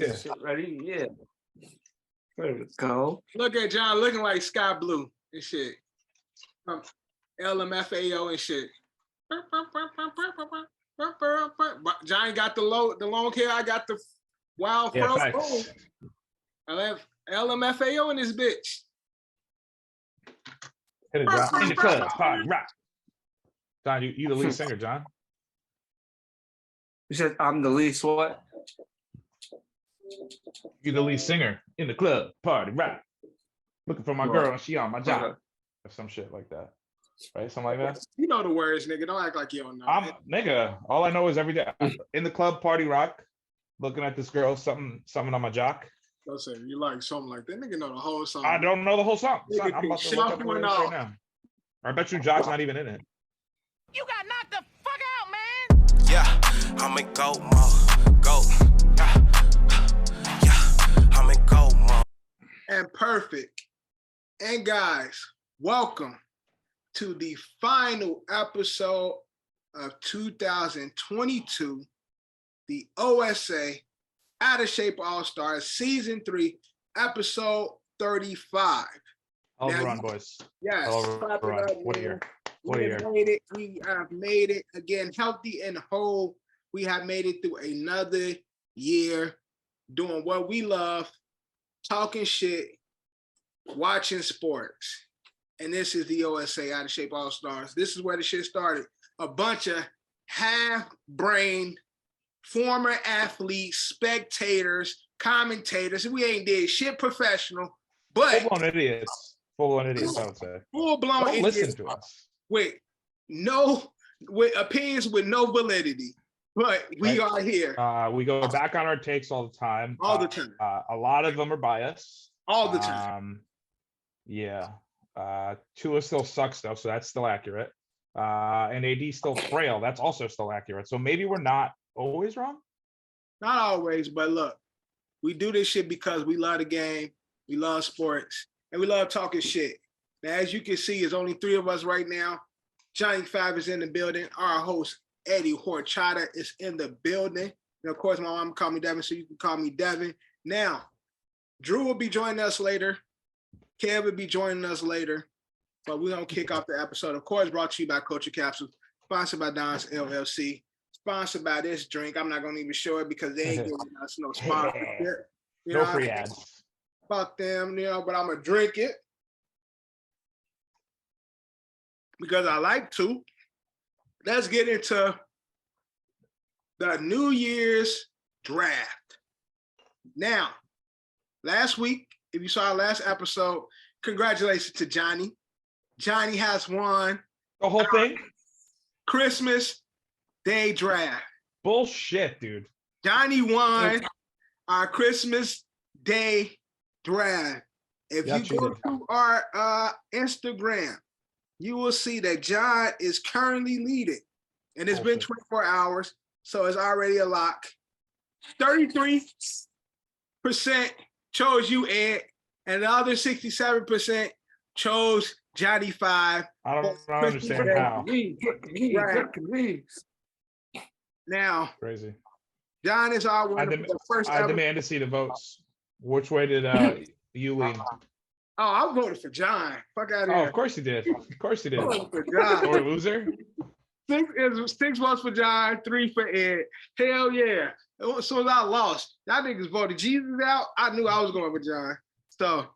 Yeah. Shit ready? Yeah. There we go. Look at John looking like sky blue and shit. LMFAO and shit. Johnny got the long hair. I got the wild fro. Facts. I left LMFAO in this bitch. Hit it, John. In the club, party, rock. John, you the lead singer, John. You said I'm the least what? You the lead singer in the club, party, rock. Looking for my girl and she on my job. Or some shit like that. Right? Something like that. You know the words, nigga. Don't act like you don't know. Nigga, all I know is every day in the club, party, rock. Looking at this girl, something on my jock. Listen, you like something like that. Nigga know the whole song. I don't know the whole song. Son, I'm about to look up Shuffling what it is right now. I bet you Jock's not even in it. You got knocked the fuck out, man. Yeah, I'm in go mode. Go. Yeah, I'm in go mode. And perfect. And guys, welcome to the final episode of 2022, the OSA Out of Shape All-Stars Season 3, Episode 35. Hell of a run, boys. Yes. Hell of a run. What a year. What a year. We have made it again, healthy and whole. We have made it through another year doing what we love, talking shit, watching sports. And this is the OSA Out of Shape All-Stars. This is where the shit started. A bunch of half-brained former athletes, spectators, commentators. We ain't did shit professional, but full-blown idiots. Full-blown idiots, I would say. Full-blown Don't idiots. listen to us. With opinions with no validity. But we are here. We go back on our takes all the time. All the time. A lot of them are biased. All the time. Yeah. Tua still sucks though, so that's still accurate. And AD still frail. That's also still accurate. So maybe we're not always wrong. Not always, but look, we do this shit because we love the game, we love sports, and we love talking shit. Now, as you can see, there's only 3 of us right now. Johnny Five is in the building. Our host, Eddie Horchata, is in the building. And of course, my mom called me Devin, so you can call me Devin. Now, Drew will be joining us later. Kev will be joining us later. But we're going to kick off the episode. Of course, brought to you by Culture Capsule, sponsored by Don's LLC, sponsored by this drink. I'm not going to even show it because they ain't giving us no sponsor. No free ads. Fuck them, but I'm going to drink it because I like to. Let's get into the New Year's draft. Now, last week, if you saw our last episode, congratulations to Johnny. Johnny has won The whole thing? Christmas Day draft. Bullshit, dude. Johnny won our Christmas Day draft. If you go to our Instagram, you will see that John is currently leading. And it's been 24 hours, so it's already a lock. 33% chose you, Ed, and the other 67% chose Johnny Five. I don't understand how. Now, Crazy. John is our winner for the first I ever. demand to see the votes. Which way did you lean? Oh, I voted for John. Fuck out of here. Oh, of course you did. Of course you did. I voted for John. Or loser? 6 votes for John, 3 for Ed. Hell yeah. As soon as I lost, y'all niggas voted Jesus out. I knew I was going with John. So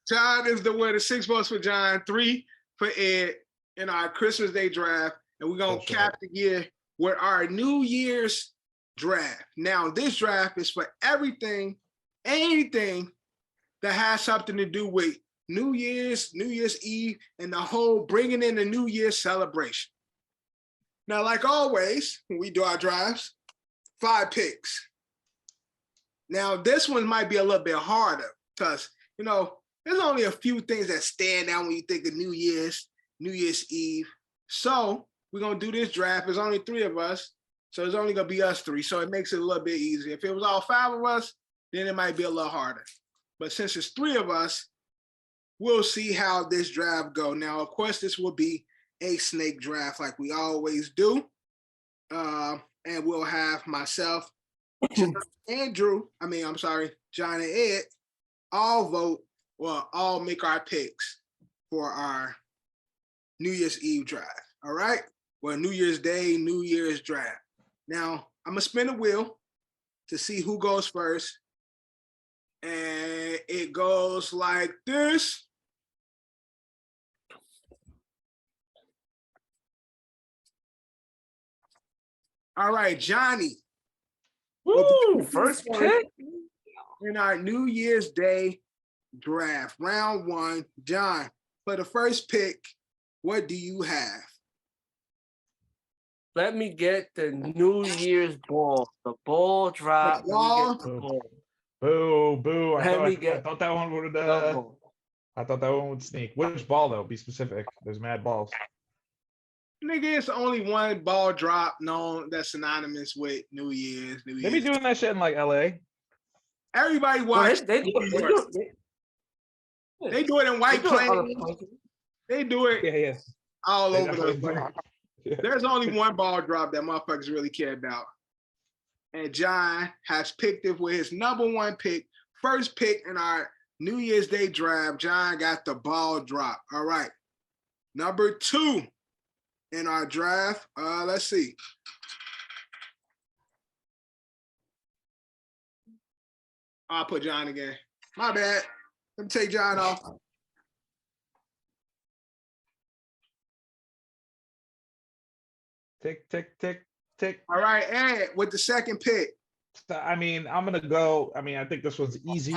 John is the winner. 6 votes for John, 3 for Ed in our Christmas Day draft. And we're going to cap the year with our New Year's draft. Now, this draft is for everything, anything that has something to do with New Year's Eve, and the whole bringing in the New Year's celebration. Now, like always, when we do our drafts, 5 picks. Now, this one might be a little bit harder because, there's only a few things that stand out when you think of New Year's Eve. So we're going to do this draft. There's only 3 of us, so it's only going to be us 3. So it makes it a little bit easier. If it was all 5 of us, then it might be a little harder. But since it's 3 of us, we'll see how this draft go. Now, of course, this will be a snake draft like we always do. And we'll have myself I'm sorry, John and Ed, all vote, well, all make our picks for our New Year's Eve drive. All right? Well, New Year's Day, New Year's draft. Now, I'm gonna spin a wheel to see who goes first. And it goes like this. All right, Johnny. Woo! First pick. In our New Year's Day draft, round 1, John, for the first pick, what do you have? Let me get the New Year's ball. The ball drop. The Let me ball? get the ball. Boo, boo. I Let me thought get that one would the ball. I thought that one would sneak. Which ball though? Be specific. There's mad balls. Nigga, it's only one ball drop known that's synonymous with New Year's. They be doing that shit in like LA. Everybody Well, watch. they do it. They do it in White They do it on Plains. a planet. They do it Yeah. all They over the definitely place. do. Yeah. There's only one ball drop that motherfuckers really care about. And John has picked it with his number 1 pick. First pick in our New Year's Day draft. John got the ball drop. All right. Number 2 in our draft. Let's see. I'll put John again. My bad. Let me take John off. Tick, tick, tick, tick. All right, Ed, with the second pick. I mean, I'm gonna go. I mean, I think this one's easy.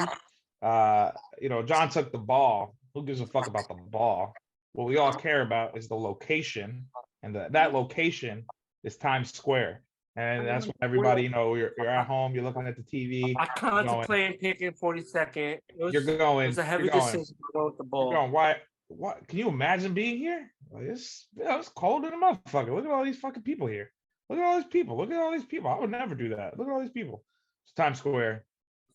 John took the ball. Who gives a fuck about the ball? What we all care about is the location, and that location is Times Square. And that's when everybody, you're at home, you're looking at the TV. I contemplated picking 42nd. You're going. It was a heavy you're going, decision to go with the ball. You're going, why? What? Can you imagine being here? Like, it's cold in a motherfucker. Look at all these fucking people here. Look at all these people. Look at all these people. I would never do that. Look at all these people. It's Times Square.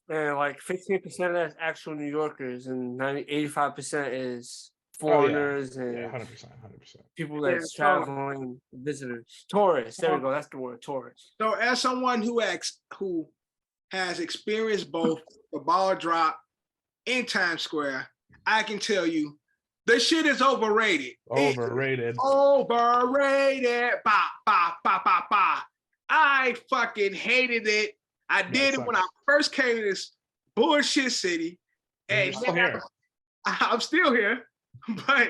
And like 15% of that's actual New Yorkers, and 85% is foreigners and 100%. people that's traveling, visitors, tourists. There we go. That's the word, tourists. So, as someone who has experienced both the ball drop in Times Square, I can tell you, this shit is overrated. Overrated. Overrated. Bah, bah, bah, bah, bah. I fucking hated it. I did it when I first came to this bullshit city. And you're still here. I'm still here, but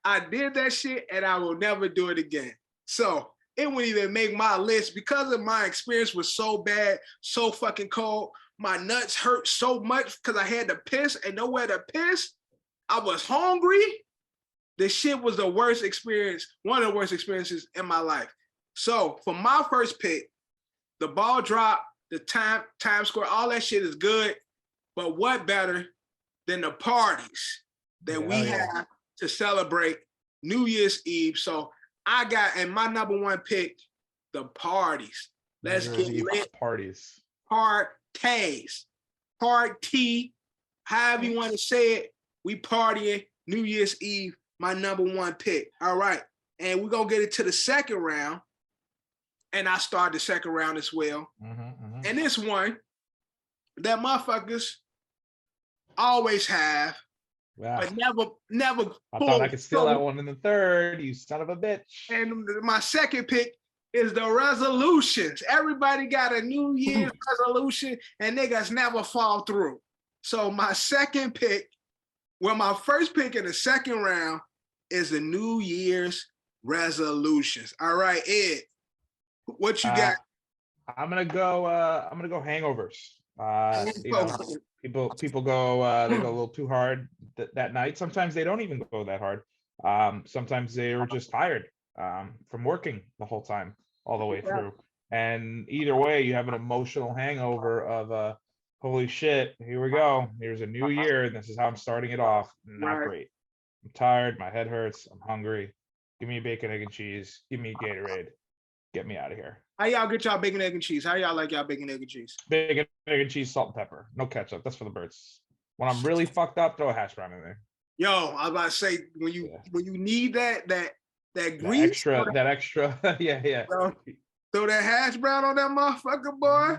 I did that shit and I will never do it again. So it wouldn't even make my list because of my experience was so bad, so fucking cold. My nuts hurt so much because I had to piss and nowhere to piss. I was hungry. This shit was the worst experience, one of the worst experiences in my life. So for my first pick, the ball drop, the Times Square, all that shit is good. But what better than the parties that we have to celebrate New Year's Eve? So I got, and my number 1 pick, the parties. Let's get lit. Parties. Parties. Party. However you want to say it. We partying New Year's Eve, my number 1 pick. All right. And we're going to get it to the second round. And I start the second round as well. And this one that motherfuckers always have, but never. I thought I could steal that one in the third, you son of a bitch. And my second pick is the resolutions. Everybody got a New Year's resolution and niggas never fall through. So my second pick, my first pick in the second round is the New Year's resolutions. All right, Ed, what you got? I'm gonna go hangovers. People go they go a little too hard that night. Sometimes they don't even go that hard. Sometimes they were just tired from working the whole time, all the way through. And either way, you have an emotional hangover of holy shit, here we go. Here's a new year, and this is how I'm starting it off. Not great. I'm tired, my head hurts, I'm hungry. Give me bacon, egg, and cheese. Give me Gatorade. Get me out of here. How y'all get y'all bacon, egg, and cheese? How y'all like y'all bacon, egg, and cheese? Bacon, egg, and cheese, salt and pepper. No ketchup. That's for the birds. When I'm really fucked up, throw a hash brown in there. Yo, I was about to say when you need that grease, that extra, yeah. Throw that hash brown on that motherfucker, boy.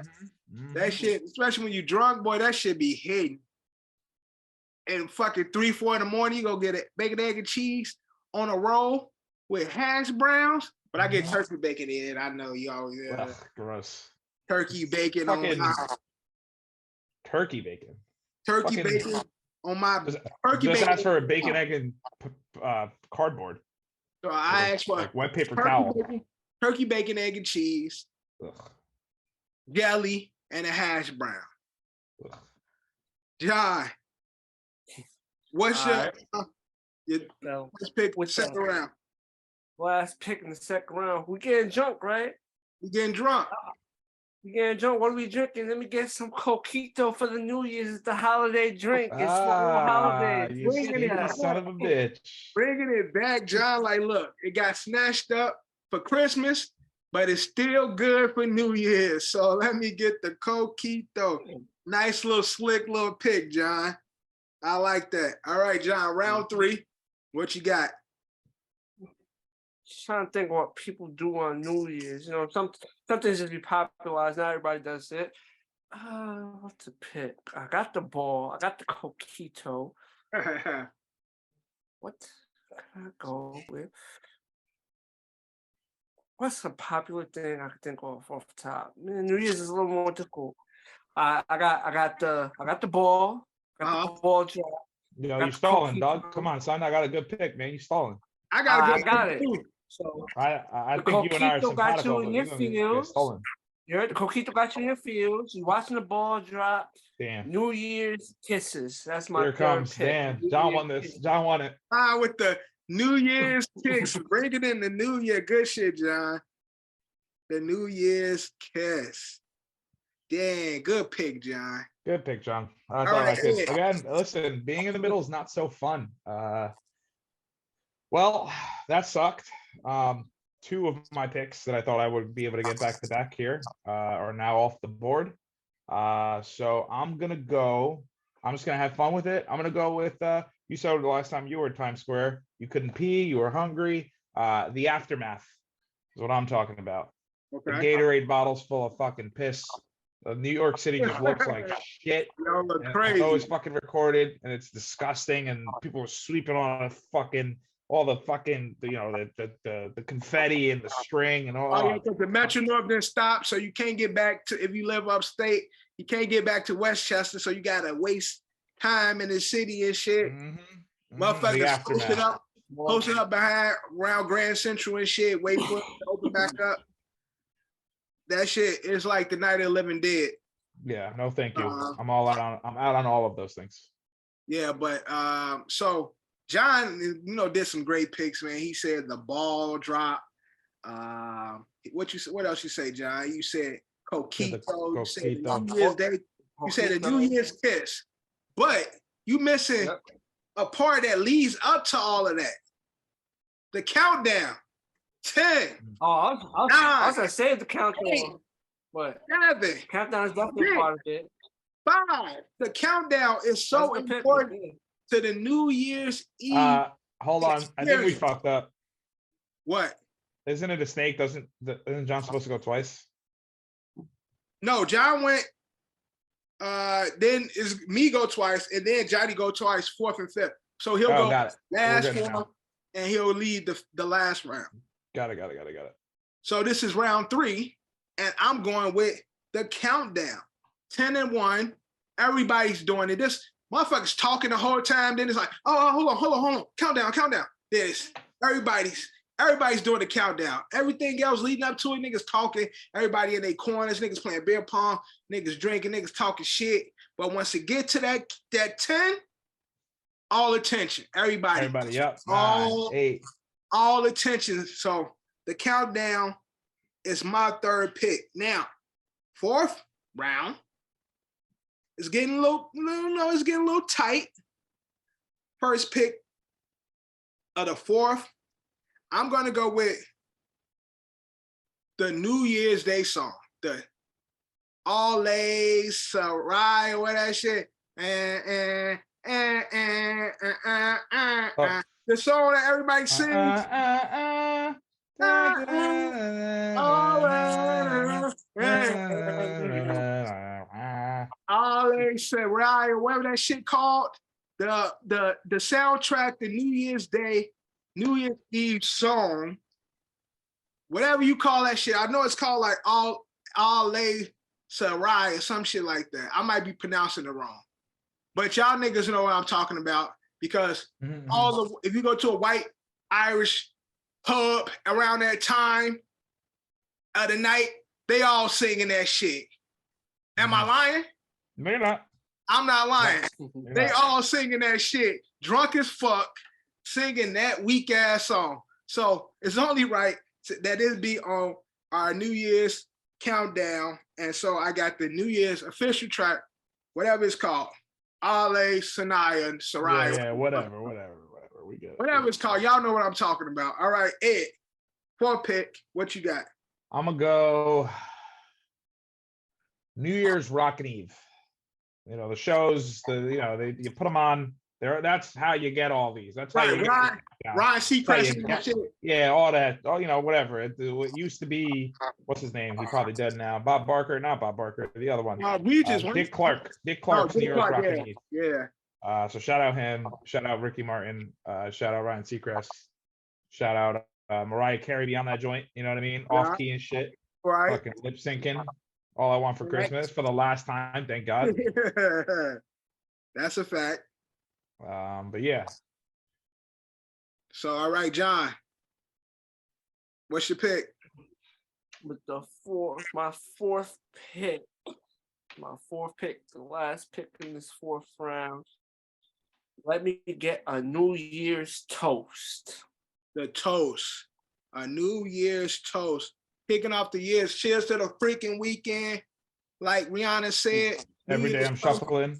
That shit, especially when you drunk, boy, that shit be hidden. And fucking 3, 4 in the morning, you go get a bacon, egg, and cheese on a roll with hash browns. But I get turkey bacon in it. I know you always Ugh, gross. turkey bacon Fucking on turkey bacon. turkey fucking- bacon on my Just, turkey just bacon. ask for a bacon, egg, and cardboard. So I Or, asked for like wet paper towel. turkey bacon, egg, and cheese, Ugh, jelly, and a hash brown. ugh. John, what's your, Alright. So, let's pick What's second up? round? last pick in the second round. We getting drunk, right? We getting drunk. We getting drunk. What are we drinking? Let me get some coquito for the New Year's. It's the holiday drink. It's for all holidays. You Bring it sneaky in. son of a bitch. Bringing it back, John. Like, look, it got snatched up for Christmas, but it's still good for New Year's. So let me get the coquito. Nice little slick little pick, John. I like that. All right, John, round 3. What you got? Just trying to think what people do on New Year's. You know, some things just be popularized. Not everybody does it. What to pick? I got the ball. I got the coquito. What can I go with? What's a popular thing I can think of off the top? Man, New Year's is a little more difficult. I got the ball. Got the ball drop. Yo, Got you the stalling, coquito. dog. Come on, son. I got a good pick, man. You stalling. I got I got it. So I The think you and I are coquito got you simpatico, in but your you're gonna get feels. stolen. you heard the coquito got you in your fields. You watching the ball drop. Damn. New Year's kisses. That's my Here third comes. pick. Damn. New John Year's won this. kisses. John won it. With the New Year's kicks. Bring it in the New Year. Good shit, John. The New Year's kiss. Dang, good pick, John. Good pick, John. I All thought I right, could. Ed. Again, listen, being in the middle is not so fun. Well, that sucked. 2 of my picks that I thought I would be able to get back to back here are now off the board. So I'm just gonna have fun with it. I'm gonna go with you said the last time you were at Times Square, you couldn't pee, you were hungry. The aftermath is what I'm talking about. The Okay. Gatorade bottles full of fucking piss. New York City just looks like shit. Y'all look And crazy. it's always fucking recorded, and it's disgusting, and people are sleeping on a fucking all the fucking the confetti and the string and all. Oh, yeah, because the Metro North didn't stop, so you can't get back to, if you live upstate, you can't get back to Westchester, so you gotta waste time in the city and shit. The Motherfuckers aftermath. posting up behind around Grand Central and shit, wait for it to open back up. That shit is like the Night of the Living Dead. Yeah, no, thank you. Uh-huh. I'm out on all of those things. Yeah, but so John, did some great picks, man. He said the ball drop. What else you say, John? You said coquito. You said the coquito. New Year's Day. You said the New Year's kiss. But you missing a part that leads up to all of that. The countdown. 10. Oh, I was gonna say the countdown. But 7. countdown is definitely part of it. 5. The countdown is so That's the pick, important yeah. to the New Year's Eve. Hold on. I think we experience. fucked up. What? Isn't it a snake? Isn't John supposed to go twice? No, John went. Then is me go twice, and then Johnny go twice, 4th and 5th. So he'll go got it. last We're good 4, now. and he'll lead the last round. Got it. So this is round 3, and I'm going with the countdown. 10 and 1. Everybody's doing it. This motherfucker's talking the whole time. Then it's like, oh, hold on. Countdown. This everybody's doing the countdown. Everything else leading up to it, niggas talking. Everybody in their corners, niggas playing beer pong, niggas drinking, niggas talking shit. But once it get to that 10, all attention. Everybody, Yep. All- 9, 8. all attention. So the countdown is my 3rd pick. Now, 4th round. It's getting a little tight. First pick of the 4th. I'm gonna go with the New Year's Day song, the All Lay Sarai or that shit. The song that everybody sings. All they said, Ryan, whatever that shit called, the soundtrack, the New Year's Day, New Year's Eve song, whatever you call that shit. I know it's called like All Sarai or some shit like that. I might be pronouncing it wrong, but y'all niggas know what I'm talking about because if you go to a white Irish pub around that time of the night, they all singing that shit. Am I lying? No, you're not. I'm not lying. You're They not. all singing that shit, drunk as fuck, singing that weak ass song. So it's only right that it be on our New Year's countdown. And so I got the New Year's official track, whatever it's called, Ale, Sanaya, and Soraya. Yeah, whatever. We good. Whatever it's called. Y'all know what I'm talking about. All right, Ed, for pick, what you got? I'm gonna go New Year's Rockin' Eve. You know, the shows, you put them on there. That's how you get all these. That's how you get Ryan Seacrest and shit. Yeah, all that. Oh, whatever. It used to be, what's his name? He's probably dead now. Bob Barker, not Bob Barker, the other one. Dick Clark. Dick Clark's New Year's Rockin' Eve. Yeah. So shout out him. Shout out Ricky Martin. Shout out Ryan Seacrest. Shout out Mariah Carey be on that joint. You know what I mean? Off key and shit. Right. Fucking lip syncing. All I want for Christmas for the last time. Thank God. That's a fact. But yeah. So all right, John. What's your pick? With my fourth pick, the last pick in this fourth round. Let me get a New Year's toast. The toast. A New Year's toast. Kicking off the years. Cheers to the freaking weekend. Like Rihanna said. Every day I'm shuffling.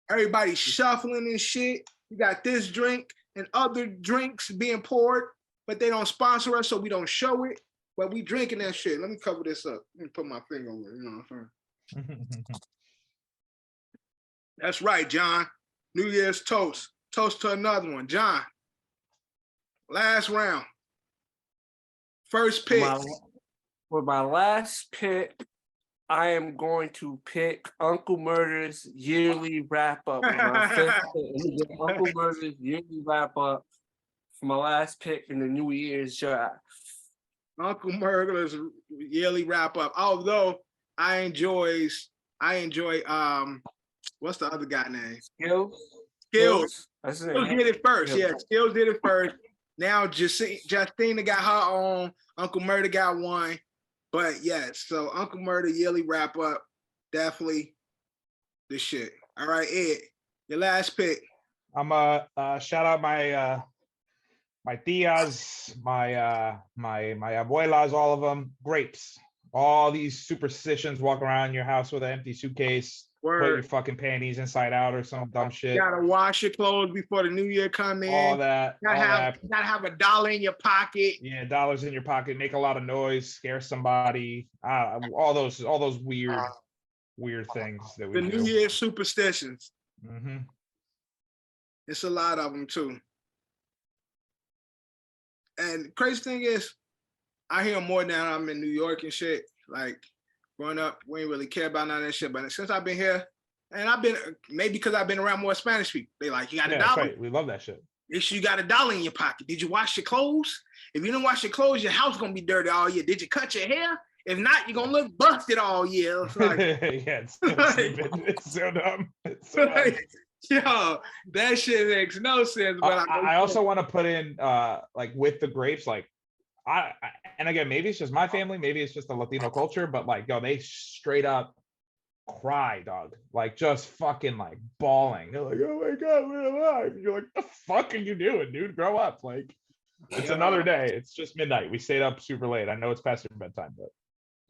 Everybody shuffling and shit. You got this drink and other drinks being poured, but they don't sponsor us, so we don't show it. But we drinking that shit. Let me cover this up. Let me put my finger over it. You know what I'm saying? That's right, John. New Year's toast. Toast to another one. John. Last round. First pick. For my last pick, I am going to pick Uncle Murder's yearly wrap up. Uncle Murder's yearly wrap up for my last pick in the New Year's draft. Uncle Murder's yearly wrap up. Although I enjoy what's the other guy name? Skills. That's his Skills name. did it first. Skills. Yeah, Skills did it first. Now Justina got her own. Uncle Murder got one. But yes, so Uncle Murder yearly wrap up, definitely the shit. All right, Ed, your last pick. I'm shout out my tias, my abuelas, all of them. Grapes. All these superstitions. Walk around your house with an empty suitcase. Put your fucking panties inside out or some dumb shit. You gotta wash your clothes before the new year come in. All that. You gotta have $1 in your pocket. Yeah, dollars in your pocket. Make a lot of noise. Scare somebody. All those weird things that we The do. New Year superstitions. Mm-hmm. It's a lot of them too. And the crazy thing is, I hear more now. I'm in New York and shit. Like growing up, we ain't really care about none of that shit. But since I've been here, and I've been maybe because I've been around more Spanish people, they like, you got $1. That's right. We love that shit. Make sure you got $1 in your pocket. Did you wash your clothes? If you didn't wash your clothes, your house gonna be dirty all year. Did you cut your hair? If not, you're gonna look busted all year. It's like, yeah, it's so stupid. It's so dumb. It's so dumb. Yo, that shit makes no sense. But I also want to put in like with the grapes, like and again, maybe it's just my family, maybe it's just the Latino culture, but like, yo, they straight up cry, dog. Like just fucking like bawling. They're like, oh my God, we're alive. And you're like, the fuck are you doing, dude? Grow up. Like it's another day. It's just midnight. We stayed up super late. I know it's past your bedtime, but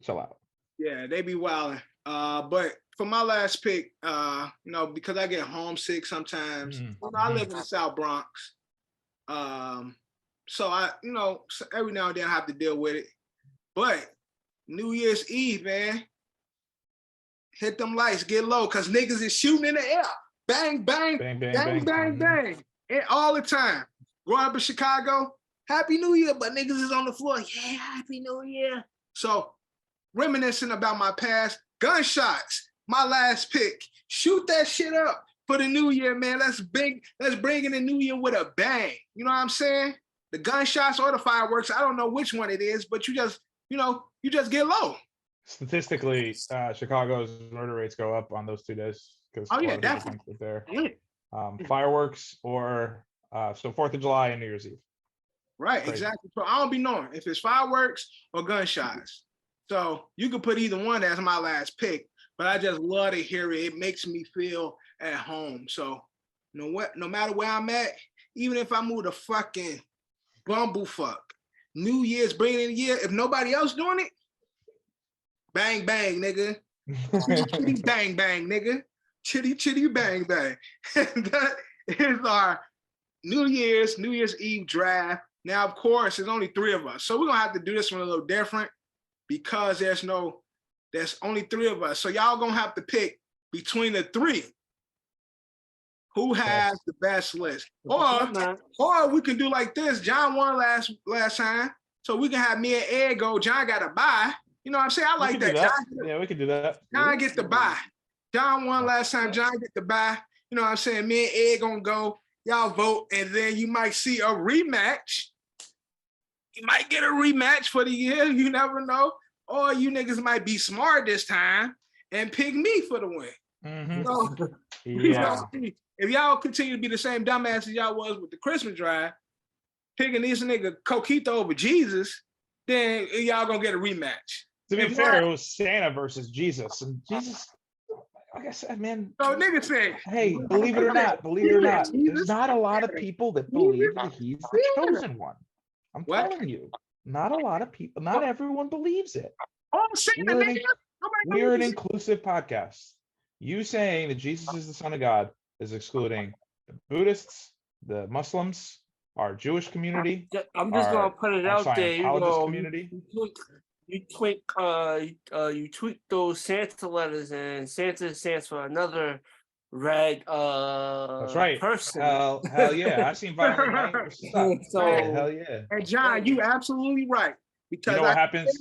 chill out. Yeah, they be wilding. But for my last pick, because I get homesick sometimes. I live in the South Bronx. So so every now and then I have to deal with it. But New Year's Eve, man, hit them lights, get low, because niggas is shooting in the air. Bang, bang, bang, bang, bang, bang. And all the time. Growing up in Chicago, Happy New Year, but niggas is on the floor. Yeah, Happy New Year. So reminiscing about my past. Gunshots, my last pick. Shoot that shit up for the new year, man. Let's bring in the new year with a bang. You know what I'm saying? The gunshots or the fireworks. I don't know which one it is, but you just get low. Statistically, Chicago's murder rates go up on those 2 days because Definitely. there. Yeah. Fireworks or so 4th of July and New Year's Eve. Right, Crazy. exactly. So I don't be knowing if it's fireworks or gunshots. So you could put either one as my last pick, but I just love to hear it. It makes me feel at home. So you know what? No matter where I'm at, even if I move to fucking bumblefuck, New Year's bringing in the year, if nobody else doing it, bang bang, nigga. Chitty chitty bang bang, nigga. Chitty chitty bang bang. That is our New Year's Eve draft. Now, of course, there's only 3 of us. So we're gonna have to do this one a little different because there's only 3 of us. So y'all gonna have to pick between the 3 who has the best list. Or we can do like this. John won last time. So we can have me and Ed go. John got a bye. You know what I'm saying? I like that. Yeah, we can do that. John get the bye. John won last time. John get the bye. You know what I'm saying? Me and Ed gonna go. Y'all vote, and then you might see a rematch. You might get a rematch for the year. You never know. Or you niggas might be smart this time and pick me for the win. Mhm. So, Yeah. if y'all continue to be the same dumbass as y'all was with the Christmas drive, picking this nigga Coquito over Jesus, then y'all gonna get a rematch. To be fair, it was Santa versus Jesus, and Jesus, like I said, man. So nigga said, Hey, believe it or not, there's not a lot of people that believe that he's the chosen one. I'm telling you, not a lot of people, not everyone believes it. oh, Santa, nigga. We're an inclusive podcast. You saying that Jesus is the Son of God is excluding the Buddhists, the Muslims, our Jewish community. I'm just gonna put it out there. Community. You tweak those Santa letters, and Santa stands for another red That's right. person. Hell yeah. I've seen Violent Night. So hell yeah. And John, you absolutely right. Because You know what happens?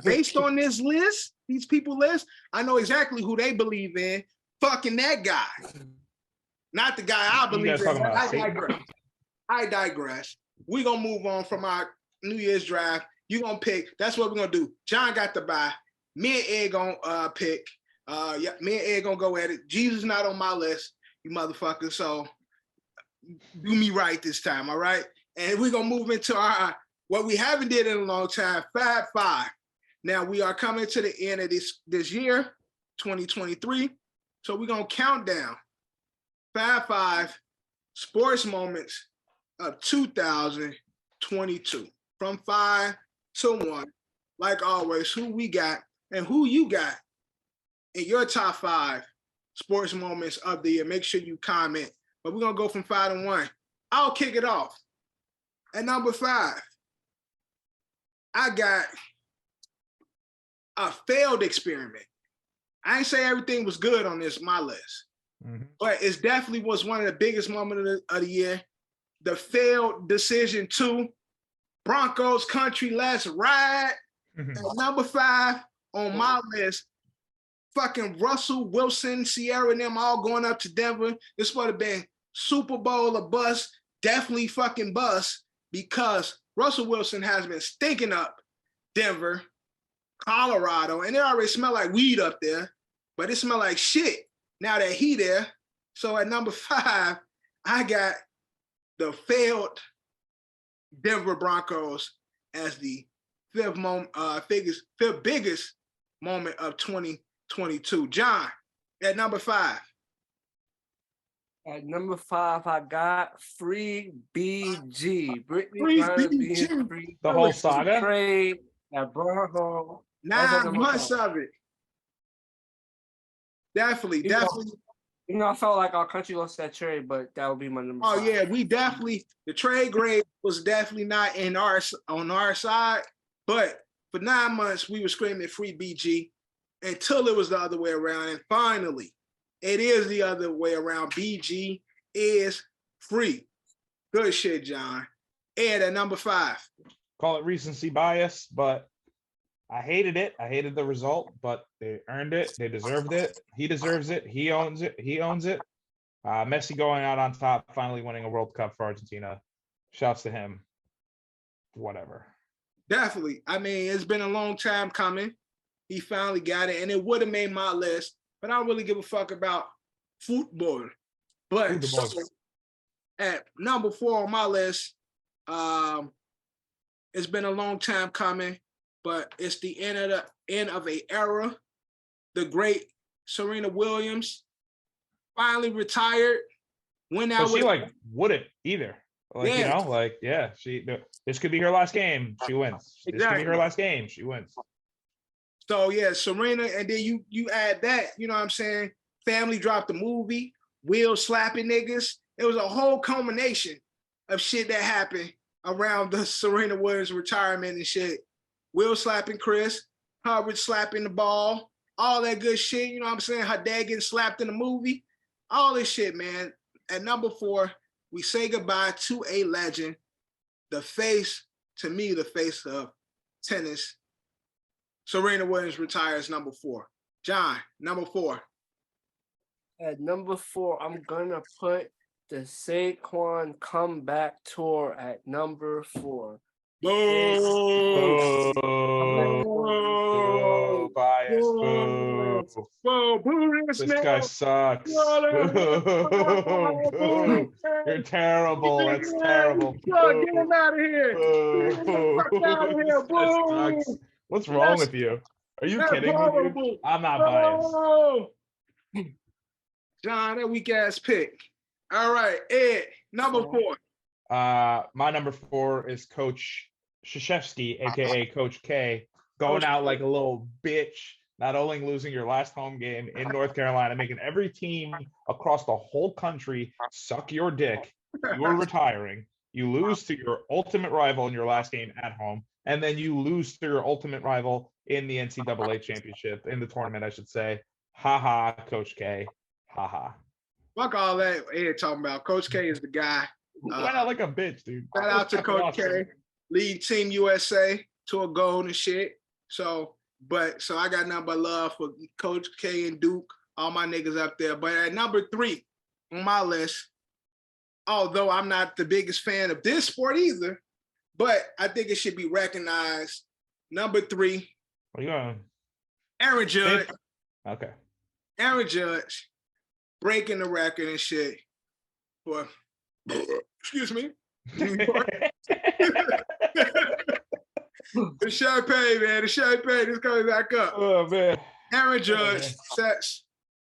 based on this list, these people list, I know exactly who they believe in. Fucking that guy. Not the guy I believe in. I digress. We're gonna move on from our New Year's draft. You're gonna pick. That's what we're gonna do. John got to buy. Me and Ed gonna pick. Yeah, me and Ed gonna go at it. Jesus not on my list, you motherfucker. So do me right this time, all right? And we're gonna move into our what we haven't did in a long time, Fab Five. Now we are coming to the end of this year, 2023. So we're gonna count down Fab Five sports moments of 2022 from 5 to 1. Like always, who we got and who you got in your top 5 sports moments of the year. Make sure you comment. But we're gonna go from 5 to 1. I'll kick it off. At number 5, I got a failed experiment. I ain't say everything was good on my list, but it definitely was one of the biggest moments of the year. The failed decision to Broncos country, let's ride. At number 5 on my list, fucking Russell Wilson, Sierra and them all going up to Denver. This would have been Super Bowl or bust, definitely fucking bust, because Russell Wilson has been stinking up Denver, Colorado, and it already smelled like weed up there, but it smelled like shit now that he there. So at number 5, I got the failed Denver Broncos as the fifth biggest moment of 2022. John, at number 5. At number 5, I got Free BG. Free BG. The whole saga? Trade that brought home 9 months of it. Definitely. You know, I felt like our country lost that trade, but that would be my number 5. Oh yeah, the trade grade was definitely not on our side, but for 9 months we were screaming free BG until it was the other way around, and finally it is the other way around. BG is free. Good shit, John. Ed at number 5. Call it recency bias, but I hated it. I hated the result, but they earned it. They deserved it. He deserves it. He owns it. He owns it. Messi going out on top, finally winning a World Cup for Argentina. Shouts to him. Whatever. Definitely. I mean, it's been a long time coming. He finally got it, and it would have made my list, but I don't really give a fuck about football. But so, at number 4 on my list, it's been a long time coming, but it's the end of an era. The great Serena Williams finally retired. Went out But she with, wouldn't either. Like, yeah. This could be her last game. She wins. This could Exactly. be her last game. She wins. So yeah, Serena, and then you add that, you know what I'm saying? Family dropped the movie, Will slapping niggas. It was a whole culmination of shit that happened around the Serena Williams retirement and shit. Will slapping Chris, Hubbard slapping the ball, all that good shit, you know what I'm saying? Her dad getting slapped in the movie, all this shit, man. At number 4, we say goodbye to a legend, the face of tennis. Serena Williams retires number 4. John, number 4. At number 4, I'm gonna put the Saquon comeback tour at number 4. Boo! Boo! Bias. Boo! Boo! This guy sucks. Boo! You're terrible. That's terrible. Get him out of here! Boo! What's wrong with you? Are you kidding me, dude? I'm not biased. John, that weak ass pick. All right, Ed, number 4. My number 4 is Coach Krzyzewski, aka Coach K, going out like a little bitch. Not only losing your last home game in North Carolina, making every team across the whole country suck your dick. You are retiring. You lose to your ultimate rival in your last game at home, and then you lose to your ultimate rival in the NCAA championship, in the tournament, I should say. Ha ha, Coach K. Ha ha. Fuck all that Ed talking about. Coach K is the guy. Went out like a bitch, dude. Shout out to Coach K, lead Team USA to a gold and shit. So I got nothing but love for Coach K and Duke, all my niggas up there. But at number 3 on my list, although I'm not the biggest fan of this sport either, but I think it should be recognized. Number 3. What are you going? Aaron Judge. Okay. Aaron Judge breaking the record and shit for, excuse me. The champagne, man. The champagne is coming back up. Oh, man. Aaron Judge sets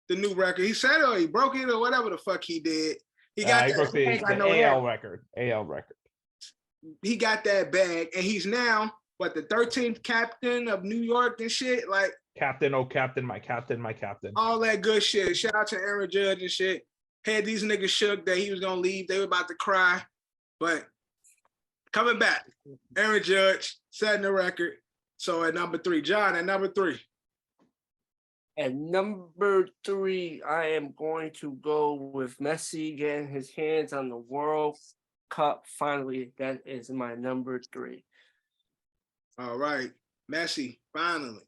the new record. He said, he broke it or whatever the fuck he did. He broke the AL record. AL record. He got that bag, and he's now, the 13th captain of New York and shit? Like, captain, oh, captain, my captain, my captain. All that good shit. Shout out to Aaron Judge and shit. Had these niggas shook that he was going to leave. They were about to cry. But coming back, Aaron Judge setting the record. So at number 3, John, at number 3. At number 3, I am going to go with Messi getting his hands on the World Cup finally. That is my number 3. All right. Messi, finally.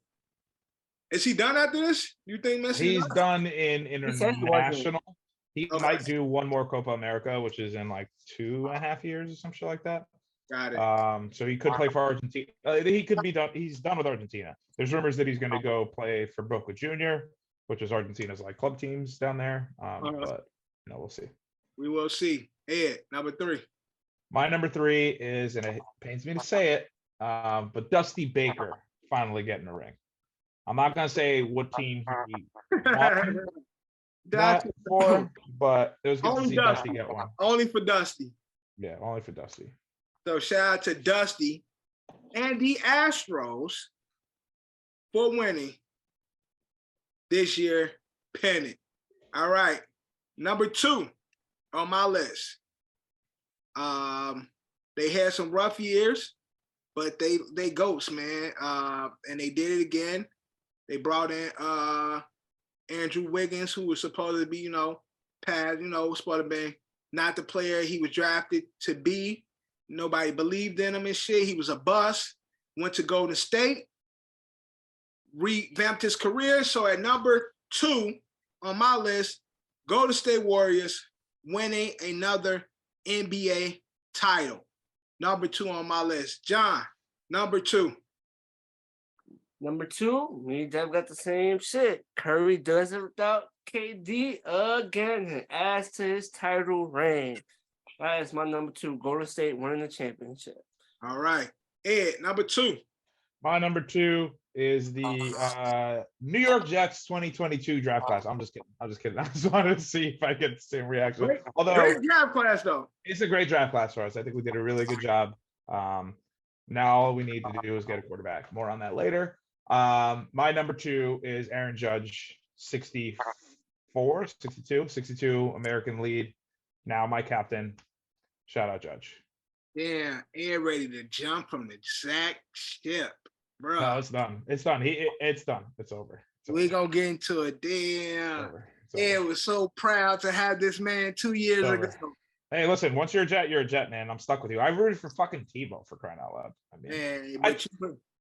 Is he done after this? You think Messi? He's done in international. He might do one more Copa America, which is in like 2.5 years or some shit like that. Got it. So he could play for Argentina. He could be done. He's done with Argentina. There's rumors that he's going to go play for Boca Junior, which is Argentina's like club teams down there. But we'll see. We will see. Ed, number 3. My number 3 is, and it pains me to say it, but Dusty Baker finally getting a ring. I'm not going to say what team he won that for, but it was good to see Dusty get one. Only for Dusty. Yeah, only for Dusty. So shout out to Dusty and the Astros for winning this year pennant. All right, number 2 on my list. They had some rough years, but they ghosts, man. And they did it again. They brought in Andrew Wiggins, who was supposed to be, supposed to be not the player he was drafted to be. Nobody believed in him and shit. He was a bust. Went to Golden State. revamped his career. So at number 2 on my list, Golden State Warriors winning another NBA title. Number 2 on my list. John, number 2. Number 2, me and Dev got the same shit. Curry does it without KD again and adds to his title reign. That is my number 2. Golden State winning the championship. All right. Ed, number 2. My number 2 is the New York Jets 2022 draft class. I'm just kidding. I just wanted to see if I get the same reaction. Although Great draft class, though. it's a great draft class for us. I think we did a really good job. Now all we need to do is get a quarterback. More on that later. My number 2 is Aaron Judge, 62 American lead. Now my captain. Shout out Judge. Yeah, Ed ready to jump from the Zach ship, bro. No, it's done. It's done. It's done. It's over. We gonna get into it. Damn. Ed was so proud to have this man 2 years ago. Hey, listen, once you're a Jet, man. I'm stuck with you. I rooted for fucking Tebow, for crying out loud. I mean,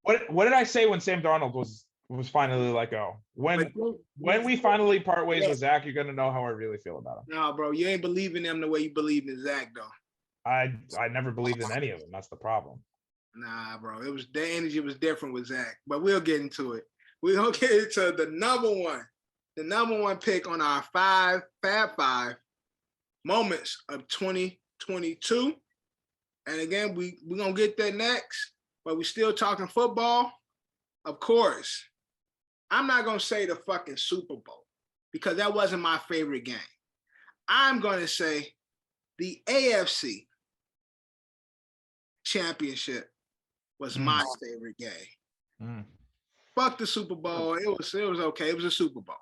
what did I say when Sam Darnold was finally let go? When we finally part ways with Zach, you're gonna know how I really feel about him. No, bro, you ain't believing him the way you believe in Zach, though. I never believed in any of them. That's the problem. Nah, bro, the energy was different with Zach, but we'll get into it. We're gonna get into the number one pick on our Fab Five moments of 2022. And again, we're gonna get that next, but we're still talking football. Of course, I'm not gonna say the fucking Super Bowl because that wasn't my favorite game. I'm gonna say the AFC Championship was my favorite game. Fuck the Super Bowl. It was okay. It was a Super Bowl.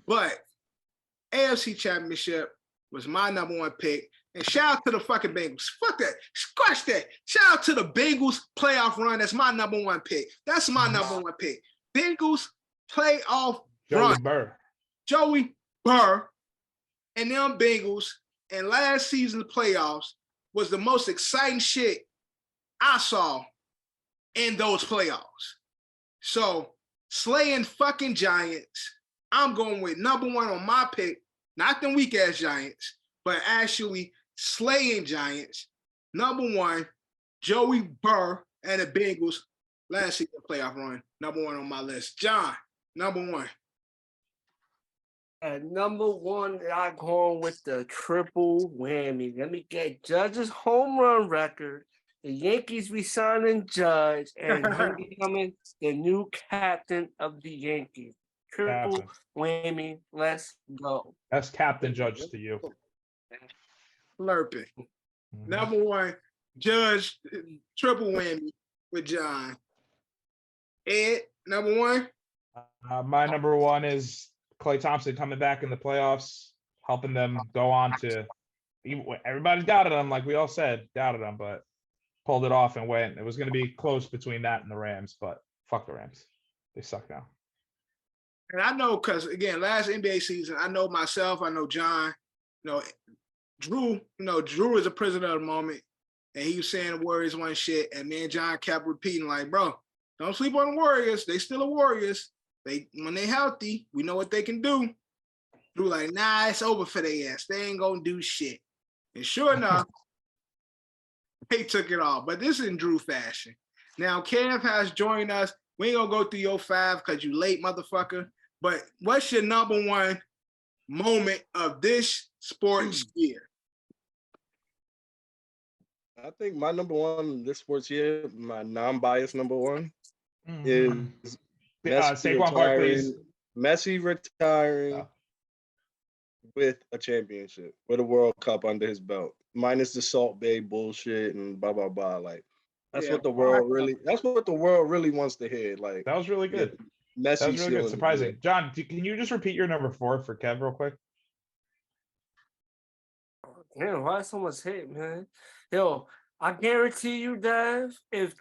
But AFC Championship was my number 1 pick. And shout out to the fucking Bengals. Fuck that. Squash that. Shout out to the Bengals playoff run. That's my number 1 pick. That's my number 1 pick. Bengals playoff run. Joey Burr and them Bengals and last season's playoffs was the most exciting shit I saw in those playoffs. So slaying fucking Giants, I'm going with number 1 on my pick, not them weak ass Giants, but actually slaying Giants. Number 1, Joey Burr and the Bengals last season playoff run. Number 1 on my list. John, number 1. At number 1, I'm going with the triple whammy. Let me get Judge's home run record. The Yankees re-signing Judge and him becoming the new captain of the Yankees. Triple whammy. Let's go. That's Captain Judge to you. Slurping. Number 1, Judge, triple whammy with John. Ed, number 1. My number 1 is Klay Thompson coming back in the playoffs, helping them go on to. Everybody doubted him, like we all said, doubted him, but pulled it off and went. It was going to be close between that and the Rams, but fuck the Rams. They suck now. And I know because, again, last NBA season, I know myself, I know John, Drew is a prisoner of the moment, and he was saying the Warriors won shit, and me and John kept repeating, like, bro, don't sleep on the Warriors. They still the Warriors. When they healthy, we know what they can do. Drew like, nah, it's over for their ass. They ain't gonna do shit. And sure enough, they took it all. But this is in Drew fashion. Now, Kev has joined us. We ain't gonna go through your 5 because you late, motherfucker. But what's your number 1 moment of this sports year? I think my number 1 this sports year, my non-biased number 1, is Messi retiring with a championship, with a World Cup under his belt, minus the Salt Bay bullshit and blah blah blah. Like that's what the world really wants to hear. Like that was really good. Messi, that was really good. Surprising. John, can you just repeat your number 4 for Kev real quick? Damn, why so much hate, man? Yo, I guarantee you, Dev, if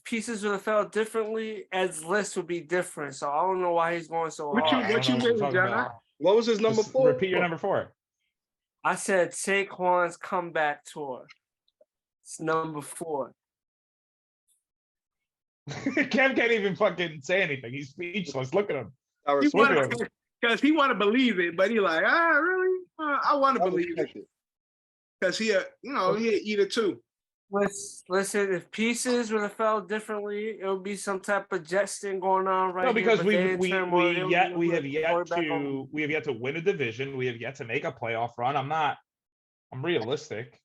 pieces would have felt differently, Ed's list would be different. So I don't know why he's going so hard. What you mean, John? What was his number 4? Repeat your number 4. I said Saquon's comeback tour. It's number 4. Kev can't even fucking say anything. He's speechless. Look at him. I He respect Look want at him. because he want to believe it, but he like, really? I want to I believe it respect it. because he, he eat it too. Listen, if pieces would have fell differently, it would be some type of jet thing going on right No, here. because but they in turmoil, they would we have put yet back on. to win a division. We have yet to make a playoff run. I'm realistic.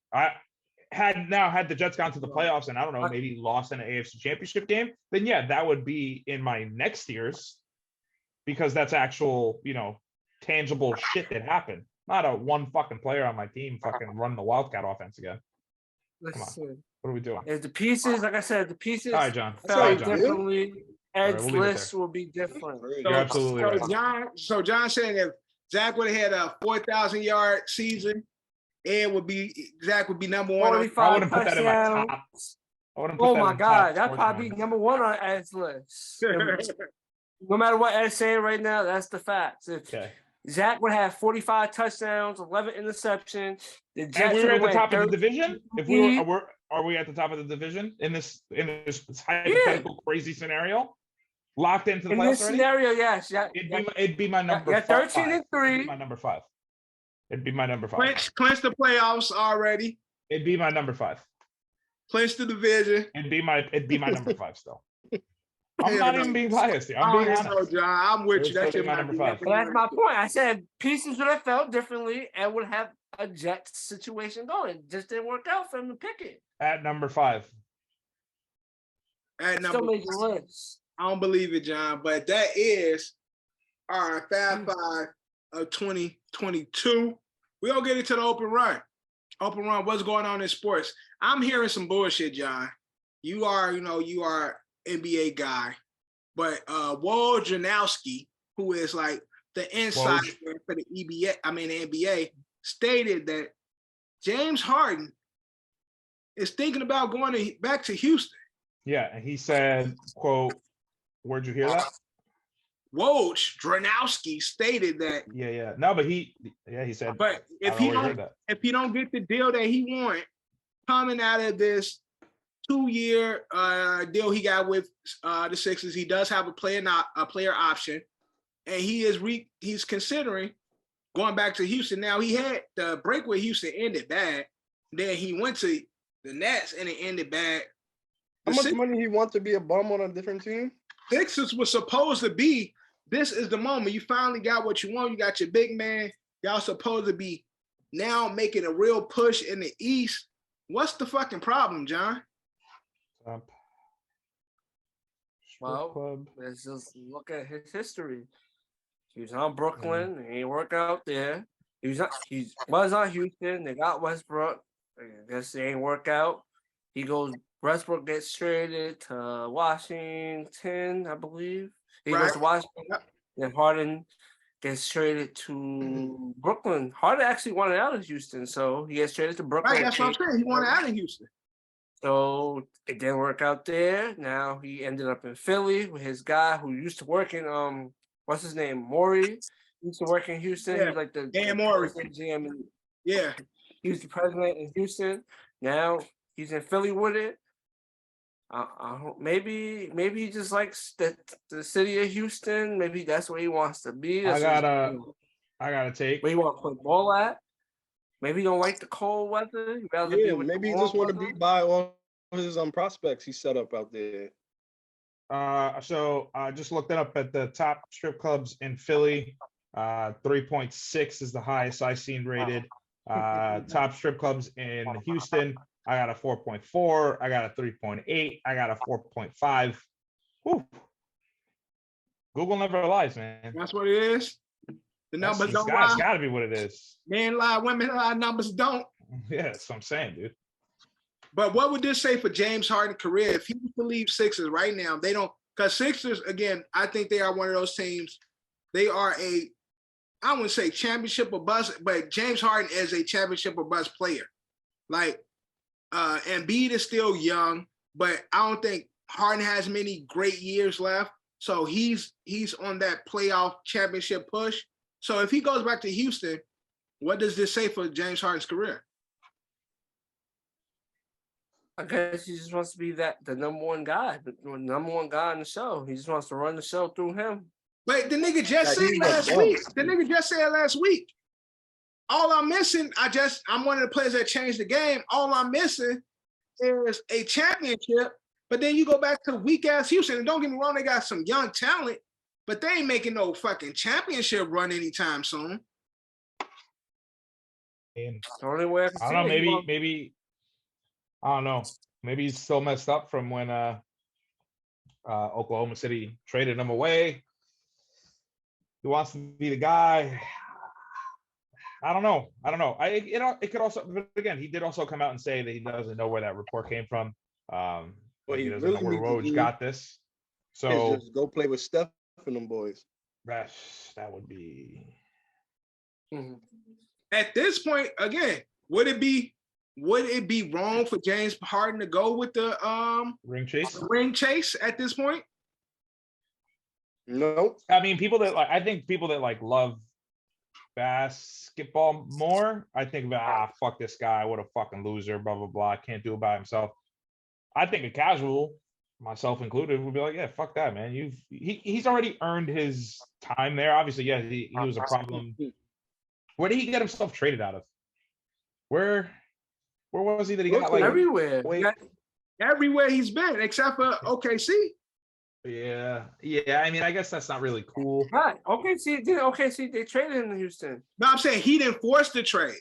Had the Jets gone to the playoffs and I don't know, maybe lost in an AFC championship game, then yeah, that would be in my next year's because that's actual, tangible shit that happened. Not a one fucking player on my team fucking run the Wildcat offense again. Listen, What are we doing? if the pieces, like I said, the pieces All right, John. fell All right, John. differently, Ed's we'll leave it list there. will be different. You're absolutely right. John saying if Zach would have had a 4,000-yard season, Zach would be number one. 45 I wouldn't put that in my touchdowns. top. I wouldn't put Oh that my in God, top that'd sports probably be moments. number one on Ed's list. No matter what Ed's saying right now, that's the facts. If Okay. Zach would have 45 touchdowns, 11 interceptions. The Jets And we were at the would top of the win division. If we were, are we at the top of the division in this hypothetical crazy scenario? Locked into the in playoffs this already? scenario, yes. It'd be my number. You're 13 5. and 3. It'd be my number 5. It'd be my number 5. Clinch the playoffs already. It'd be my number 5. Clinch the division. It'd be my number 5 still. I'm not even being biased here. I I'm being already know, honest. John. I'm with you. It's That's still your my number 5. But that's my point. I said pieces would have felt differently and would have a Jets situation going. It just didn't work out for him to pick it. At number 5. At Still number made the list. I don't believe it, John, but that is our Fab Five of 2022. We're gonna get into the open run. Open run, what's going on in sports? I'm hearing some bullshit, John. You are NBA guy, but Woj, who is like the insider for the the NBA, stated that James Harden is thinking about going back to Houston. Yeah, and he said, quote, where'd you hear that? Woj stated that. Yeah. No, but he said. But if he don't get the deal that he want coming out of this 2-year deal he got with the Sixers, he does have a player option, and he's considering going back to Houston. Now he had the break with Houston ended bad. Then he went to the Nets and it ended bad. How much money he want to be a bum on a different team? Sixers was supposed to be, this is the moment. You finally got what you want. You got your big man. Y'all supposed to be now making a real push in the East. What's the fucking problem, John? Well, let's just look at his history. He was on Brooklyn. He didn't work out there. He was on Houston. They got Westbrook. I guess they ain't work out. Westbrook gets traded to Washington, I believe. He goes to Washington. Then Harden gets traded to Brooklyn. Harden actually wanted out of Houston, so he gets traded to Brooklyn. Right, that's what I'm saying. He wanted out of Houston. So it didn't work out there. Now he ended up in Philly with his guy who used to work in what's his name? Morey. He used to work in Houston. He was like the Morey. GM. Yeah. He was the president in Houston. Now he's in Philly with it. Maybe he just likes the city of Houston. Maybe that's where he wants to be. I gotta take. Where he want to play ball at. Maybe he don't like the cold weather. Maybe he just want to be by all his prospects he set up out there. So I just looked it up at the top strip clubs in Philly. 3.6 is the highest I've seen rated. Top strip clubs in Houston, I got a 4.4. I got a 3.8. I got a 4.5. Whew. Google never lies, man. That's what it is. The numbers don't lie. That's gotta be what it is. Men lie, women lie, numbers don't. Yeah, that's what I'm saying, dude. But what would this say for James Harden's career if he was to leave Sixers right now? They don't, because Sixers, again, I think they are one of those teams. They are I wouldn't say championship or bust, but James Harden is a championship or bust player. Like, Embiid is still young, but I don't think Harden has many great years left. So he's on that playoff championship push. So if he goes back to Houston, what does this say for James Harden's career? I guess he just wants to be the number one guy, the number one guy on the show. He just wants to run the show through him. But the nigga just Yeah, said he's last a week. boss. The nigga just said last week. All I'm missing, I'm one of the players that changed the game. All I'm missing is a championship. But then you go back to weak ass Houston. And don't get me wrong, they got some young talent, but they ain't making no fucking championship run anytime soon. And The only way I can I see don't know, it, maybe I don't know. Maybe he's still messed up from when Oklahoma City traded him away. He wants to be the guy. I don't know. It could also, but again, he did also come out and say that he doesn't know where that report came from. What He he doesn't really know where needs to Woj do got this. is So just go play with Steph and them boys. that would be. Mhm. At this point, again, would it be wrong for James Harden to go with the Ring chase. ring chase at this point? Nope. I mean, I think people that like love basketball more, I think, fuck this guy, what a fucking loser, blah blah blah, can't do it by himself. I think a casual, myself included, would be like, yeah, fuck that, man. He's already earned his time there. Obviously, yeah, he was a problem. Where did he get himself traded out of? Where was he that he got like everywhere. wait, Everywhere he's been, except for OKC. yeah. I mean, I guess that's not really cool. Right. OKC, they traded him to Houston. No, I'm saying he didn't force the trade.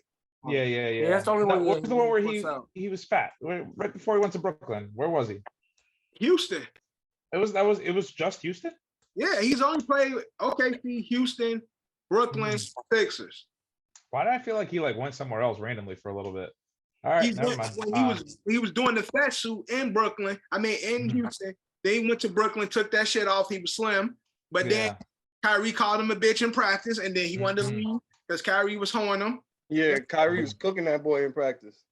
Yeah. That's the only one. What was the one where What's up? he was fat right before he went to Brooklyn? Where was he? Houston. It was just Houston. Yeah, he's only played with OKC, Houston, Brooklyn, Sixers. Why did I feel like he like went somewhere else randomly for a little bit? All right, never mind. When he was doing the fat suit in Brooklyn. I mean, in Houston, they went to Brooklyn, took that shit off. He was slim, but then Kyrie called him a bitch in practice, and then he wanted to leave because Kyrie was hoeing him. Yeah, Kyrie was cooking that boy in practice.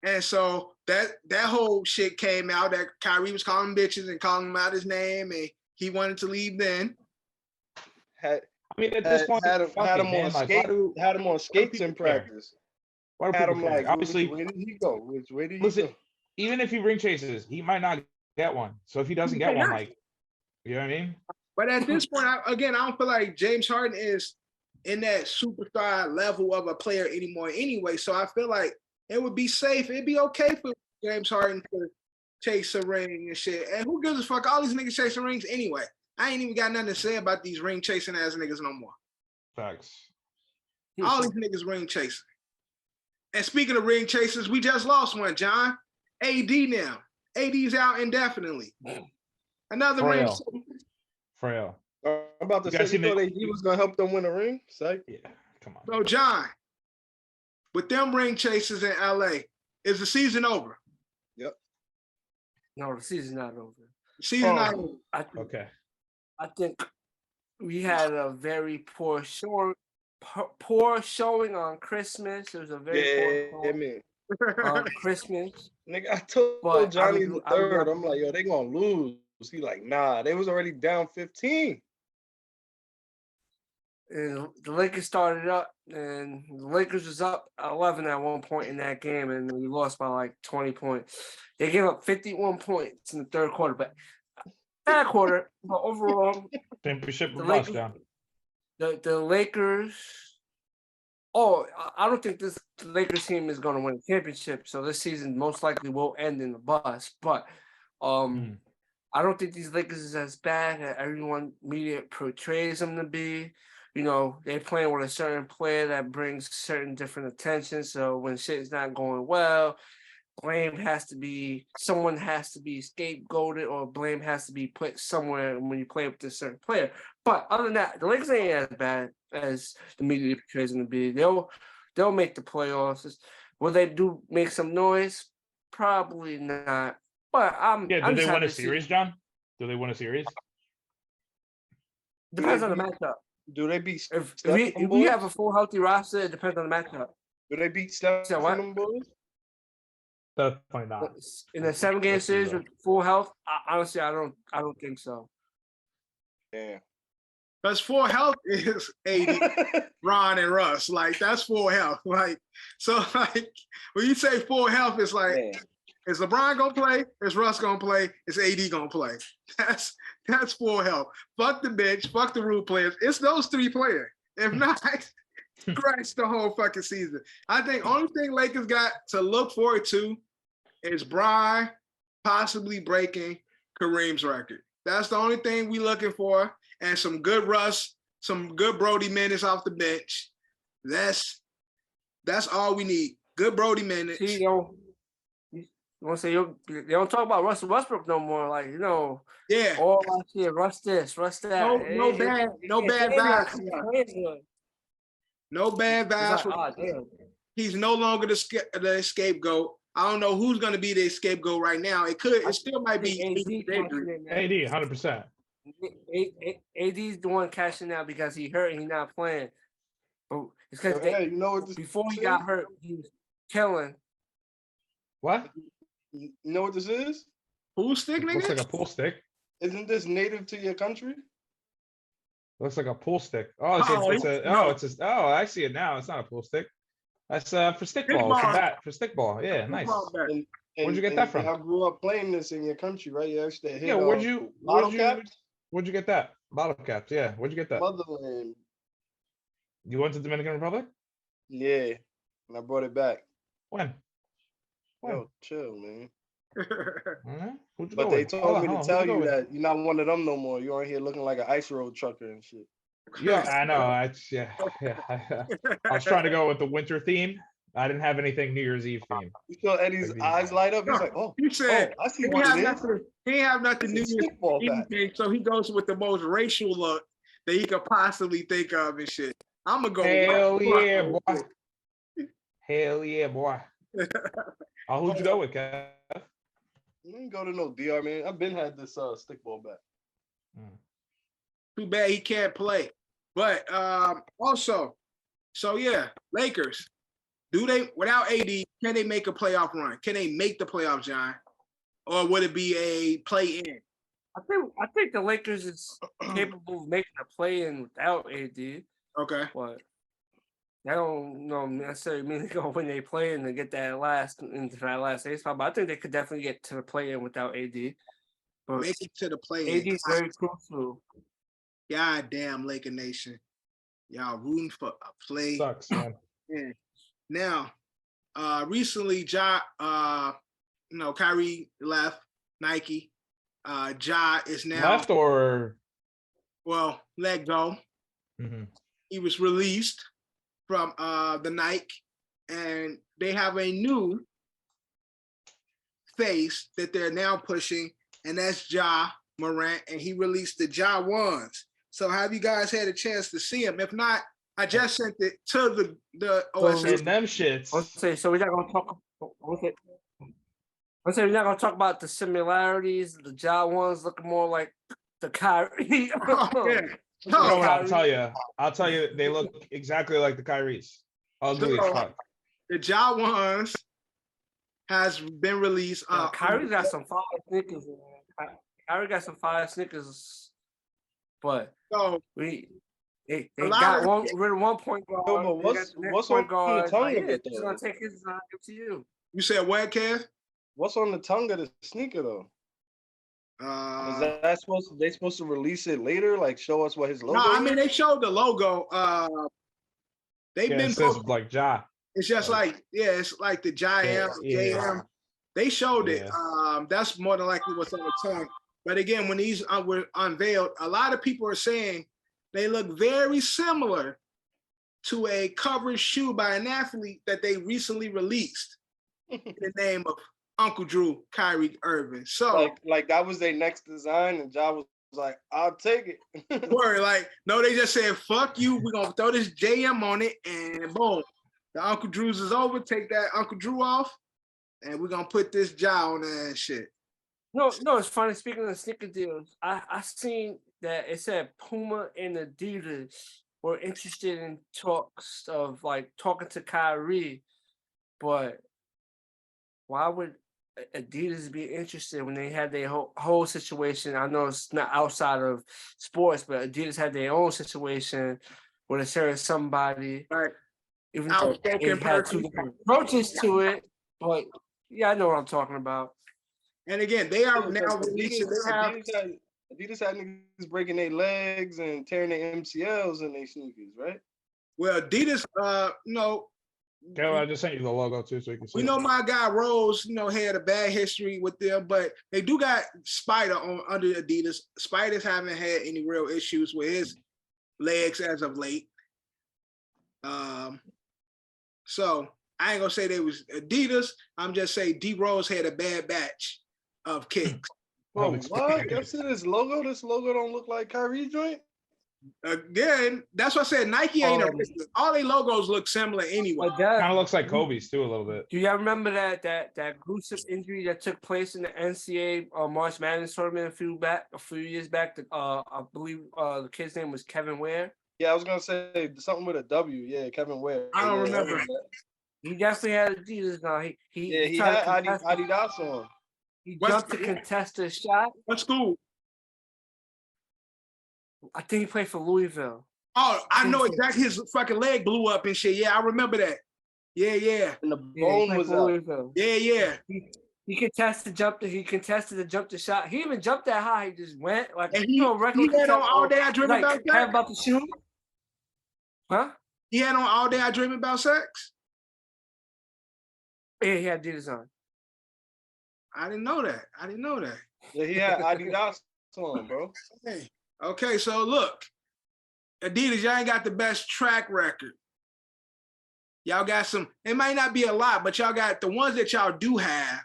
And so that whole shit came out that Kyrie was calling him bitches and calling him out his name, and he wanted to leave then. I mean, at this point, had him on skates in practice. Why do Had people him care? like, Obviously, where did he go? Where did he listen, go? even if he ring chases, he might not get one. So if he doesn't get one, like, you know what I mean? But at this point, I don't feel like James Harden is in that superstar level of a player anymore anyway. So I feel like it would be safe. It'd be okay for James Harden to chase a ring and shit. And who gives a fuck? All these niggas chasing rings anyway. I ain't even got nothing to say about these ring chasing ass niggas no more. Facts. All these niggas ring chasing. And speaking of ring chasers, we just lost one, John. AD now. AD's out indefinitely. Another ring. Frail. I'm about to say, you thought he was gonna help them win a ring? Psych. Yeah, come on. So John, with them ring chasers in LA, is the season over? Yep. No, the season's not over. Season not over. I think we had a very poor showing on Christmas. It was a very poor man. on Christmas. Nigga, I told Johnny the third. I'm like, yo, they gonna lose. He like, nah, they was already down 15. And the Lakers started up, and the Lakers was up 11 at one point in that game, and we lost by like 20 points. They gave up 51 points in the third quarter, but that quarter, but overall, championship the lost down. The Lakers. Oh, I don't think this Lakers team is going to win a championship. So this season most likely will end in the bust. But I don't think these Lakers is as bad as everyone media portrays them to be. You know, they're playing with a certain player that brings certain different attention. So when shit is not going well, someone has to be scapegoated, or blame has to be put somewhere when you play with this certain player. But other than that, the Lakers ain't as bad as the media portrays them to be. They'll make the playoffs. Will they do make some noise? Probably not. But do they win a series, John? Do they win a series? Depends on the matchup. Do they beat If we have a full healthy roster, it depends on the matchup. Do they beat Steph and them boys? Definitely not. In a 7-game series with full health, honestly, I don't think so. Yeah. Because full health is AD, Ron, and Russ. Like, that's full health. Like, so like when you say full health, it's like Is LeBron gonna play? Is Russ gonna play? Is AD gonna play? That's full health. Fuck the bench. Fuck the rule players. It's those three players. If not, scratch the whole fucking season. I think only thing Lakers got to look forward to is Bron possibly breaking Kareem's record. That's the only thing we looking for, and some good Russ, some good Brody minutes off the bench. That's all we need. Good Brody minutes. See, you want to say they don't talk about Russell Westbrook no more? Like, you know, Yeah. all last year, Russ this, Russ that. No bad vibes. No bad vibes. Like, He's no longer the scapegoat. I don't know who's going to be the scapegoat right now. It still might be AD, 100%. AD's the one cashing out because he hurt and he's not playing. But it's because you know what this before he is? got hurt, he was killing. What? You know what this is? Pool stick, nigga? Looks like a pool stick. Isn't this native to your country? Looks like a pool stick. Oh, I see it now. It's not a pool stick. That's for stick ball. It's a bat for stick ball. Yeah, nice. And, Where'd you get that from? I grew up playing this in your country, right? You actually hit Yeah, where'd you get that? Bottle caps, yeah. Where'd you get that? Motherland. You went to Dominican Republic? Yeah, and I brought it back. When? Yo, chill, man. Who'd you But go they with? told me to Who'd tell go you with? that you're not one of them no more. You're on here looking like an ice road trucker and shit. Yeah, I know. I was trying to go with the winter theme. I didn't have anything New Year's Eve theme. You saw Eddie's eyes light up. He's like, oh, He said, I see what it is. he ain't have nothing New It's a Year's stickball Eve bat. thing, so he goes with the most racial look that he could possibly think of and shit. I'm gonna go. Hell yeah, boy. Hell yeah, boy. Oh, who'd you go with, Kev? You didn't go to no DR, man. I've been had this stickball bat. Too bad he can't play. But also, so yeah, Lakers. Do they, without AD, can they make a playoff run? Can they make the playoffs, John? Or would it be a play-in? I think the Lakers is capable of making a play-in without AD. Okay. But that don't necessarily mean they're gonna win a play-in to get that last eight spot. But I think they could definitely get to the play-in without AD. But Make it to the play-in. AD is very crucial. God damn, Laker Nation. Y'all rooting for a play. Sucks, man. Yeah. Now, recently, Kyrie left Nike. Ja is now Left or let go. Mm-hmm. He was released from the Nike, and they have a new face that they're now pushing, and that's Ja Morant, and he released the Ja ones. So have you guys had a chance to see him? If not, I just sent it to the OSS. And them shits. So we're not gonna talk. We're not gonna talk about the similarities. The Ja ones look more like the Kyrie. Yeah. You know what I'll tell you, they look exactly like the Kyries. Ugly as fuck. The Ja ones has been released. Kyrie got some fire sneakers. Kyrie got some fire sneakers, but So they got rid of 1 point guard. Yo, but what's on the tongue of it, He's though? gonna take his give to you. you said what, Kev? What's on the tongue of the sneaker though? Is that supposed to release it later? Like show us what his logo No, I is? mean they showed the logo. They've been It says like Ja. it's just like it's like the JM. JM. They showed it. That's more than likely what's on the tongue. But again, when these were unveiled, a lot of people are saying they look very similar to a covered shoe by an athlete that they recently released in the name of Uncle Drew, Kyrie Irving. So like that was their next design, and Ja was like, "I'll take it." word, like no, they just said, "Fuck you, we're gonna throw this JM on it," and boom, the Uncle Drew's is over. Take that Uncle Drew off, and we're gonna put this Ja on there and shit. No, it's funny. Speaking of sneaker deals, I seen that it said Puma and Adidas were interested in talks of like talking to Kyrie, but why would Adidas be interested when they had their whole situation? I know it's not outside of sports, but Adidas had their own situation where they shared somebody, Right. even though Outspoken it had two person. different approaches to it, but Yeah, I know what I'm talking about. And again, they are Yeah, now 'cause releasing. They have Adidas had niggas breaking their legs and tearing their MCLs in their sneakers, right? well, Adidas. Carol, I just sent you the logo too, so you can see. We know my guy Rose, had a bad history with them, but they do got Spider on under Adidas. Spider's haven't had any real issues with his legs as of late. So I ain't gonna say they was Adidas. I'm just saying D Rose had a bad batch of kicks. Bro, Alex what? Pickett. Y'all see this logo? This logo don't look like Kyrie joint? Again, that's what I said. Nike ain't all their logos look similar anyway. But that, Kind of looks like Kobe's too a little bit. do y'all remember that gruesome injury that took place in the NCAA March Madness tournament a few years back? I believe the kid's name was Kevin Ware. Yeah, I was gonna say something with a W. Yeah, Kevin Ware. I don't Yeah, remember. He definitely had Adidas now. He tried had to contest- Adidas on. He What's jumped to contest a shot. What school? I think he played for Louisville. Oh, I know exactly. His fucking leg blew up and shit. Yeah, I remember that. Yeah. And the Yeah, he bone played was for out. Louisville. Yeah. He contested the jump the shot. He even jumped that high. He just went like And he had on all day I dream like, about sex. about to shoot. Huh? He had on all day I dream about sex. Yeah, he had Adidas on. I didn't know that. Yeah, he had Adidas on, bro. Hey, okay, so look, Adidas, y'all ain't got the best track record. Y'all got some. It might not be a lot, but y'all got the ones that y'all do have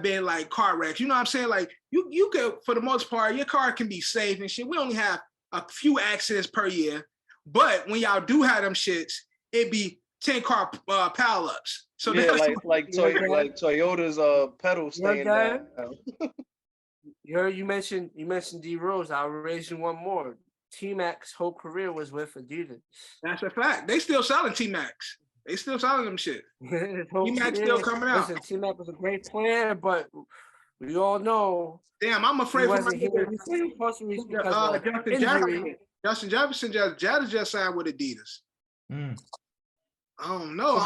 been like car wrecks. You know what I'm saying? Like you could, for the most part, your car can be safe and shit. We only have a few accidents per year, but when y'all do have them shits, it be 10 car pileups. So Yeah, that's like Toyota's pedal staying down. You mentioned D Rose. I'll raise you one more. T-Mac's whole career was with Adidas. That's a fact. They still selling T-Max. They still selling them shit. T-Mac still coming out. Listen, T-Mac was a great player, but we all know. Damn, I'm afraid for my injury. Justin Jefferson just signed with Adidas. I don't know.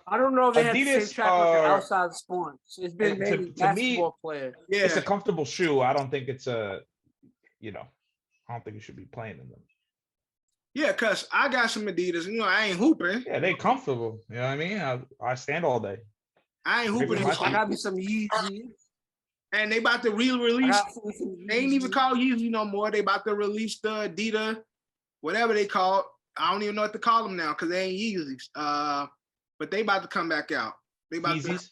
I don't know if they had the same Adidas track record outside of sports. It's been to mainly basketball me, player. Yeah, It's a comfortable shoe. I don't think it's I don't think you should be playing in them. yeah, cause I got some Adidas. I ain't hooping. Yeah, they comfortable. You know what I mean? I stand all day. I ain't hooping. I got me some Yeezys. And they about to re-release. They ain't even called Yeezy no more. They about to release the Adidas, whatever they call it. I don't even know what to call them now because they ain't Yeezys. But they about to come back out. They about Yeezys?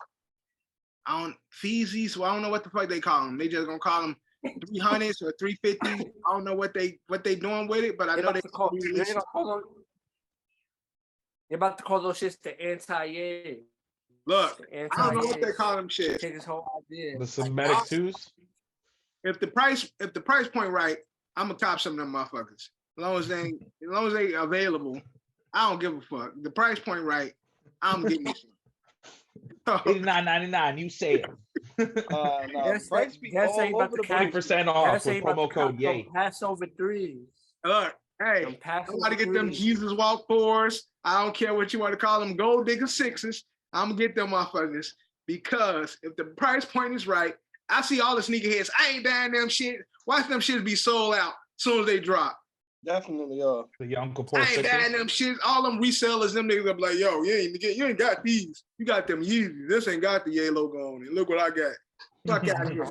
Feezies. Well, I don't know what the fuck they call them. They just gonna call them 300s or 350s. I don't know what they doing with it, but I know They're about to call those shits the anti-Ye. Look, I don't know what they call them shit. Take his whole idea. The Semitic twos? If the price point right, I'm gonna cop some of them motherfuckers. As long as they available, I don't give a fuck. The price point right, I'm getting some. $89.99. You say it. Price be all over the 20% off with promo code YAY. Passover threes. Look, hey, I'm about to get them Jesus Walk 4s. I don't care what you want to call them, gold digger 6s. I'm gonna get them motherfuckers because if the price point is right, I see all the sneakerheads. I ain't buying them shit. Watch them shit be sold out as soon as they drop. Definitely are. The Uncle Poor I ain't buying them shit. All them resellers, them niggas be like, yo, you ain't got these. You got them Yeezys. This ain't got the Ye logo on it. Look what I got. Fuck out of here.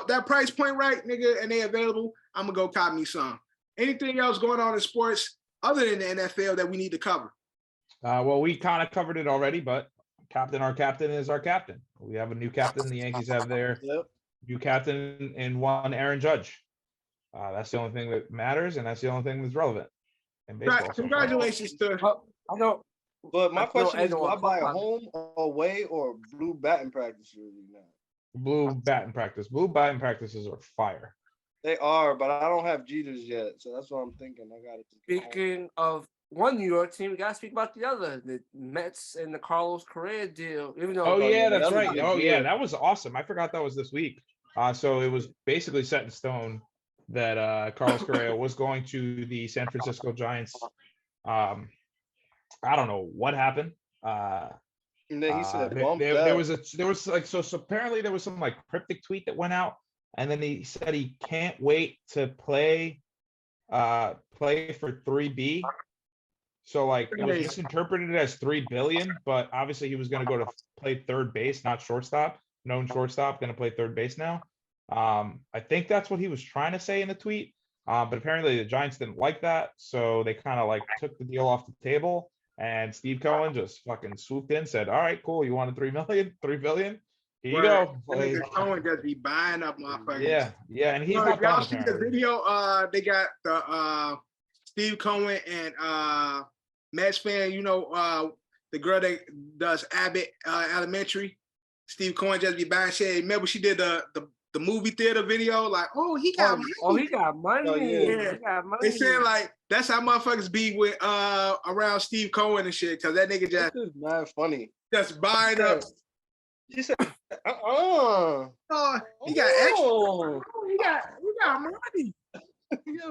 That price point right, nigga, and they available, I'm gonna go cop me some. Anything else going on in sports other than the NFL that we need to cover? Well, we kind of covered it already, but our captain is our captain. We have a new captain. The Yankees have their new captain in one Aaron Judge. That's the only thing that matters, and that's the only thing that's relevant in baseball. Congratulations to. I know. But my question is, do I buy a home, away, or blue batting practice jersey now? Blue batting practice. Blue batting practices are fire. They are, but I don't have Jeters yet, so that's what I'm thinking. I got to. Speaking of one New York team, we got to speak about the other, the Mets and the Carlos Correa deal. Even though that's right. Oh yeah, that was awesome. I forgot that was this week. So it was basically set in stone that Carlos Correa was going to the San Francisco Giants. I don't know what happened. And then he said, There, "Bump there that." was like so apparently there was some like cryptic tweet that went out, and then he said he can't wait to play for 3B. So like it was misinterpreted as 3 billion, but obviously he was going to go to play third base, not shortstop. Known shortstop, going to play third base now. I think that's what he was trying to say in the tweet. But apparently the Giants didn't like that, so they kind of like took the deal off the table. And Steve Cohen just fucking swooped in, said, "All right, cool. You wanted 3 billion? Here you go." Like, Cohen just be buying up motherfuckers. Yeah, and he's Yo, not y'all done, see the apparently. video? They got the Steve Cohen and Mets fan. You know, the girl that does Abbott Elementary. Steve Cohen just be buying shit. Remember she did the movie theater video? Like, oh, he got money. Oh, he got money. Oh, yeah. He got money. They said like that's how motherfuckers be with around Steve Cohen and shit, cause that nigga This just is mad funny. buying up. She said, Oh, he got extra. Oh, He got money.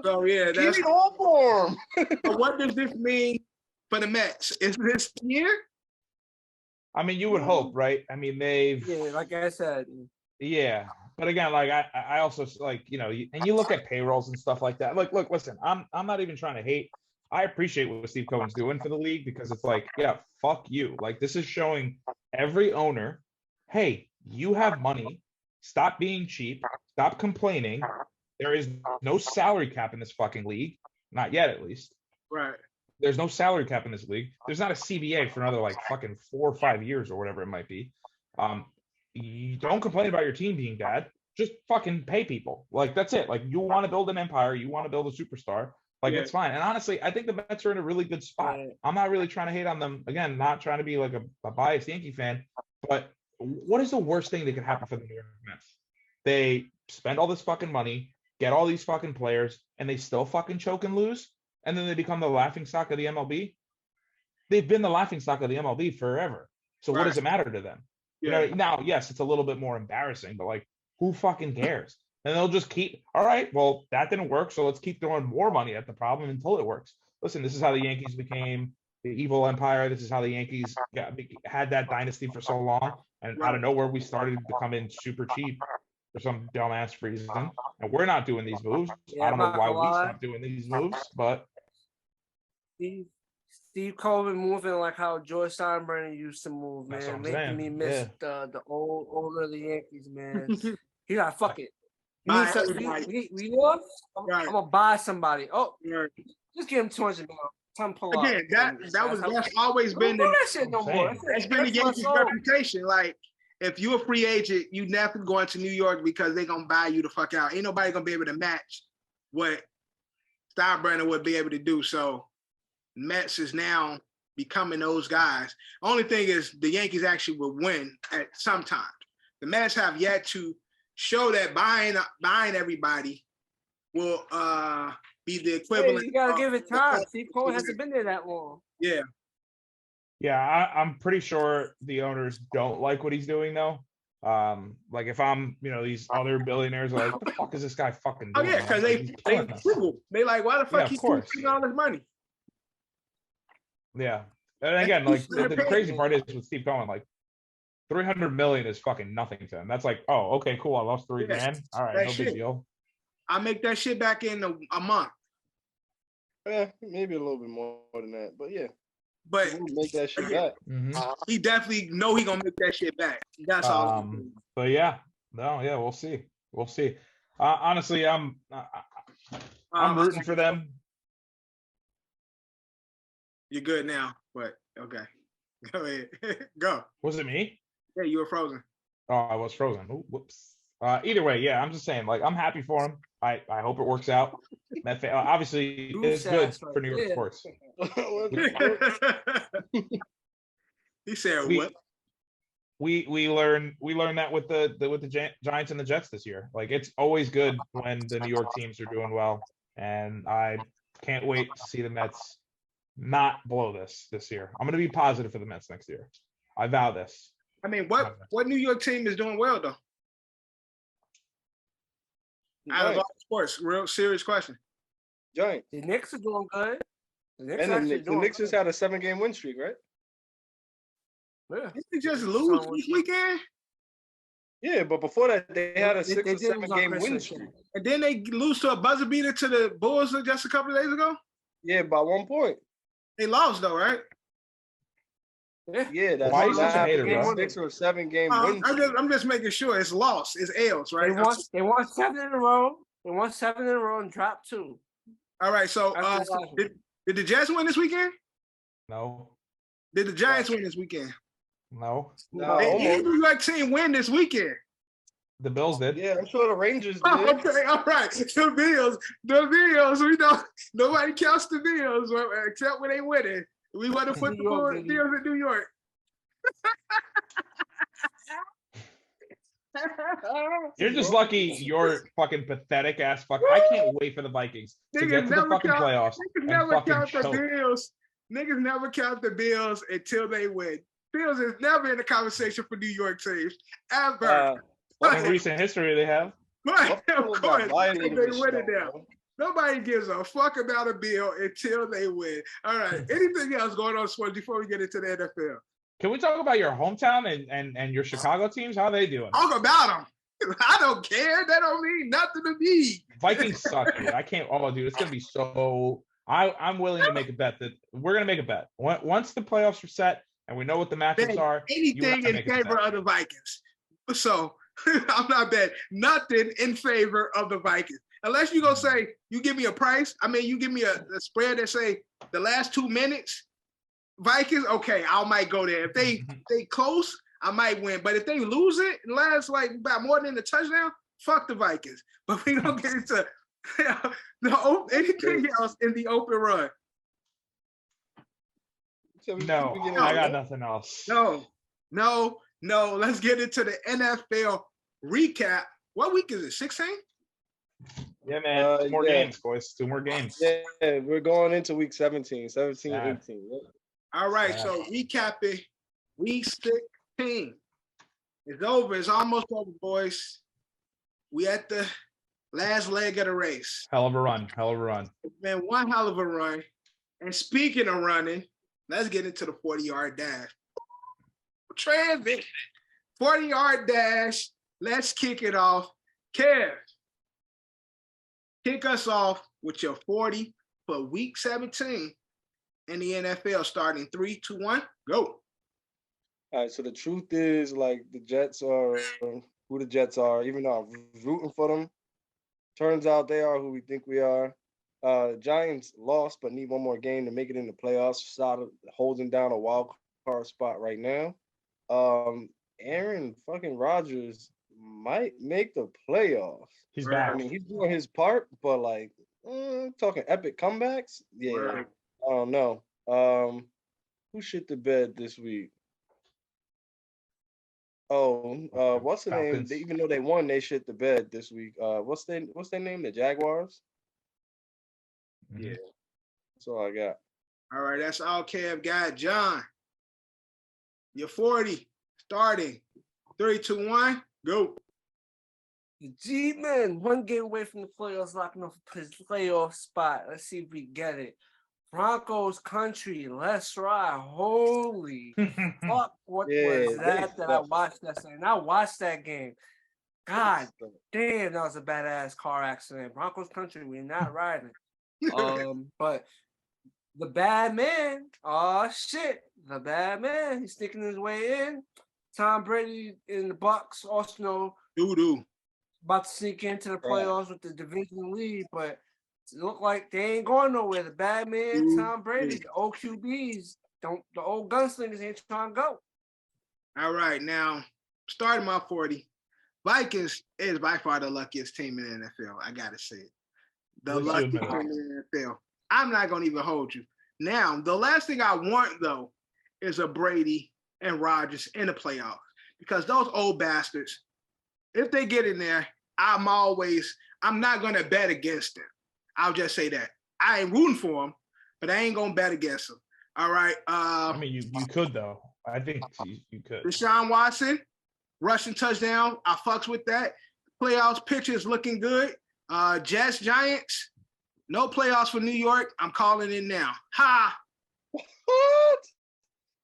So yeah, keep that's it all for him. so what does this mean for the Mets? Is this year? I mean, you would hope, right? I mean, Yeah, like I said. yeah. But again, like I also like, you know, and you look at payrolls and stuff like that. Look, listen, I'm not even trying to hate. I appreciate what Steve Cohen's doing for the league because it's like, yeah, fuck you. Like this is showing every owner, hey, you have money. Stop being cheap. Stop complaining. There is no salary cap in this fucking league. Not yet, at least. Right. There's no salary cap in this league. There's not a CBA for another like fucking 4 or 5 years or whatever it might be. You don't complain about your team being bad. Just fucking pay people. Like that's it. Like you want to build an empire. You want to build a superstar. Like it's fine. And honestly, I think the Mets are in a really good spot. Right. I'm not really trying to hate on them. Again, not trying to be like a biased Yankee fan. But what is the worst thing that could happen for the New York Mets? They spend all this fucking money, get all these fucking players, and they still fucking choke and lose. And then they become the laughing stock of the MLB. They've been the laughing stock of the MLB forever. So what does it matter to them? Yeah. You know, now, yes, it's a little bit more embarrassing, but like, who fucking cares? And they'll just keep, all right, well, that didn't work, so let's keep throwing more money at the problem until it works. Listen, this is how the Yankees became the evil empire. This is how the Yankees had that dynasty for so long. And out of nowhere, we started becoming super cheap for some dumbass reason. And we're not doing these moves. Yeah, I don't know I'm not why gonna we lie. stopped doing these moves, but Steve Cohen moving like how George Steinbrenner used to move, That's what man, I'm making saying. me miss Yeah. the old older the Yankees, man. He got fuck it. Buy We everybody. lost. I'm Right. gonna buy somebody. Oh, Right. just give him $200 million. Time to pull up. Again, that's always been Don't do the that shit no more. that's been the Yankees' reputation. Like, if you're a free agent, you never going to New York because they're gonna buy you the fuck out. Ain't nobody gonna be able to match what Steinbrenner would be able to do. So Mets is now becoming those guys. Only thing is the Yankees actually will win at some time. The Mets have yet to show that buying everybody will be the equivalent. Hey, you gotta of- give it time. Steve Cohen hasn't been there that long. Yeah. yeah, I'm pretty sure the owners don't like what he's doing though. Like if I'm, you know, these other billionaires are like, what the fuck is this guy fucking Oh doing? yeah, man? because Like, they he's killing us. frugal. They like, why the fuck Yeah, of he's course. spending all this money? Yeah. And again, like the crazy part is with Steve Cohen, like 300 million is fucking nothing to him. That's like, oh, okay, cool. I lost 3 grand. All right, that no shit. big deal. I make that shit back in a month. Yeah, maybe a little bit more than that, but yeah, But we'll make that shit back. Mhm. he definitely know he gonna make that shit back. That's all. But yeah, no, yeah, we'll see. We'll see. Honestly, I'm rooting for them. You're good now, but okay. Go ahead. Go. Was it me? Yeah, you were frozen. Oh, I was frozen. Ooh, whoops. Either way, yeah, I'm just saying, like, I'm happy for him. I hope it works out. Obviously, it's good for New York sports. He said We- what? We learn that with the Giants and the Jets this year. Like it's always good when the New York teams are doing well, and I can't wait to see the Mets not blow this year. I'm going to be positive for the Mets next year. I vow this. I mean, what New York team is doing well though? Out of all sports, real serious question. Giants. The Knicks are doing good. The Knicks And actually the doing Knicks good. has had a 7-game win streak, right? Yeah. Did they just lose this weekend? Yeah, but before that, they had a They 6 or did 7 lose on game win Christmas streak. Day. And then they lose to a buzzer beater to the Bulls just a couple of days ago? Yeah, by 1 point. They lost though, right? Yeah, that's Why you such a hater, a bro? 6 or 7 game win streak. I'm just making sure it's lost. It's L's, right? They won 7 in a row. They won 7 in a row and dropped 2. All right, so did the Jets win this weekend? No, Did the Giants win this weekekend? no. Nah, Did almost. the New York team win this weekend? The Bills did. Yeah, I'm sure the Rangers did. Oh, okay, all right. The Bills, we don't, nobody counts the Bills except when they winning. We want to put the Bills in New York. You're just lucky you're fucking pathetic ass fuck. I can't wait for the Vikings to get to the fucking playoffs Niggas and never fucking count the choke. Bills. Niggas never count the Bills until they win. Bills is never in the conversation for New York teams, ever. In recent history, they have. But of Buffalo course, got violated they this win it show, now. bro. Nobody gives a fuck about a bill until they win. All right. Anything else going on, sports, before we get into the NFL? Can we talk about your hometown and your Chicago teams? How are they doing? Talk about them. I don't care. That don't mean nothing to me. Vikings suck, dude. I can't. Oh, dude, it's gonna be so. I'm willing to make a bet that we're gonna make a bet once the playoffs are set and we know what the matchups are. Anything in favor of the Vikings. So I'm not betting nothing in favor of the Vikings. Unless you're going to say, you give me a price. I mean, you give me a spread that say the last 2 minutes, Vikings, okay, I might go there. If they close, I might win. But if they lose it and last like about more than a touchdown, fuck the Vikings. But we don't get into anything else in the open run. No, I got nothing else. No. Let's get into the NFL recap. What week is it? 16? Yeah, man. 2 more games, boys. 2 more games. Yeah, we're going into week 17, 18. Yep. All right, so recapping week 16. It's over. It's almost over, boys. We at the last leg of the race. Hell of a run. It's been one hell of a run. And speaking of running, let's get into the 40-yard dash. Transition. 40-yard dash. Let's kick it off. Kev, kick us off with your 40 for week 17 in the NFL, starting 3, 2, 1, go. All right, so the truth is, like, the Jets are who the Jets are, even though I'm rooting for them. Turns out they are who we think we are. Giants lost, but need one more game to make it in the playoffs. Started holding down a wild card spot right now. Aaron fucking Rodgers might make the playoffs. He's back. I mean, he's doing his part, but like talking epic comebacks, yeah, Right. I don't know. Who shit the bed this week? Oh, what's the name? Falcons. Even though they won, they shit the bed this week. What's their name? The Jaguars. Yeah. That's all I got. All right, that's all Kev got. John, you're 40, starting 3, 2, 1, go. The G-Men, 1 game away from the playoffs, locking up his playoff spot. Let's see if we get it. Broncos country, let's ride. Holy fuck, what was that I watched that thing? I watched that game. God damn, that was a badass car accident. Broncos country, we're not riding. But the bad man, the bad man, he's sneaking his way in. Tom Brady in the Bucks, also know Doo-doo. about to sneak into the playoffs with the division lead, but it look like they ain't going nowhere. The bad man, Tom Brady, the OQBs, the old gunslingers ain't trying to go. All right, now, starting my 40, Vikings is by far the luckiest team in the NFL. I got to say it. The luckiest team in the NFL. I'm not going to even hold you. Now, the last thing I want, though, is a Brady and Rodgers in the playoffs, because those old bastards, if they get in there, I'm not going to bet against them. I'll just say that. I ain't rooting for them, but I ain't going to bet against them. All right. I mean, you could, though. I think you could. Deshaun Watson, rushing touchdown. I fucks with that. Playoffs picture is looking good. Jets, Giants, no playoffs for New York. I'm calling it now. Ha! What?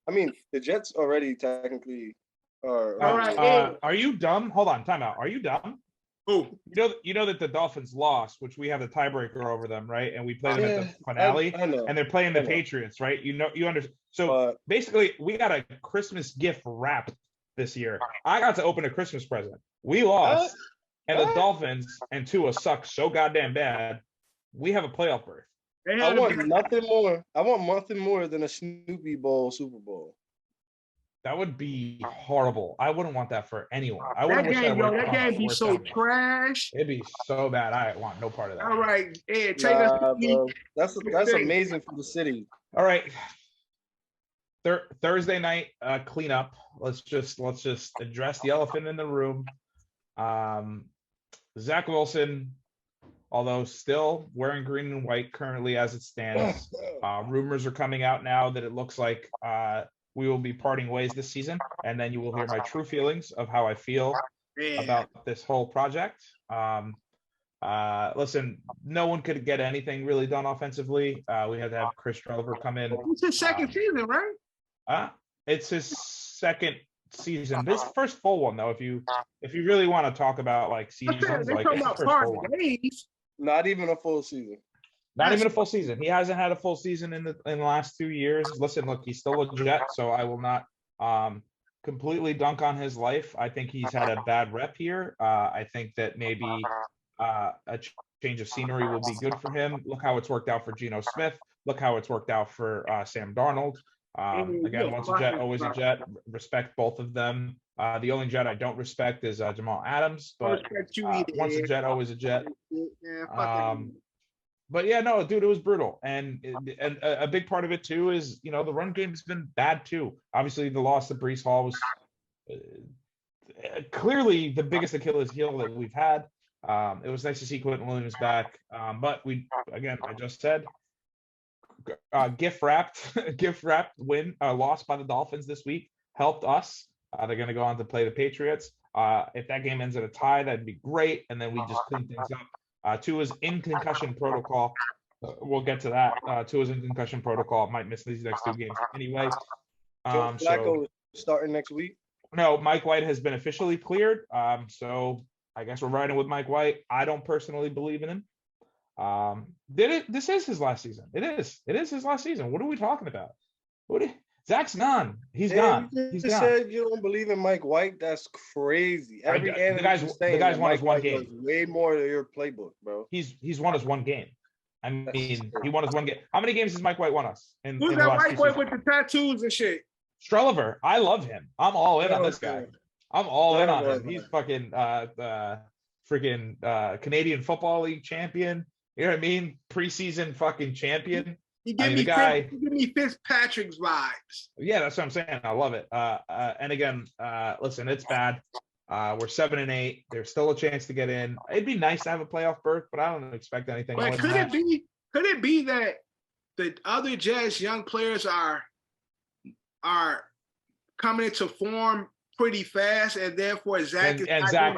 I mean, the Jets already technically are. All right, Are you dumb? Hold on, time out. Are you dumb? Who? You know that the Dolphins lost, which we have the tiebreaker over them, right? And we play them at the finale, I know. and they're playing the I know. Patriots, right? You understand. So basically, we got a Christmas gift wrap this year. I got to open a Christmas present. We lost, and the Dolphins and Tua suck so goddamn bad. We have a playoff berth. I want nothing more. I want nothing more than a Snoopy Bowl Super Bowl. That would be horrible. I wouldn't want that for anyone. I That wouldn't wish game, that. that game be so trash. It'd be so bad. I want no part of that. All right, Ed, take us. Bro. That's amazing for the city. All right. Thursday night cleanup. Let's just address the elephant in the room. Zach Wilson, although still wearing green and white currently as it stands, rumors are coming out now that it looks like we will be parting ways this season, and then you will hear my true feelings of how I feel about this whole project. Listen, no one could get anything really done offensively. We had to have Chris Trevor come in. It's his second season, right? It's his second season. This first full one, though. If you really want to talk about like seasons, like it's the first full one. Not even a full season. Not even a full season. He hasn't had a full season in the last 2 years. Listen, look, he's still a Jet, so I will not completely dunk on his life. I think he's had a bad rep here. I think that maybe a change of scenery will be good for him. Look how it's worked out for Geno Smith. Look how it's worked out for Sam Darnold. Again, once a Jet, always a Jet. Respect both of them. The only Jet I don't respect is Jamal Adams, but once a Jet, always a Jet. But yeah, no, dude, it was brutal, and a big part of it too is the run game's been bad too. Obviously, the loss of Breece Hall was clearly the biggest Achilles heel that we've had. It was nice to see Quentin Williams back, but I just said, gift wrapped win, loss by the Dolphins this week helped us. They're going to go on to play the Patriots. If that game ends at a tie, that'd be great, and then we just clean things up. Tua's in concussion protocol. We'll get to that. Tua's in concussion protocol. Might miss these next 2 games anyway. Flacco is starting next week. No, Mike White has been officially cleared. So I guess we're riding with Mike White. I don't personally believe in him. This is his last season. It is his last season. What are we talking about? Zach's gone. He's gone. You said you don't believe in Mike White. That's crazy. The guy's won his one game. Way more than your playbook, bro. He's won his one game. I mean, he won his one game. How many games has Mike White won us? Who's that Mike White with the tattoos and shit? Strelliver. I love him. I'm all in on this guy. I'm all in on him. He's fucking freaking Canadian Football League champion. You know what I mean? Preseason fucking champion. He give me Fitzpatrick's vibes. Yeah, that's what I'm saying. I love it. And again, listen, it's bad. We're 7-8. There's still a chance to get in. It'd be nice to have a playoff berth, but I don't expect anything. But could it be that the other Jazz young players are coming into form pretty fast, and therefore Zach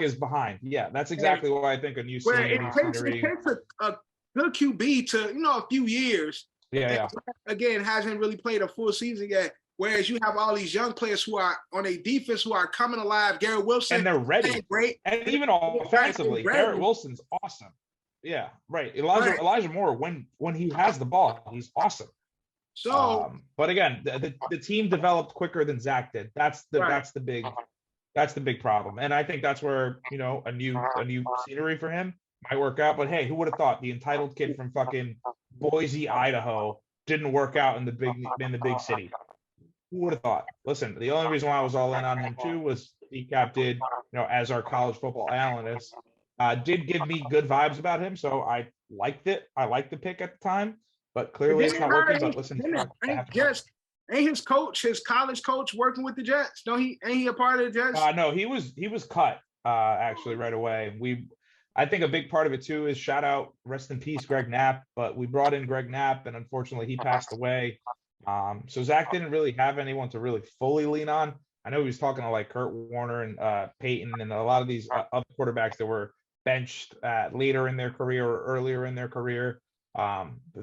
is behind? Yeah, that's exactly what I think a new scenery. It takes a good QB to a few years. Yeah. Again, hasn't really played a full season yet. Whereas you have all these young players who are on a defense who are coming alive. Garrett Wilson, and they're ready. Great. And even offensively, Garrett Wilson's awesome. Yeah, right. Elijah Moore, when he has the ball, he's awesome. So, but again, the team developed quicker than Zach did. That's the big problem. And I think that's where a new scenery for him might work out. But hey, who would have thought the entitled kid from fucking Boise, Idaho didn't work out in the big city? Who would have thought? Listen, the only reason why I was all in on him too was DCAP did, as our college football analyst, did give me good vibes about him. So I liked it. I liked the pick at the time, but clearly it's not working. But listen, ain't his coach, his college coach, working with the Jets? No, ain't he a part of the Jets? No, he was cut actually right away. I think a big part of it too is shout out, rest in peace, Greg Knapp. But we brought in Greg Knapp, and unfortunately he passed away. So Zach didn't really have anyone to really fully lean on. I know he was talking to like Kurt Warner and Peyton and a lot of these other quarterbacks that were benched later in their career or earlier in their career.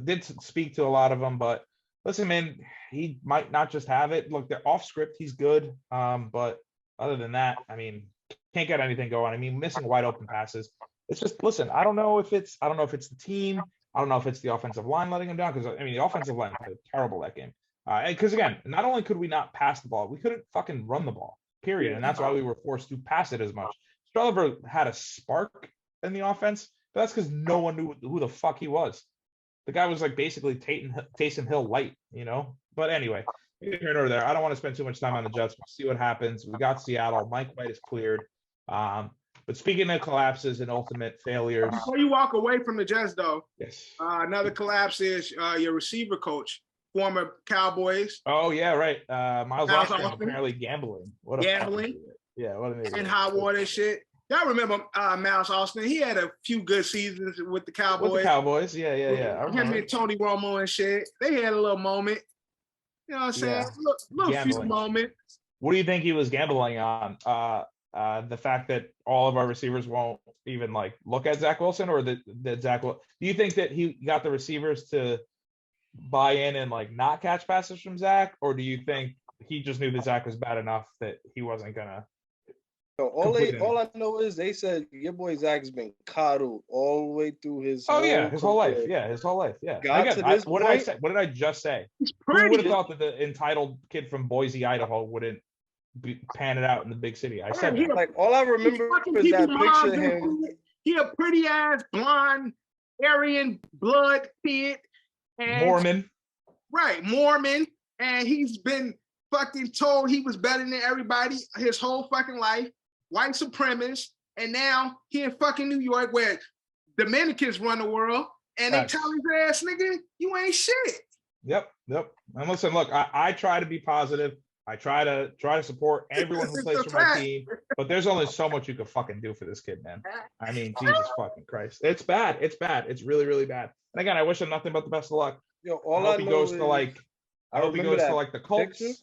Did speak to a lot of them, but listen, man, he might not just have it. Look, they're off script. He's good. But other than that, I mean, can't get anything going. I mean, missing wide open passes. It's just, listen, I don't know if it's the team. I don't know if it's the offensive line letting him down, because I mean, the offensive line played terrible that game. Because again, not only could we not pass the ball, we couldn't fucking run the ball, period. And that's why we were forced to pass it as much. Strelliver had a spark in the offense, but that's because no one knew who the fuck he was. The guy was like basically Taysom Hill light, you know? But anyway, here and over there. I don't want to spend too much time on the Jets. We'll see what happens. We got Seattle. Mike White is cleared. But speaking of collapses and ultimate failures. Before you walk away from the Jets, though, yes, another collapse is your receiver coach, former Cowboys. Oh yeah, right. Miles Austin Austin. apparently gambling. What a Gambling. fucking idiot. Yeah, what an idiot. And hot water and shit. Y'all remember Miles Austin? He had a few good seasons with the Cowboys. With the Cowboys, yeah. I Him remember. and Tony Romo and shit. They had a little moment. You know what I'm saying? Yeah. Little few Gambling. moment. What do you think he was gambling on? The fact that all of our receivers won't even like look at Zach Wilson, or that Zach will. Do you think that he got the receivers to buy in and like not catch passes from Zach, or do you think he just knew that Zach was bad enough that he wasn't gonna? So all I know is they said your boy Zach has been coddled all the way through his. His whole life. Yeah, his whole life. Yeah. Got Again, to this what did I point- say? What did I just say? He's Who would pretty. have thought that the entitled kid from Boise, Idaho, wouldn't pan it out in the big city? I said that. Like all I remember is that picture of him. He a pretty ass blonde Aryan blood kid. And Mormon. Right, Mormon. And he's been fucking told he was better than everybody his whole fucking life. White supremacist. And now he in fucking New York where Dominicans run the world. And they Facts. tell his ass, nigga, you ain't shit. Yep. And listen, look, I try to be positive. I try to support everyone who plays for my team, but there's only so much you can fucking do for this kid, man. I mean, Jesus fucking Christ. It's bad. It's really, really bad. And again, I wish him nothing but the best of luck. Yo, I all hope I he know goes is to like I I hope he remember goes to that like the Colts. picture.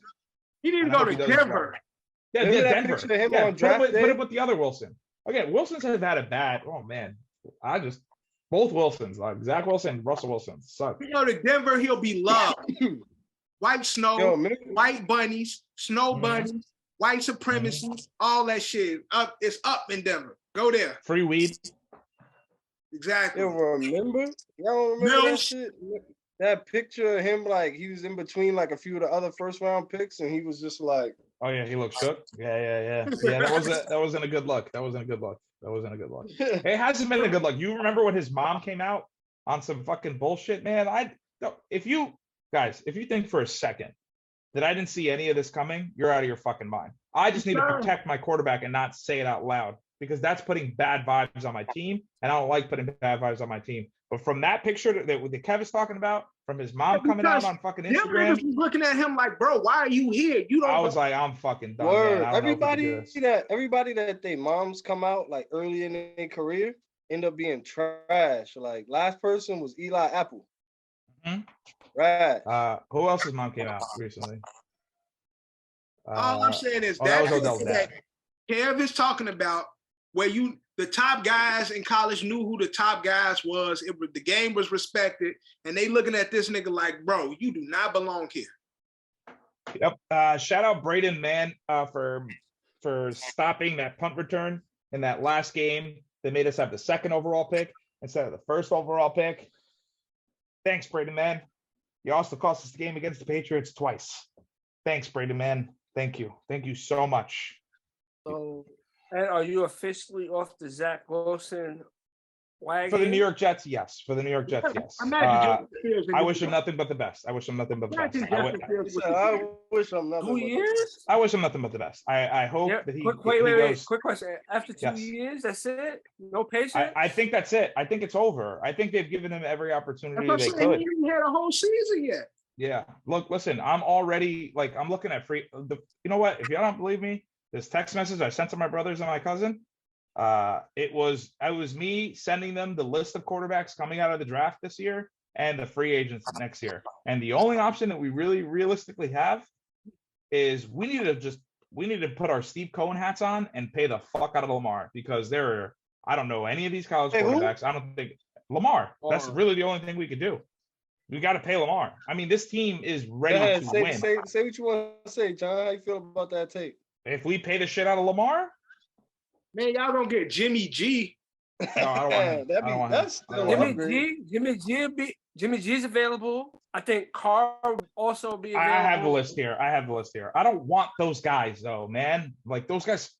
He didn't And I go hope to he does Denver. Yeah, Remember that Denver. picture of him Yeah, on draft put day? it with the other Wilson. Again, Wilson's have had a bad. Oh man, both Wilsons, like Zach Wilson, and Russell Wilson, suck. You go to Denver, he'll be loved. White snow, Yo, man, white bunnies, snow Mhm. bunnies, white supremacy, all that shit. It's up in Denver. Go there. Free weed. Exactly. yo, remember? Y'all remember No. that shit? That picture of him, like he was in between like a few of the other first round picks, and he was just like, Oh yeah, he looked shook. Yeah. That wasn't a good look. That wasn't a good look. It hasn't been a good look. You remember when his mom came out on some fucking bullshit, man? If you think for a second that I didn't see any of this coming, you're out of your fucking mind. I just need to protect my quarterback and not say it out loud, because that's putting bad vibes on my team, and I don't like putting bad vibes on my team. But from that picture that Kevin's talking about, from his mom coming out on fucking Denver Instagram, was looking at him like, bro, why are you here? You don't. I was like, I'm fucking done. word. Man. I don't know if we can do Everybody this. that they moms come out like early in their career end up being trash. Like last person was Eli Apple. Mhm. Right. Who else's mom came out recently? all I'm saying is that was that Odell's dad. Kev is talking about where the top guys in college knew who the top guys was. The game was respected, and they looking at this nigga like, bro, you do not belong here. Yep. Shout out Braden Mann for stopping that punt return in that last game that made us have the second overall pick instead of the first overall pick. Thanks, Braden Mann. You also cost us the game against the Patriots twice. Thanks, Braden Mann. Thank you. Thank you so much. So, and are you officially off the Zach Wilson wagon? For the New York Jets, yes. For the New York Jets, yes. Imagine I wish him nothing but the best. I wish him nothing but the best. I wish I'm nothing. 2 but- years? I wish him nothing but the best. I hope Yeah. that he Wait. goes. Quick question. After 2 Yes. years, that's it? No patience? I think that's it. I think it's over. I think they've given him every opportunity That's they what I'm saying. could. He ain't had a whole season yet. Yeah. Look, listen, I'm already like, I'm looking at you know what? If you don't believe me, this text message I sent to my brothers and my cousin, it was me sending them the list of quarterbacks coming out of the draft this year and the free agents next year. And the only option that we really realistically have is we need to put our Steve Cohen hats on and pay the fuck out of Lamar, because I don't know any of these college Hey, who? quarterbacks. I don't think Lamar. That's Lamar. really the only thing we could do. We got to pay Lamar. I mean, this team is ready Go ahead, to say, win. say what you want to say, John. How you feel about that take? If we pay the shit out of Lamar, Man, y'all gonna get Jimmy G. no, I don't want him. I don't want him. That's I don't still want an him. upgrade. Jimmy G's available. I think Carr will also be available. I have the list here. I don't want those guys though, man. Like those guys.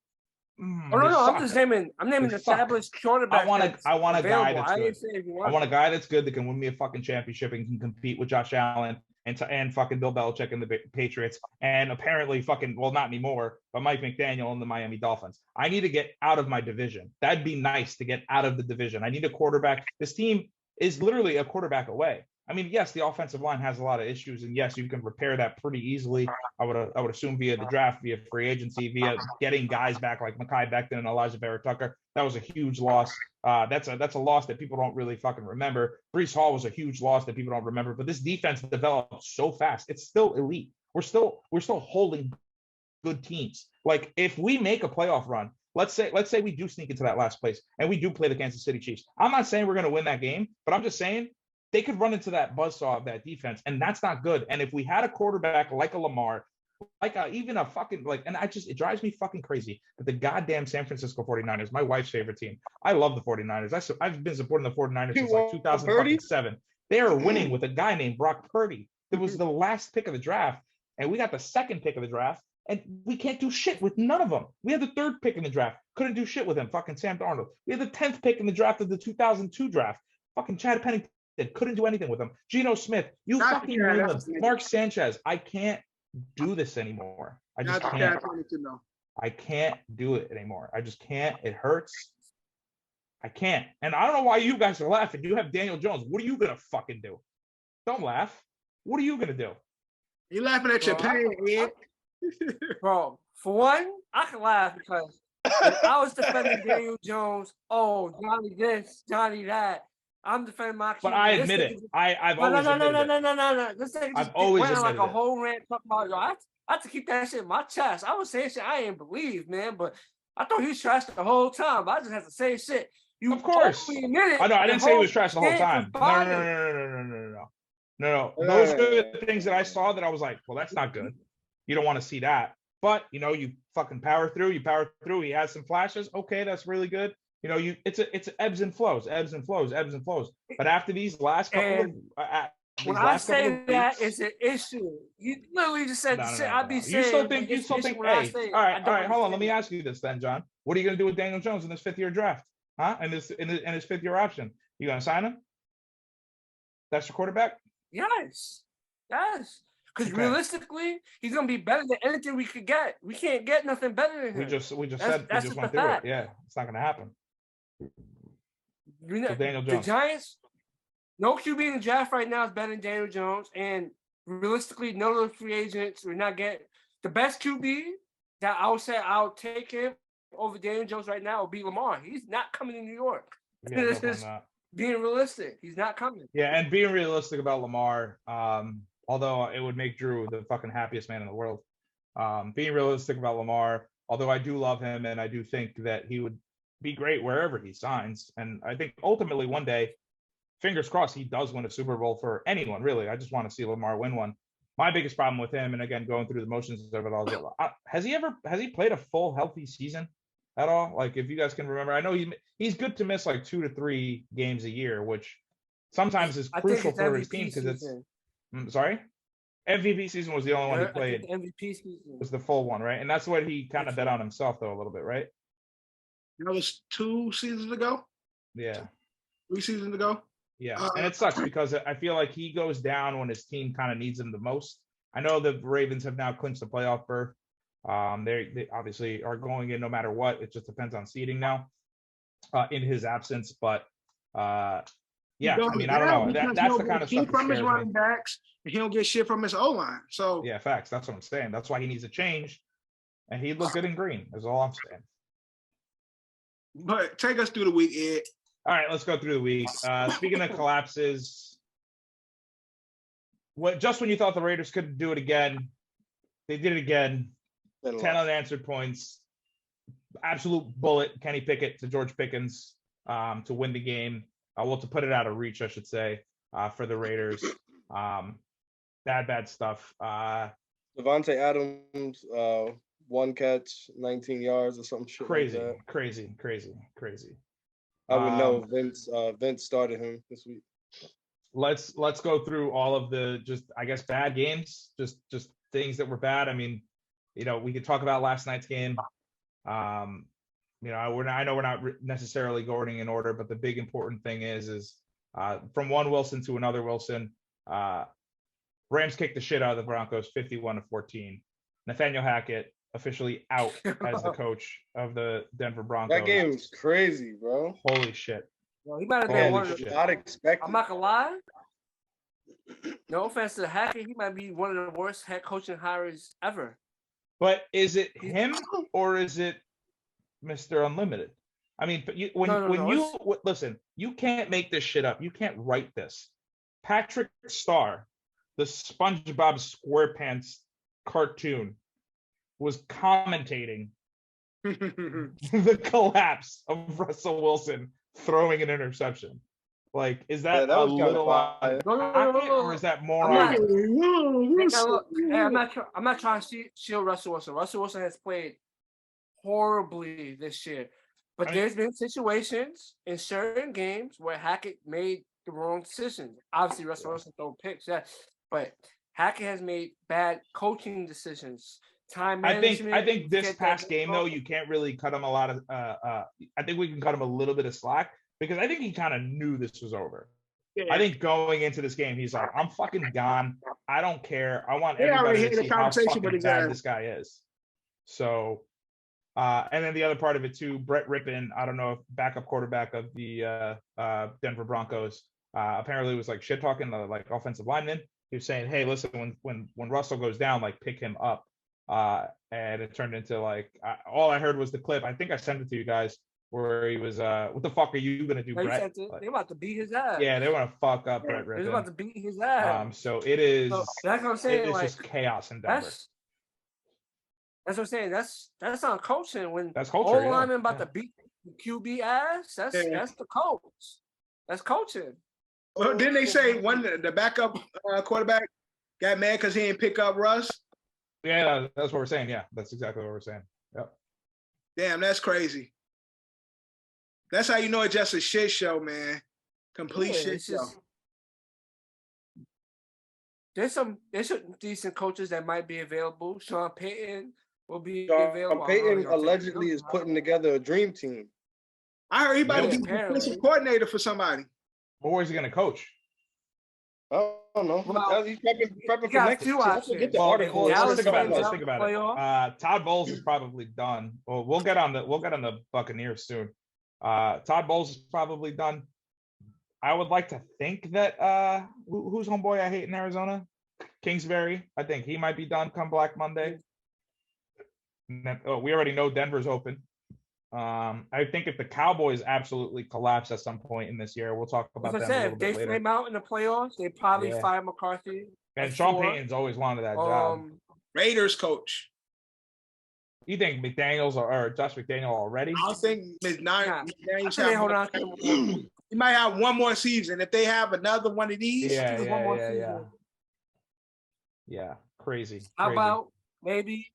Oh no, I'm just naming. I'm naming They established quarterbacks. I want a guy that's good. I want a a guy that's good that can win me a fucking championship and can compete with Josh Allen and fucking Bill Belichick and the Patriots and apparently fucking, well, not anymore, but Mike McDaniel and the Miami Dolphins. I need to get out of my division. That'd be nice to get out of the division. I need a quarterback. This team is literally a quarterback away. I mean, yes, the offensive line has a lot of issues, and yes, you can repair that pretty easily. I would assume via the draft, via free agency, via getting guys back like Mekhi Becton and Elijah Vera-Tucker. That was a huge loss. That's a loss that people don't really fucking remember. Breece Hall was a huge loss that people don't remember. But this defense developed so fast. It's still elite. We're still holding good teams. Like if we make a playoff run, let's say we do sneak into that last place and we do play the Kansas City Chiefs. I'm not saying we're going to win that game, but I'm just saying they could run into that buzzsaw of that defense, and that's not good. And if we had a quarterback like a Lamar, like even a fucking and it drives me fucking crazy that the goddamn San Francisco 49ers, my wife's favorite team. I love the 49ers. I've been supporting the 49ers since like 2007. They are winning with a guy named Brock Purdy. That was the last pick of the draft, and we got the second pick of the draft, and we can't do shit with none of them. We had the third pick in the draft, couldn't do shit with him. Fucking Sam Darnold. We had the 10th pick in the draft of the 2002 draft. Fucking Chad Pennington. Couldn't do anything with him. Geno Smith, you fucking knew him. Mark Sanchez, I can't do this anymore. I just can't. I can't do it anymore. I just can't. It hurts. I can't. And I don't know why you guys are laughing. You have Daniel Jones. What are you gonna fucking do? Don't laugh. What are you gonna do? You laughing at your pain, man. Bro, for one, I can laugh because if I was defending Daniel Jones, oh, Johnny this, Johnny that. I'm defending my. But I admit it. I've always admitted it. No. This nigga just went on like a whole rant talking about, yo, I have to keep that shit in my chest. I was saying shit I ain't believe, man, but I thought he was trash the whole time. But I just have to say shit. You of course. Admit it. I know. I didn't say he was trash the whole time. No. Those are the things that I saw that I was like, well, that's not good. You don't want to see that. But you know, you fucking power through. He has some flashes. Okay, that's really good. You know, it's ebbs and flows. But after these last couple when I say that, it's an issue. You literally just said I'd be saying. You still think? Hey, all right. Hold on. Let me ask you this then, John. What are you going to do with Daniel Jones in this fifth-year draft? Huh? And his fifth-year option. You going to sign him? That's your quarterback? Yes. Because realistically, he's going to be better than anything we could get. We can't get nothing better than him. We just went through it. Yeah, it's not going to happen. So Daniel Jones. The Giants, no QB in the draft right now is better than Daniel Jones, and realistically, none of the free agents we're not getting. The best QB that I would say I'll take him over Daniel Jones right now will be Lamar. He's not coming to New York. Yeah, this is being realistic. He's not coming. Yeah, and being realistic about Lamar, although it would make Drew the fucking happiest man in the world. Being realistic about Lamar, although I do love him and I do think that he would be great wherever he signs. And I think ultimately one day, fingers crossed, he does win a Super Bowl for anyone, really. I just want to see Lamar win one. My biggest problem with him, and again, going through the motions of it all, has he played a full healthy season at all? Like, if you guys can remember, I know he's good to miss like 2 to 3 games a year, which sometimes is crucial for his team because it's sorry? MVP season was the only one he played. MVP season was the full one, right? And that's what he kind of bet on himself, though, a little bit, right? That was 2 seasons ago. Yeah. 3 seasons ago. Yeah, and it sucks because I feel like he goes down when his team kind of needs him the most. I know the Ravens have now clinched the playoff berth. They obviously are going in no matter what. It just depends on seeding now in his absence. But yeah, I mean, I don't know. That's the kind of stuff from his running backs. He don't get shit from his O-line. So yeah, facts. That's what I'm saying. That's why he needs a change. And he'd look good in green, is all I'm saying. But take us through the week, Ed. All right, let's go through the week. Speaking of collapses, just when you thought the Raiders couldn't do it again, they did it again. 10 unanswered points. Absolute bullet, Kenny Pickett to George Pickens to win the game. To put it out of reach, I should say, for the Raiders. Bad stuff. Devontae Adams, 1 catch, 19 yards or some shit like that. Crazy. I would know Vince started him this week. Let's go through all of the just, I guess, bad games, just things that were bad. I mean, we could talk about last night's game. I know we're not necessarily going in order, but the big important thing is from one Wilson to another Wilson. Rams kicked the shit out of the Broncos, 51-14. Nathaniel Hackett officially out as the coach of the Denver Broncos. That game was crazy, bro. Holy shit. Well, he might have been one of the. Not expected. I'm not gonna lie. No offense to Hackett, he might be one of the worst head coaching hires ever. But is it him or is it Mr. Unlimited? I mean, listen, you can't make this shit up. You can't write this. Patrick Starr, the SpongeBob SquarePants cartoon, was commentating the collapse of Russell Wilson throwing an interception. Like, is that a little or is that more? I'm not trying to shield Russell Wilson. Russell Wilson has played horribly this year, but there's been situations in certain games where Hackett made the wrong decisions. Obviously, Russell Wilson throw picks, but Hackett has made bad coaching decisions. Time management. I think this past game though, you can't really cut him a lot of. I think we can cut him a little bit of slack because I think he kind of knew this was over. Yeah. I think going into this game, he's like, "I'm fucking gone. I don't care. I want everybody to see how fucking bad this guy is." So, and then the other part of it too, Brett Rippon, I don't know if backup quarterback of the Denver Broncos, apparently was like shit talking the like offensive lineman. He was saying, "Hey, listen, when Russell goes down, like pick him up." And it turned into like all I heard was the clip. I think I sent it to you guys where he was what the fuck are you gonna do, Brett? They're about to beat his ass. Yeah, they want to fuck up Brett Rippon. They're about to beat his ass. So it is. So that's what I'm saying. It's just chaos in Denver. That's what I'm saying. That's not coaching. When that's culture. All linemen about to beat the QB ass. That's the coach. That's coaching. Well, didn't they say the backup quarterback got mad because he didn't pick up Russ? Yeah, that's what we're saying. Yeah, that's exactly what we're saying. Yep. Damn, that's crazy. That's how you know it's just a shit show, man. Complete shit show. There's some decent coaches that might be available. Sean Payton will be available. Sean Payton allegedly is putting together a dream team. I heard he about to be defensive coordinator for somebody. Or is he going to coach? I don't know. Well, he's prepping for next year. Let's think about it. Todd Bowles is probably done. Well, we'll get on the Buccaneers soon. Todd Bowles is probably done. I would like to think that who's homeboy I hate in Arizona? Kingsbury. I think he might be done come Black Monday. We already know Denver's open. I think if the Cowboys absolutely collapse at some point in this year, we'll talk about that a little bit later. If they flame out in the playoffs, they probably fire McCarthy. And Sean Payton's always wanted that job. Raiders coach. You think McDaniels or Josh McDaniel already? I think McDaniels. He might have one more season. If they have another one of these, yeah, crazy. How about maybe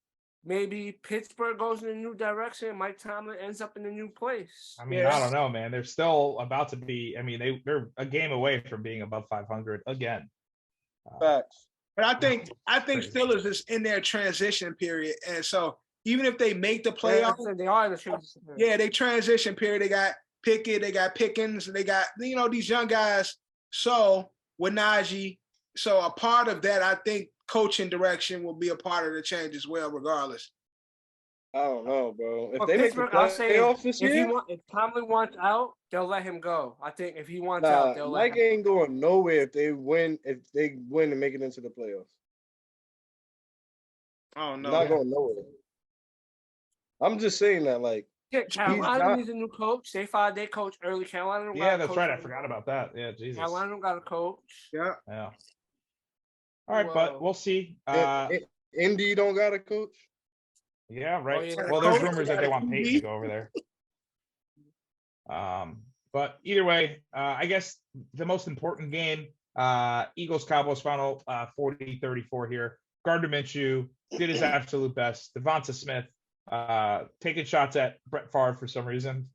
Pittsburgh goes in a new direction. Mike Tomlin ends up in a new place. I mean, I don't know, man. They're still about to be. I mean, they're a game away from being above 500 again. Facts. But I think Steelers is in their transition period, and so even if they make the playoffs, they are in the transition period. Yeah, they transition period. They got Pickett, they got Pickens, they got these young guys. So with Najee, so a part of that, I think coaching direction will be a part of the change as well, regardless. I don't know, bro. If they make the playoffs this year, if Tomlin wants out, they'll let him go. I think if he wants out, they'll let him. Mike ain't going nowhere if they win and make it into the playoffs. Oh no, not going nowhere. I'm just saying that, like. Yeah, Carolina needs a new coach. They fired their coach early. Carolina. Yeah, that's right. I forgot about that. Yeah, Jesus. Carolina got a coach. Yeah. All right, but we'll see. Indy don't got a coach. Yeah, right. Oh, yeah. Well, there's rumors that they want Peyton to go over there. But either way, I guess the most important game Eagles Cowboys final 40-34 here. Gardner Minshew did his absolute best. Devonta Smith taking shots at Brett Favre for some reason,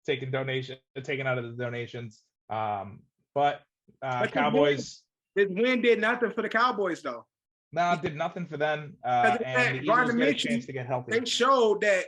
taking out of the donations. But Cowboys. This win did nothing for the Cowboys though. No, did nothing for them. And the Eagles get a chance to get healthy. They showed that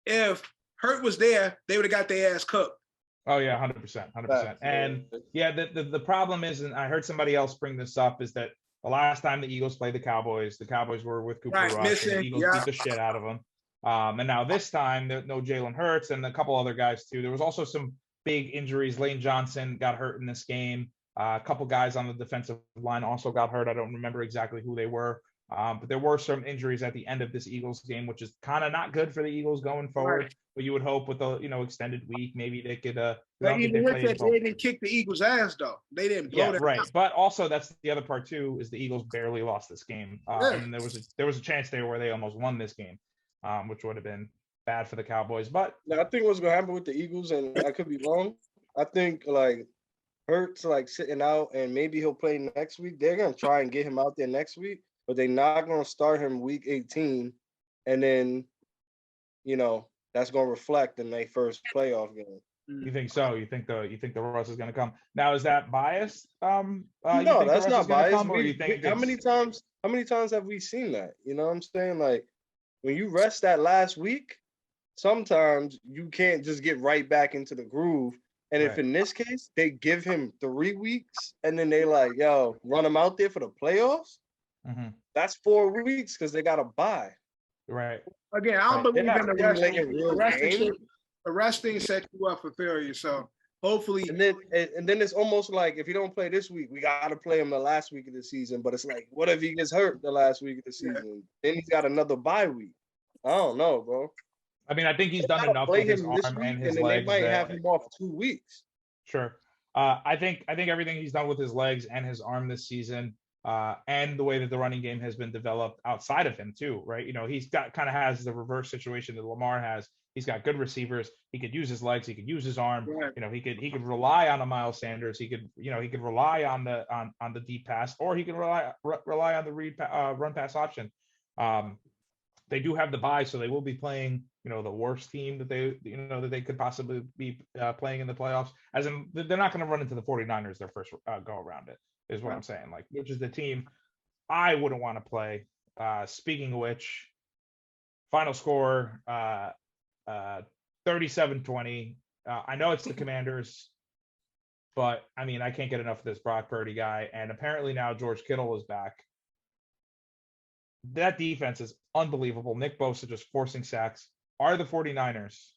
if Hurt was there, they would have got their ass cooked. Oh yeah, 100%. And yeah, the problem is, and I heard somebody else bring this up, is that the last time the Eagles played the Cowboys were with Cooper Rush, and the Eagles beat the shit out of them. And now this time, no Jalen Hurts and a couple other guys too. There was also some big injuries. Lane Johnson got hurt in this game. A couple guys on the defensive line also got hurt. I don't remember exactly who they were. But there were some injuries at the end of this Eagles game, which is kind of not good for the Eagles going forward. Right. But you would hope with the extended week, maybe they could. But even with that, they didn't kick the Eagles' ass though. They didn't blow them right. out. But also that's the other part too, is the Eagles barely lost this game, and there was a chance there where they almost won this game, which would have been bad for the Cowboys. But I think what's going to happen with the Eagles, and I could be wrong. I think Hurts sitting out, and maybe he'll play next week. They're going to try and get him out there next week, but they're not going to start him week 18, and then that's going to reflect in their first playoff game. You think so? You think the Russ is going to come? Now, is that biased? No, that's not biased. How many times have we seen that? You know what I'm saying? Like, when you rest that last week, sometimes you can't just get right back into the groove. And if in this case, they give him 3 weeks and then they run him out there for the playoffs, that's 4 weeks because they got to bye. Right. Again, I don't believe in the resting. The resting sets you up for failure. So hopefully. And then it's almost like if you don't play this week, we got to play him the last week of the season. But it's like, what if he gets hurt the last week of the season? Then he's got another bye week. I don't know, bro. I mean, I think he's done enough with his arm and his legs. They might have him off 2 weeks. Sure. I think everything he's done with his legs and his arm this season, and the way that the running game has been developed outside of him too, right? He's has the reverse situation that Lamar has. He's got good receivers. He could use his legs. He could use his arm. Right. He could rely on a Miles Sanders. He could rely on the deep pass, or he could rely on the run pass option. They do have the bye, so they will be playing, the worst team that they could possibly be playing in the playoffs. As in, they're not going to run into the 49ers their first go around it, is what I'm saying. Which is the team I wouldn't want to play. Speaking of which, final score 37-20. I know it's the Commanders, but I mean, I can't get enough of this Brock Purdy guy. And apparently now George Kittle is back. That defense is unbelievable. Nick Bosa just forcing sacks. Are the 49ers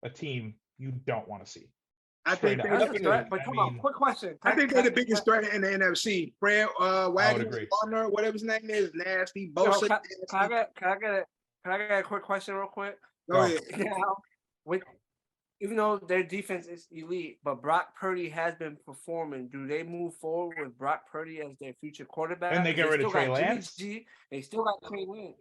a team you don't want to see? I think they're the threat, but come on, quick question. I think they're the biggest threat in the NFC. Fred Wagner, whatever his name is, nasty. Bosa. Can I get a quick question real quick? Go ahead. Even though their defense is elite, but Brock Purdy has been performing, do they move forward with Brock Purdy as their future quarterback? And they get rid of Trey Lance? They still got Trey Lance.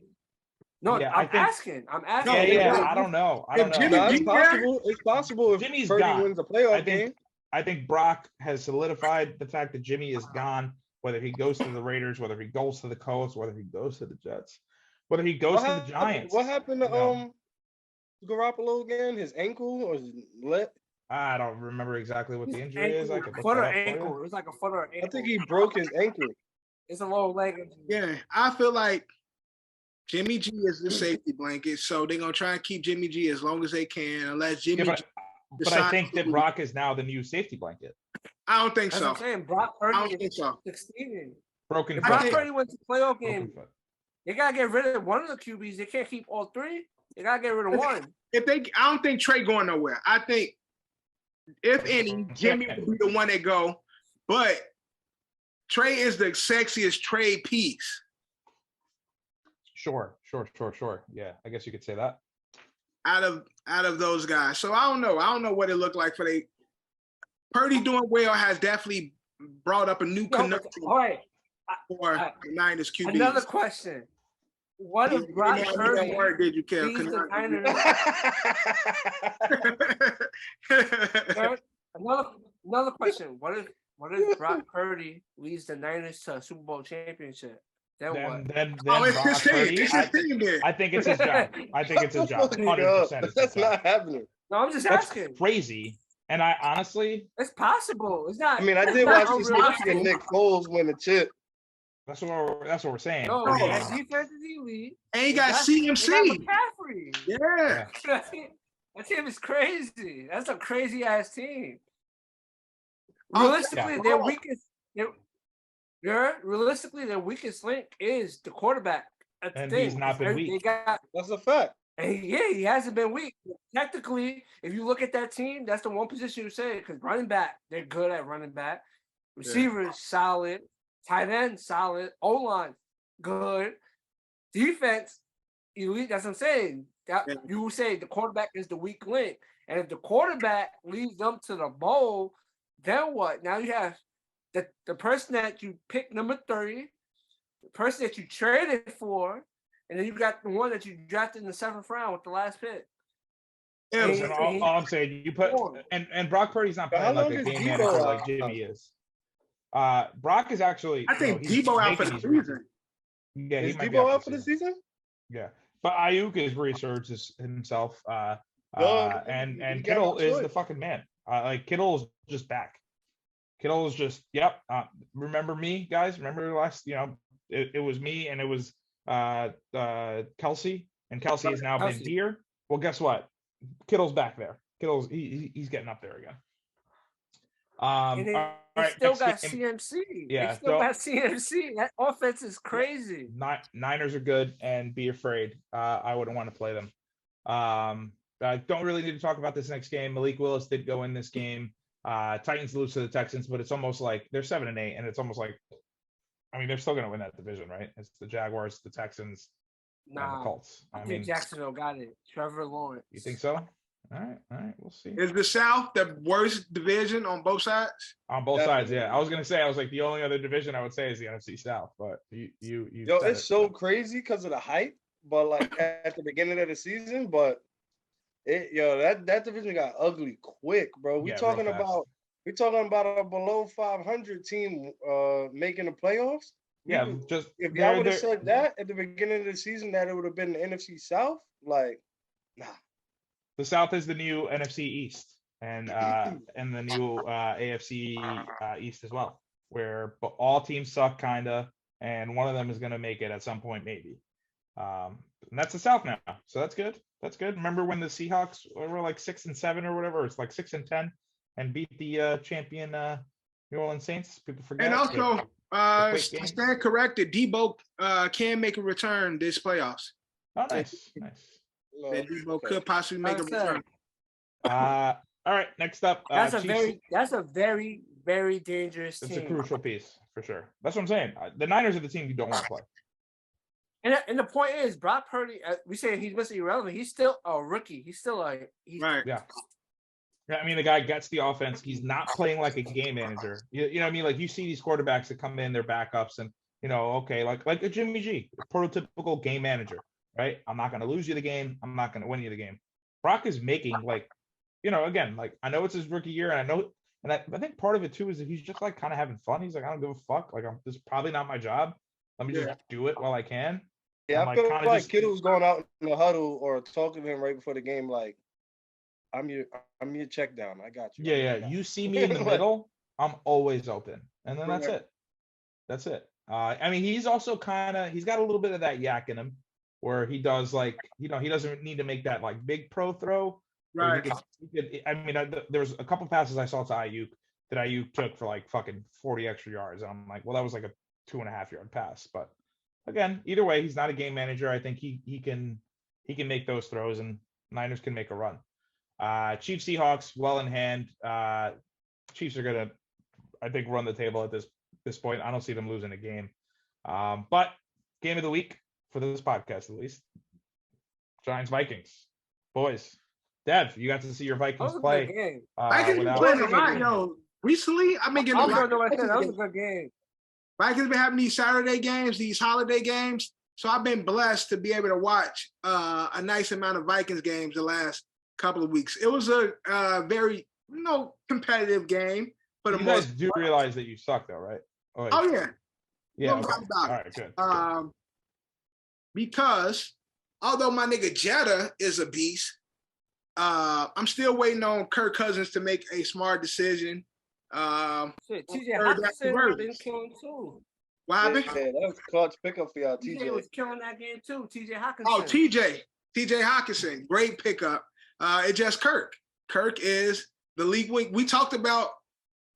No, yeah, I'm asking. I don't know. It's possible if Jimmy's Purdy gone. wins the playoff game. I think Brock has solidified the fact that Jimmy is gone, whether he goes to the Raiders, whether he goes to the Colts, whether he goes to the Jets, whether he goes to the Giants. What happened to Garoppolo again? His ankle or his leg? I don't remember exactly what the injury is. I could foot or ankle. It was like a foot or ankle. I think he broke his ankle. It's a lower leg injury. Yeah, I feel like Jimmy G is the safety blanket, so they're gonna try and keep Jimmy G as long as they can, unless Jimmy. Yeah, but I think that Brock is now the new safety blanket. I don't think so. That's what I'm saying. Brock Purdy I don't think so. Succeeding. Broken. If Brock Purdy went to playoff game, they gotta get rid of one of the QBs. They can't keep all three. They gotta get rid of one. I don't think Trey going nowhere. I think, if any, Jimmy will be the one that go. But Trey is the sexiest trade piece. Sure. Yeah, I guess you could say that. Out of those guys. So I don't know. I don't know what it looked like for Purdy doing well has definitely brought up a new conundrum for the Niners QBs. Another question. What if Brock Purdy did you care? Another question. What if What if Brock Purdy leads the Niners to a Super Bowl championship? Then what? Then Oh, it's Brock his team. Purdy, It's his team then. I think it's his job. I think it's his job. 100%. It's his That's job. not happening. No, I'm just That's asking. crazy. And I honestly, It's possible. It's not. I mean, I it's did not watch this unrealistic. and Nick Foles win the chip. that's what we're saying. No, I mean, that defense is elite. And he got They got CMC. McCaffrey. Yeah. That team is crazy. That's a crazy ass team. Oh, Realistically, yeah. their weakest. Realistically, their weakest link is the quarterback. That's the And thing. he's not been They weak. got, That's a fact. and he hasn't been weak. Technically, if you look at that team, that's the one position you say because running back, they're good at running back. Receivers solid, tight end solid, O-line good, defense elite. That's what I'm saying. That you will say the quarterback is the weak link, and if the quarterback leads them to the bowl, then what? Now you have the person that you picked number 30, the person that you traded for, and then you got the one that you drafted in the 7th round with the last pick. Yeah. Listen, all I'm saying, you put and Brock Purdy's not But how playing like long a is game Debo manager like out? Jimmy is. Brock is actually. I think he's Debo out for making the these- season. Yeah, he Is might be Debo out for the season? Yeah, but Ayuk is resurged himself. No, And he got Kittle no is the choice. fucking man. Like Kittle's just back. Kittle's just yep. Remember me, guys? Remember last? It was me and it was Kelsey, and Kelsey has now been Kelsey. here. Well, guess what? Kittle's back there. Kittle's he's getting up there again. And All they right, still next got game. CMC. Yeah, They still so- got CMC. That offense is crazy. Niners are good, and be afraid. I wouldn't want to play them. I don't really need to talk about this next game. Malik Willis did go in this game. Titans lose to the Texans, but it's almost like they're 7-8, and it's almost like, I mean, they're still going to win that division, right? It's the Jaguars, the Texans, and the Nah, Colts. I think Jacksonville got it. Trevor Lawrence. You think so? All right, we'll see. Is the South the worst division on both sides? On both sides, Definitely. yeah. I was going to say, I was like, the only other division I would say is the NFC South, but you Yo, said it's it. so crazy because of the hype, but like at the beginning of the season, but that division got ugly quick, bro. Yeah, real We're fast. talking about a below 500 team making the playoffs. Yeah, just If y'all would have they're- said that at the beginning of the season, that it would have been the NFC South, like, nah. the South is the new NFC East and the new AFC East as well, where all teams suck kinda, and one of them is going to make it at some point maybe. And that's the South now, so that's good. That's good. Remember when the Seahawks were like 6-7 or whatever? It's like 6-10 and beat the champion New Orleans Saints. People forget. And also, quick to games. stand corrected, Debo can make a return this playoffs. Oh, nice. That Debo could possibly make a Like I said, return. All right, next up. That's a Chiefs. very, very dangerous It's a team. crucial piece for sure. That's what I'm saying. The Niners are the team you don't want to play. And the point is, Brock Purdy, we say he's mostly irrelevant. He's still a rookie. He's still like Right. Yeah. Yeah, I mean, the guy gets the offense. He's not playing like a game manager. You know what I mean? Like you see these quarterbacks that come in, they're backups, and okay, like a Jimmy G, a prototypical game manager, right? I'm not going to lose you the game. I'm not going to win you the game. Brock is making again, like I know it's his rookie year, and I think part of it too is that he's just like kind of having fun. He's like, I don't give a fuck. Like this is probably not my job. Let me just do it while I can. Yeah, I'm I feel kinda like just- Kittle's going out in the huddle or talking to him right before the game, like, I'm your check down. I got you. Yeah. You see me in the middle, I'm always open, and then that's it. That's it. I mean, he's also he's got a little bit of that yak in him, where he does he doesn't need to make that like big pro throw. Right. There's a couple passes I saw to Ayuk that Ayuk took for like fucking 40 extra yards, and I'm like, well, that was like a 2.5 yard pass. But again, either way, he's not a game manager. I think he can make those throws, and Niners can make a run. Chiefs Seahawks well in hand. Chiefs are gonna, I think, run the table at this point. I don't see them losing a game. But game of the week for this podcast, at least, Giants Vikings. Boys, Dev, you got to see your that Vikings was a play. good game. Vikings been without- playing a lot, yo. Recently, I've been getting I'm a gonna know what I lot. said. That was a good game. Vikings been having these Saturday games, these holiday games. So I've been blessed to be able to watch a nice amount of Vikings games the last couple of weeks. It was a very competitive game, for the You guys most do part. realize that you suck, though, right? wait. Oh yeah, Yeah. no Okay. doubt All about right. Good. it. Because although my nigga Jetta is a beast, I'm still waiting on Kirk Cousins to make a smart decision. Shit, TJ third down Hawkinson conversions. been killing too. What Yeah, happened? that was clutch pickup for y'all, TJ TJ. was killing that game too. TJ Hawkinson. Oh, TJ Hawkinson, great pickup. It's just Kirk. Kirk is the league wing. We talked about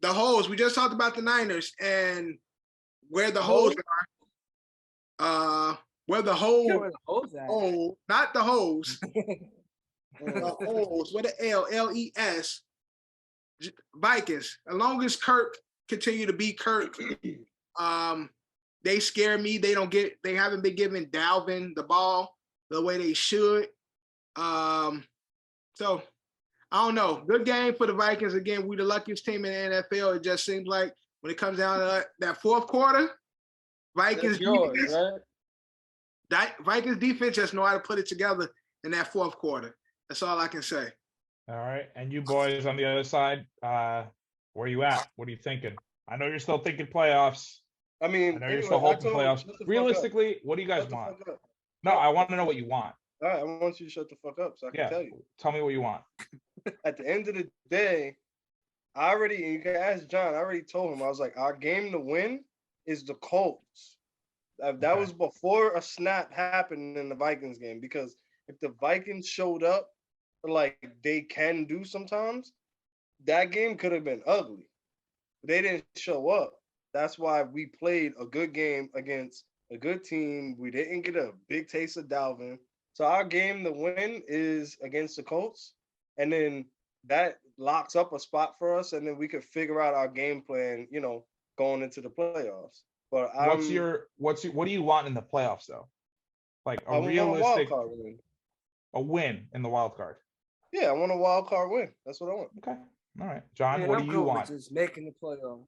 the holes. We just talked about the Niners and where the holes are. Where the Killing the hoes at. hole, not the holes. The holes. Where the LES. Vikings. As long as Kirk continue to be Kirk, they scare me. They haven't been giving Dalvin the ball the way they should. So I don't know. Good game for the Vikings. Again, we the luckiest team in the NFL. It just seems like when it comes down to that fourth quarter, Vikings defense, that Vikings defense just know how to put it together in that fourth quarter. That's all I can say. All right. And you boys on the other side, where you at? What are you thinking? I know you're still thinking playoffs. I mean, I know you're still hoping playoffs. Realistically, what do you guys want? No, I want to know what you want. All right, I want you to shut the fuck up so I can tell you. Tell me what you want. At the end of the day, and you can ask John, I already told him, I was like, our game to win is the Colts. That was before a snap happened in the Vikings game, because if the Vikings showed up like they can do sometimes, that game could have been ugly. They didn't show up. That's why we played a good game against a good team. We didn't get a big taste of Dalvin. So our game to win is against the Colts, and then that locks up a spot for us, and then we could figure out our game plan, going into the playoffs. But what do you want in the playoffs though? Like a realistic a win in the wild card. Yeah, I want a wild card win. That's what I want. Okay. All right. John, what do you want? Just making the playoffs.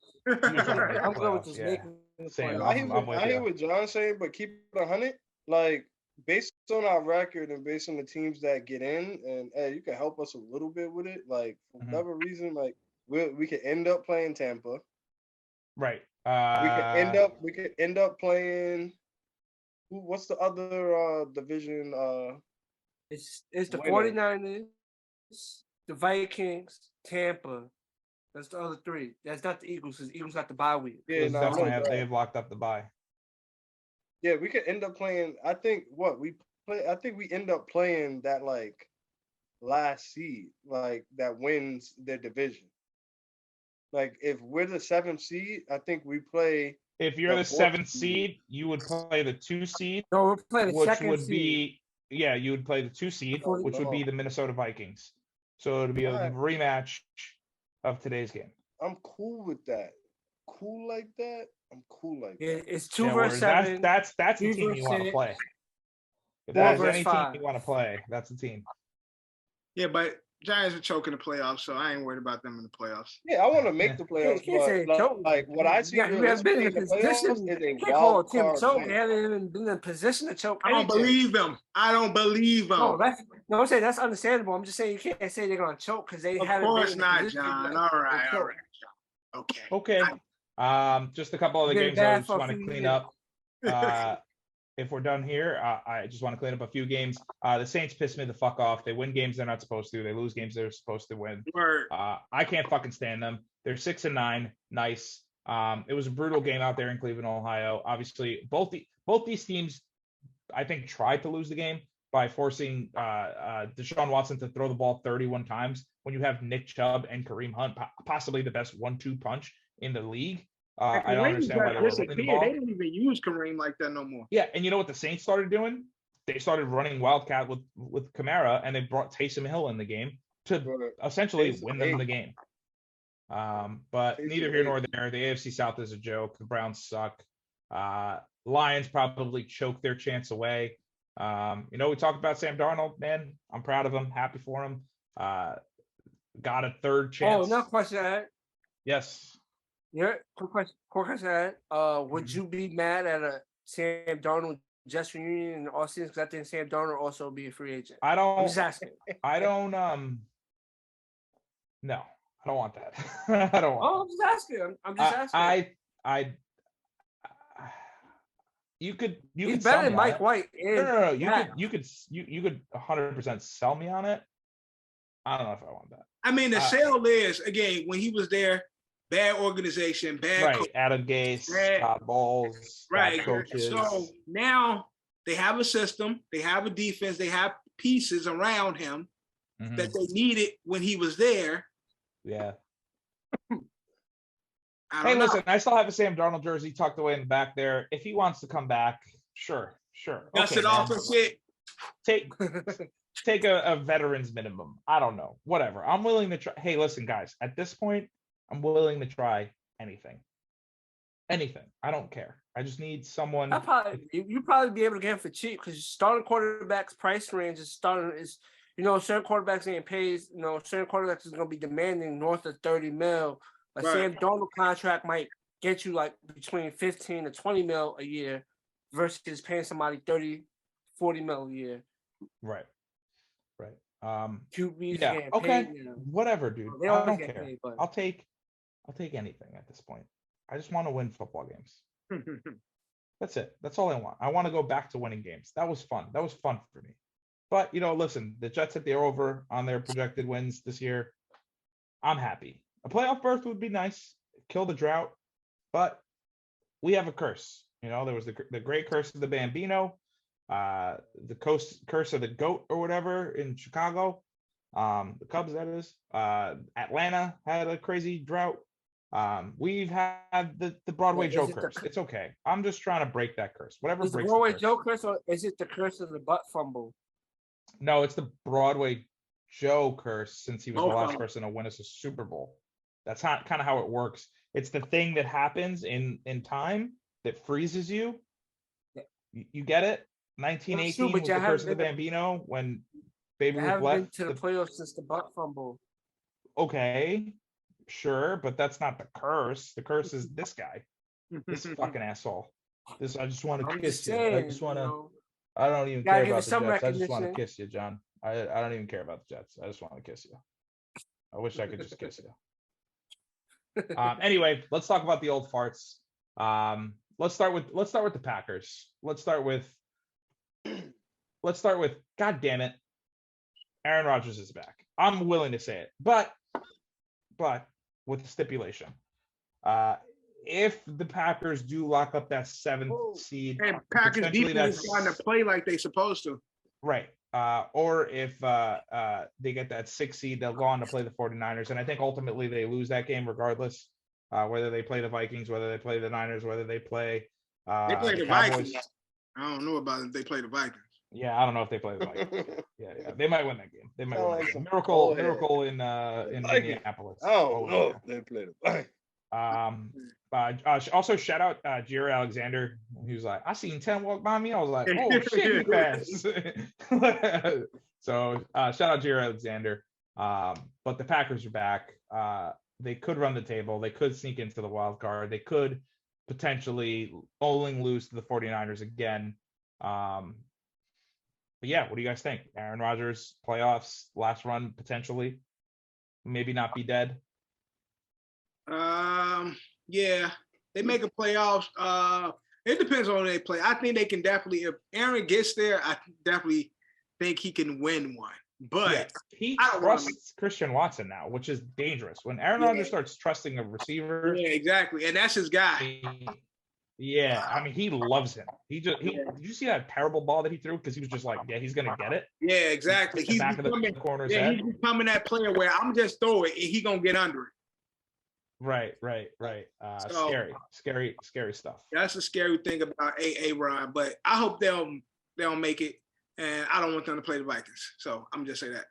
I'm good with just making the playoffs. I hear what John's saying, but keep it 100. Like, based on our record and based on the teams that get in, and hey, you can help us a little bit with it. Like, for whatever reason, like we could end up playing Tampa. Right. We could end up playing. What's the other division? It's the 49ers, the Vikings, Tampa. That's the other three. That's not the Eagles, because the Eagles got the bye week. Yeah, they have locked up the bye. Yeah, we could end up playing. I think we end up playing that like last seed, like that wins their division. Like if we're the 7th seed, I think we play. If you're the 7th seed, you would play the 2 seed. No, we're playing the 2nd seed. You would play the 2 seed, which would be the Minnesota Vikings. So it would be a rematch of today's game. I'm cool with that. Cool like that. I'm cool like that. Yeah, it's 2 versus 7. That's the team you want to play. If there's any team you want to play, that's the team. Yeah, but Giants are choking the playoffs, so I ain't worried about them in the playoffs. Yeah, I want to make the playoffs, but like what I see, you haven't been in a position. You can't call a team choke. They haven't even been in a position to choke. I don't believe them. I'm saying that's understandable. I'm just saying you can't say they're gonna choke because they haven't. Of course not, John. All right. Okay. Just a couple other games I just want to clean up. If we're done here, I just want to clean up a few games. The Saints piss me the fuck off. They win games they're not supposed to. They lose games they're supposed to win. I can't fucking stand them. They're 6-9. Nice. It was a brutal game out there in Cleveland, Ohio. Obviously, both these teams, I think, tried to lose the game by forcing Deshaun Watson to throw the ball 31 times when you have Nick Chubb and Kareem Hunt, possibly the best 1-2 punch in the league. I don't understand why they were running the ball. They didn't even use Kareem like that no more. Yeah, and you know what the Saints started doing? They started running Wildcat with Kamara, and they brought Taysom Hill in the game to essentially win them the game. But neither here nor there. The AFC South is a joke. The Browns suck. Lions probably choke their chance away. We talked about Sam Darnold, man. I'm proud of him. Happy for him. Got a third chance. Oh, no question. Yes. Yeah, quick question. Would you be mad at a Sam Darnold Jets reunion in the offseason? Because I think Sam Darnold also be a free agent. I'm just asking. I don't. No, I don't want that. I don't want. Oh, I'm just asking. I'm just asking. I you could He's sell better me than on Mike it. White. No. And You could 100% sell me on it. I don't know if I want that. I mean, the sale is again when he was there, bad organization, bad Right, coach, Adam Gase, bad- Todd Bowles, right. bad coaches. So now they have a system, they have a defense, they have pieces around him Mhm. that they needed when he was there. Yeah. I Hey, don't know. listen, I still have a Sam Darnold jersey tucked away in the back there. If he wants to come back, sure. Dust Okay, it off man. and shit. Take a veteran's minimum. I don't know. Whatever. I'm willing to try. Hey, listen, guys. At this point, I'm willing to try anything. Anything. I don't care. I just need someone. You probably be able to get him for cheap because starting quarterback's price range is certain quarterbacks getting paid. Certain quarterbacks is going to be demanding north of 30 mil. A Right. Sam Darnold contract might get you like between 15 to 20 mil a year versus paying somebody 30, 40 mil a year. Right. QBs Yeah. getting Okay. paid. Whatever, dude. They I always don't get care. paid, but I'll take anything at this point. I just want to win football games. That's it. That's all I want. I want to go back to winning games. That was fun. That was fun for me. But listen, the Jets said they're over on their projected wins this year. I'm happy. A playoff berth would be nice. Kill the drought. But we have a curse. There was the great curse of the Bambino, the curse of the goat or whatever in Chicago. The Cubs, that is. Atlanta had a crazy drought. We've had the Broadway Joe curse. It's okay. I'm just trying to break that curse. Whatever is the breaks Broadway the curse. Joe curse or is it the curse of the butt fumble? No, it's the Broadway Joe curse since he was the last fumble. person to win us a Super Bowl. That's not kind of how it works. It's the thing that happens in time that freezes you. You get it? 1918 but was you the curse of the haven't Bambino when Baby I Ruth haven't been left. to the playoffs since the butt fumble. Okay, sure, but that's not the curse. The curse is this guy, this fucking asshole. I just want to I'm kiss just you. I saying, just want to. you know, I don't even gotta care give about it the some Jets. I just want to recognition. kiss you, John. I don't even care about the Jets. I just want to kiss you. I wish I could just kiss you. Anyway, let's talk about the old farts. Let's start with the Packers. Let's start with. God damn it, Aaron Rodgers is back. I'm willing to say it, but with the stipulation. If the Packers do lock up that 7th seed, And Packers potentially defense is starting to play like they supposed to. right. Or if they get that 6th seed, they'll go on to play the 49ers. And I think ultimately they lose that game regardless, whether they play the Vikings, whether they play the Niners, whether they play They play the Cowboys. Vikings. I don't know about if they play the Vikings. Yeah, I don't know if they play the Vikings. Yeah, they might win that game. They might Sound win like that game. some old Miracle in Vikings. Minneapolis. Oh no, they played it. Also shout out Jerellz-Alexander. He was like, I seen 10 walk by me. I was like, oh shit, he fast. So shout out Jerellz-Alexander. But the Packers are back. They could run the table. They could sneak into the wild card. They could potentially only lose to the 49ers again. But yeah, what do you guys think? Aaron Rodgers, playoffs, last run potentially, maybe not be dead. Yeah, they make a playoffs. It depends on who they play. I think they can definitely. If Aaron gets there, I definitely think he can win one. But Yeah, he I don't trusts Christian Watson now, which is dangerous. When Aaron Rodgers starts trusting a receiver, yeah, exactly, and that's his guy. yeah, I mean, he loves him. Did you see that terrible ball that he threw? Because he was just like, yeah, he's gonna get it. Yeah, exactly. The He's back of becoming, the corner's yeah, head. he's becoming that player where I'm just throw it and he gonna get under it. Right. So- Scary stuff. That's the scary thing about Rod. But I hope they'll make it, and I don't want them to play the Vikings. So I'm just say that.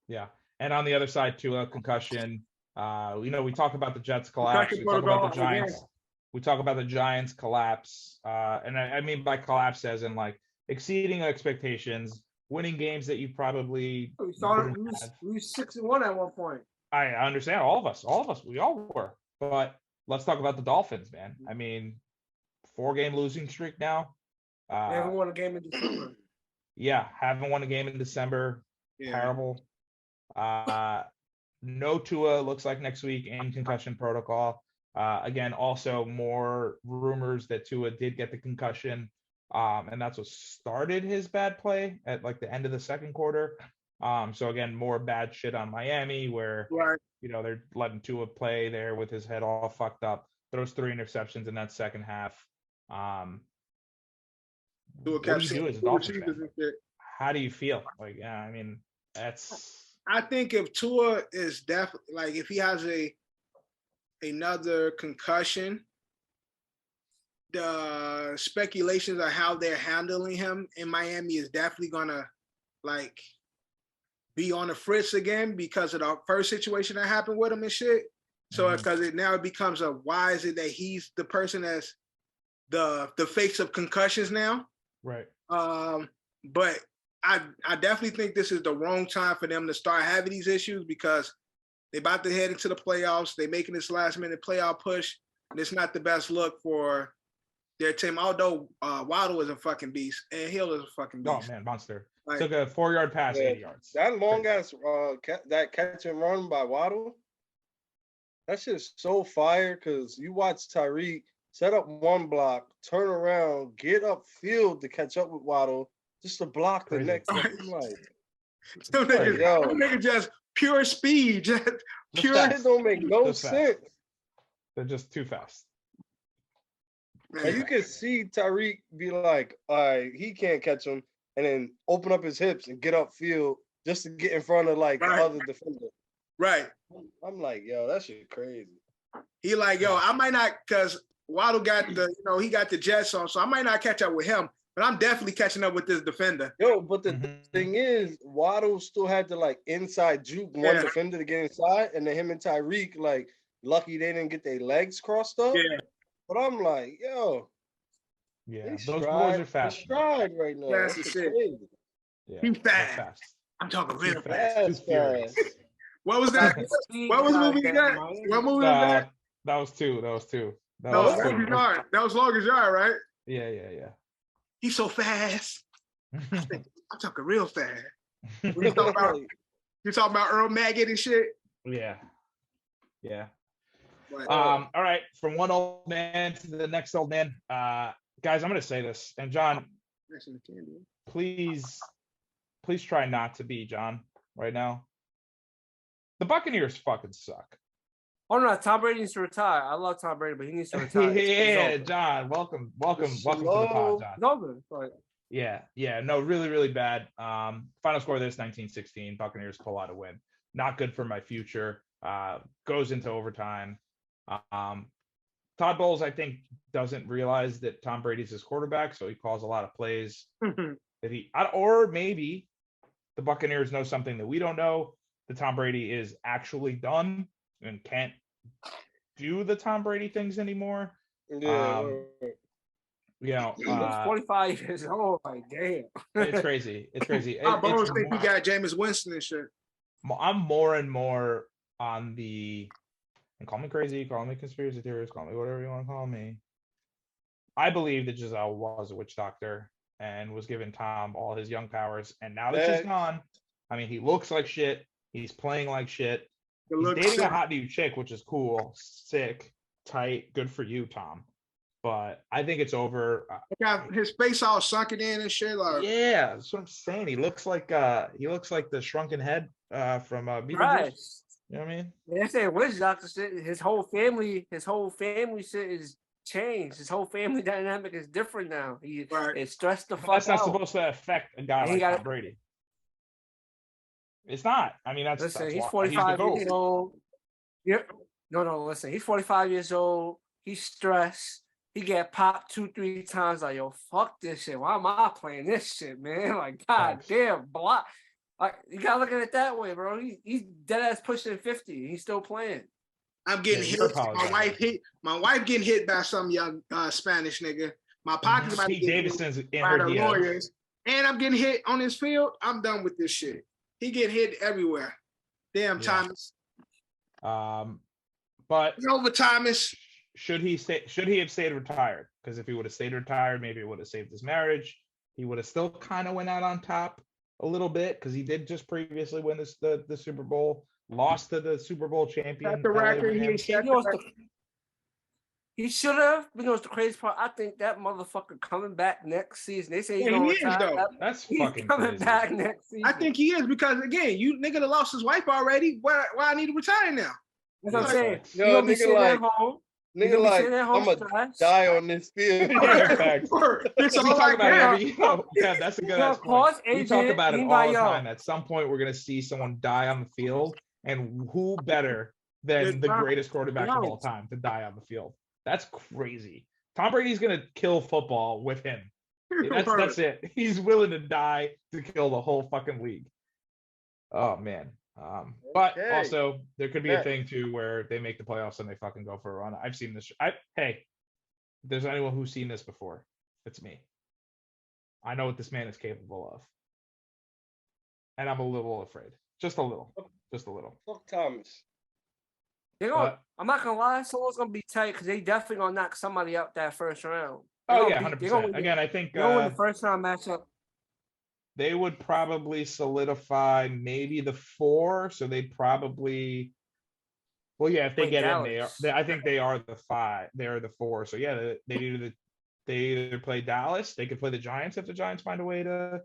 Yeah. And on the other side too, a concussion. We talk about the Jets collapse. Concussion We talk about the protocol, Giants. yeah. We talk about the Giants collapse. And I mean by collapse as in like exceeding expectations, winning games that you probably We started wouldn't have. we was 6-1 at one point. I understand all of us, we all were. But let's talk about the Dolphins, man. I mean, 4-game losing streak now. They haven't won a game in December. Yeah, haven't won a game in December. Yeah. Terrible. no Tua looks like next week in concussion protocol. Again, also more rumors that Tua did get the concussion, and that's what started his bad play at like the end of the second quarter. So again, more bad shit on Miami where Right. they're letting Tua play there with his head all fucked up. Throws 3 interceptions in that second half. What do you do as a Dolphins fan? How do you feel? Like, yeah, I mean, that's. I think if Tua is definitely like if he has another concussion, the speculations on how they're handling him in Miami is definitely gonna like be on the fritz again because of the first situation that happened with him and shit. So because it becomes a why is it that he's the person that's the face of concussions now? Right. But I definitely think this is the wrong time for them to start having these issues because they're about to head into the playoffs. They're making this last minute playoff push, and it's not the best look for their team. Although Waddle is a fucking beast and Hill is a fucking beast. Oh man, monster! Like, Took a 4-yard pass, 80 yards. That long ass that catch and run by Waddle, that shit is so fire because you watch Tyreek set up one block, turn around, get upfield to catch up with Waddle, just to block the next one. I'm like, some niggas just pure speed, just pure. That don't make no sense. They're just too fast. And you can see Tyreek be like, all right, he can't catch him, and then open up his hips and get upfield just to get in front of like the other defender. Right. I'm like, yo, that shit crazy. He like, yo, I might not because Waddle got he got the Jets on, so I might not catch up with him, but I'm definitely catching up with this defender. Yo, but the thing is, Waddle still had to like inside juke one defender to get inside, and then him and Tyreek, like, lucky they didn't get their legs crossed up. Yeah. But I'm like, yo. Yeah, those boys are fast. Stride right now. That's the shit. Yeah, He's fast. I'm talking real fast. What was that? What was the movie you got? What movie was that? That was two. That was Longest Yard, right? Yeah. He's so fast. I'm talking real fast. You talking about Earl Maggot and shit? Yeah. But, all right, from one old man to the next old man. Guys, I'm gonna say this, and John, please try not to be John right now. The Buccaneers fucking suck. Oh no, Tom Brady needs to retire. I love Tom Brady, but he needs to retire. Yeah, John, welcome to the pod, John. Yeah, no, really bad. Final score of this 19-16. Buccaneers pull out a win. Not good for my future. Goes into overtime. Todd Bowles, I think, doesn't realize that Tom Brady's his quarterback, so he calls a lot of plays or maybe the Buccaneers know something that we don't know. That Tom Brady is actually done and can't do the Tom Brady things anymore. Yeah. He's 45 years old. Like, damn. It's crazy. I almost think he got Jameis Winston and shit. I'm more and more on the, and call me crazy, call me conspiracy theorist, call me whatever you want to call me. I believe that Giselle was a witch doctor and was giving Tom all his young powers. And now that she's gone, I mean, he looks like shit. He's playing like shit. He's dating a hot new chick, which is cool, sick, tight, good for you, Tom. But I think it's over. Got his face all sunken in and shit. Like, yeah, that's what I'm saying. He looks like the shrunken head from Beetlejuice. Right. You know what I mean? They're saying witch doctor shit. His whole family shit is changed. His whole family dynamic is different now. It's stressed the fuck out. That's not supposed to affect a guy like Tom Brady. It's not. I mean, that's he's 45 years old. Yeah. No, listen. He's 45 years old. He's stressed. He get popped 2-3 times. Like, yo, fuck this shit. Why am I playing this shit, man? Like, god damn, block. Like, you gotta look at it that way, bro. He's dead ass pushing 50. He's still playing. I'm getting hit. My wife getting hit by some young Spanish nigga. My pocket's about to get hit by the lawyers. And I'm getting hit on this field. I'm done with this shit. He get hit everywhere. Damn, Thomas. But it's over, Thomas. Should he have stayed retired? Because if he would have stayed retired, maybe it would have saved his marriage. He would have still kind of went out on top a little bit because he did just previously win the Super Bowl lost to the Super Bowl champion. Set the LA record. He Rams. set You know the what's he should have. You know what's the crazy part? I think that motherfucker coming back next season. They say he's Yeah, gonna he is, retire. though. That's He's fucking coming crazy. back next season. I think he is because again, you nigga that lost his wife already. Why I need to retire now? That's what I'm Yeah, saying. facts. You're gonna be nigga sitting like- at home. Nigga, gonna be like, sitting at home I'm gonna stressed. die on this field. Yeah, facts. It's We all talk I about it care. every. Yeah, that's a good Of ass point. course, We talk agent, about it all anybody the time. else. At some point, we're gonna see someone die on the field, and who better than the greatest quarterback of all time to die on the field? That's crazy. Tom Brady's gonna kill football with him. That's it. He's willing to die to kill the whole fucking league. Oh man. But Okay. also there could be a Yeah. thing too where they make the playoffs and they fucking go for a run. I've seen this. Hey, if there's anyone who's seen this before, it's me. I know what this man is capable of. And I'm a little afraid. Just a little. Just a little. Fuck Thomas. I'm not gonna lie, someone's gonna be tight because they definitely gonna knock somebody out that first round. Oh yeah, 100%. Again, I think They're gonna win the first round matchup. they would probably solidify maybe the 4. So they'd probably, well, yeah, if they Wait, get Dallas. in, I think they are the 5. They're the 4. So yeah, they either play Dallas. They could play the Giants if the Giants find a way to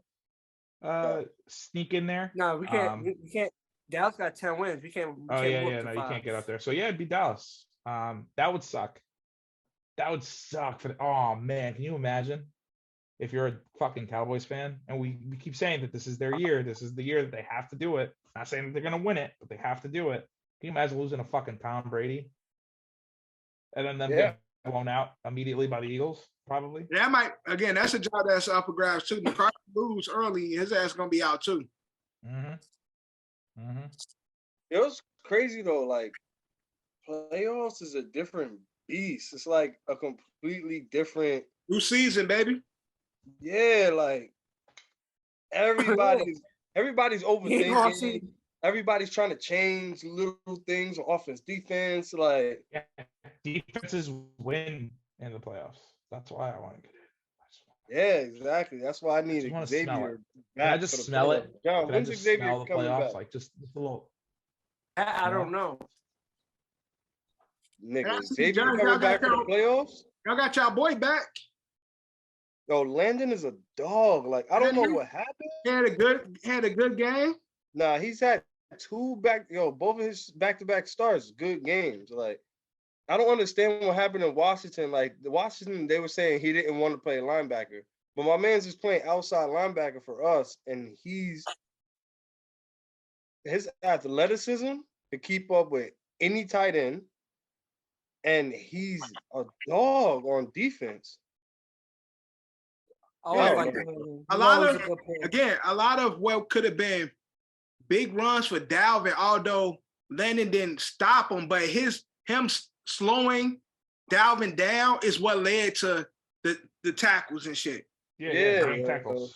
sneak in there. No, we can't. We can't. Dallas got 10 wins. We can't. Oh can't yeah, whoop yeah, the no, you 5. can't get up there. So yeah, it'd be Dallas. That would suck. That would suck for oh man, can you imagine if you're a fucking Cowboys fan and we keep saying that this is their year, this is the year that they have to do it. Not saying that they're gonna win it, but they have to do it. Can you imagine losing a fucking Tom Brady? And then them getting blown out immediately by the Eagles, probably. That might again. That's a job that's up for grabs too. McCarthy lose early, his ass gonna be out too. It was crazy though. Like playoffs is a different beast. It's like a completely different New season, baby. Yeah, like everybody's overthinking. Everybody's trying to change little things on offense, defense. Like defenses win in the playoffs. That's why I want to get it. Yeah, exactly. That's why I need Xavier. Can I just smell it? John, Can I when's just Xavier smell the coming playoffs? back? Like just a little. I don't know. Nigga, see Xavier John, coming y'all back got for the playoffs? Y'all got y'all boy back. Yo, Landon is a dog. Like I don't know what happened. Had a good game. Nah, he's had both of his back-to-back starts, good games. Like I don't understand what happened in Washington. Like Washington, they were saying he didn't want to play linebacker, but my man's just playing outside linebacker for us, and his athleticism to keep up with any tight end, and he's a dog on defense. A lot of what could have been big runs for Dalvin, although Landon didn't stop him, but him slowing Dalvin down is what led to the tackles and shit. Yeah, tackles.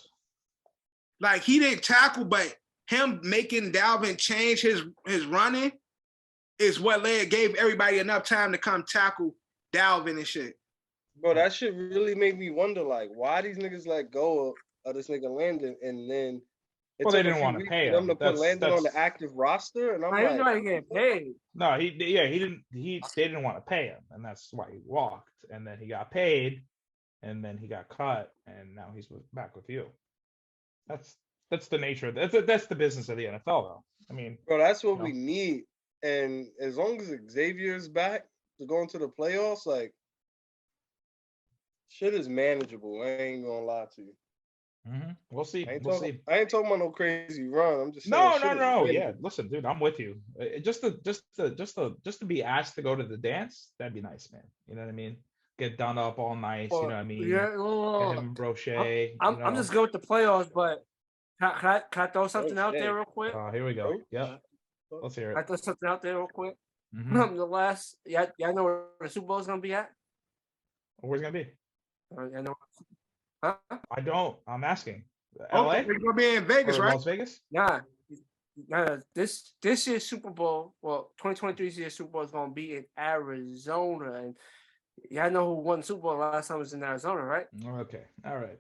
Like he didn't tackle, but him making Dalvin change his running is what gave everybody enough time to come tackle Dalvin and shit. Bro, that shit really made me wonder, like, why these niggas let go of this nigga Landon, and then they didn't want to pay him. Them to put Landon on the active roster, and I'm I didn't know he get paid. No, they didn't want to pay him, and that's why he walked, and then he got paid, and then he got cut, and now he's back with you. That's the nature. That's the business of the NFL, though. I mean, bro, that's what we need, and as long as Xavier's back to go into the playoffs, like. Shit is manageable. I ain't gonna lie to you. We'll see. I ain't see. I ain't talking about no crazy run. I'm just saying, no. Yeah, listen, dude, I'm with you. Just to be asked to go to the dance, that'd be nice, man. You know what I mean? Get done up all nice. You know what I mean? Yeah. Get him brochet. I'm just good with the playoffs, but can I throw something out there real quick? Here we go. Yeah. Let's hear it. I throw something out there real quick. The last, y'all know where the Super Bowl is gonna be at? Where's it gonna be? I know. Huh? I don't. I'm asking. LA? It's gonna be in Vegas, or right? Las Vegas? Nah. This year's Super Bowl, 2023's year's Super Bowl is gonna be in Arizona, and y'all know who won Super Bowl last time was in Arizona, right? Okay. All right.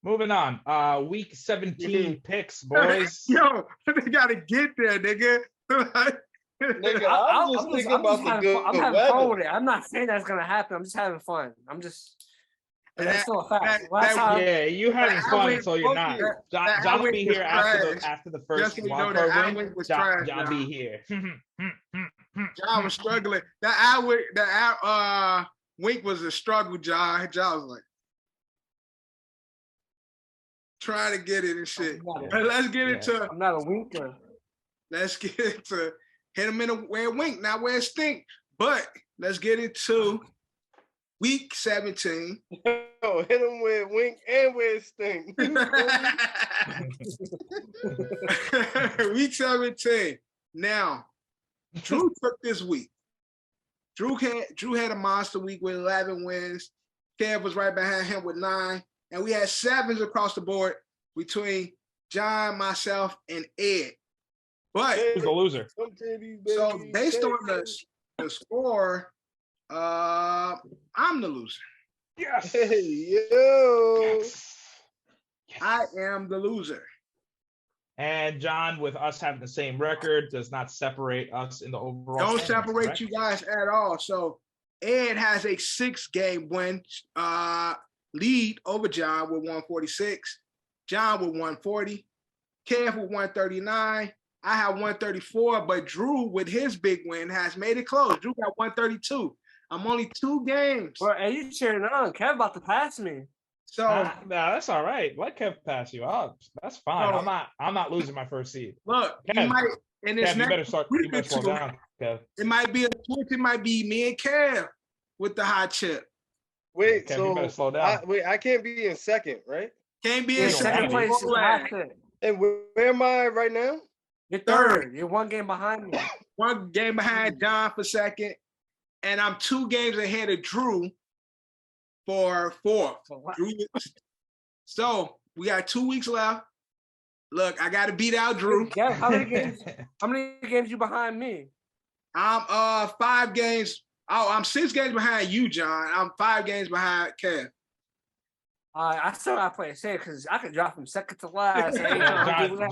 Moving on. Week 17 picks, boys. Yo, they gotta get there, nigga. Nigga, I'm just thinking about the good I'm having fun with weather. it. I'm not saying that's gonna happen. I'm just having fun. I'm just. And That's still a fact. that- Last that- time, Yeah, you having that fun Alwyn- until you're not. John that will be Alwyn was here after trash. the Just first so you know, wild that card win. Alwyn was John trash, be John. here. John was struggling. That Wink was a struggle, John. John was like trying to get it and shit. But let's get into I'm not a winker. let's get into hit him in a where it wink, not where it stink. But let's get into week 17. Yo, hit him with wink and with stink. Week 17. Now, Drew took this week. Drew had a monster week with 11 wins. Kev was right behind him with 9. And we had 7s across the board between John, myself, and Ed. But Who's the loser? so based on the score, I'm the loser. Yes. Hey, yo. I am the loser. And John, with us having the same record, does not separate us in the overall. Don't standings, separate correct? you guys at all. So Ed has a 6-game win lead over John with 146. John with 140. Kev with 139. I have 134, but Drew with his big win has made it close. Drew got 132. I'm only 2 games. Bro, are you cheering on? Kev about to pass me. So No, that's all right. Let Kev pass you up. That's fine. No. I'm not losing my first seed. look, you Kev, might in this Kev, you next better week or slow two, down, Kev. it might be a switch. It might be me and Kev with the hot chip. Wait, Kev, you better slow down. I can't be in second, right? Can't be Yeah, in don't Second have second it. place is place. half it. And where am I right now? You're third. You're 1 game behind me. 1 game behind John for second, and I'm 2 games ahead of Drew for 4th. Drew- So we got 2 weeks left. Look, I got to beat out Drew. Kev, how many games you behind me? I'm 5 games. Oh, I'm 6 games behind you, John. I'm 5 games behind Kev. I still gotta play it safe because I could drop from second to last.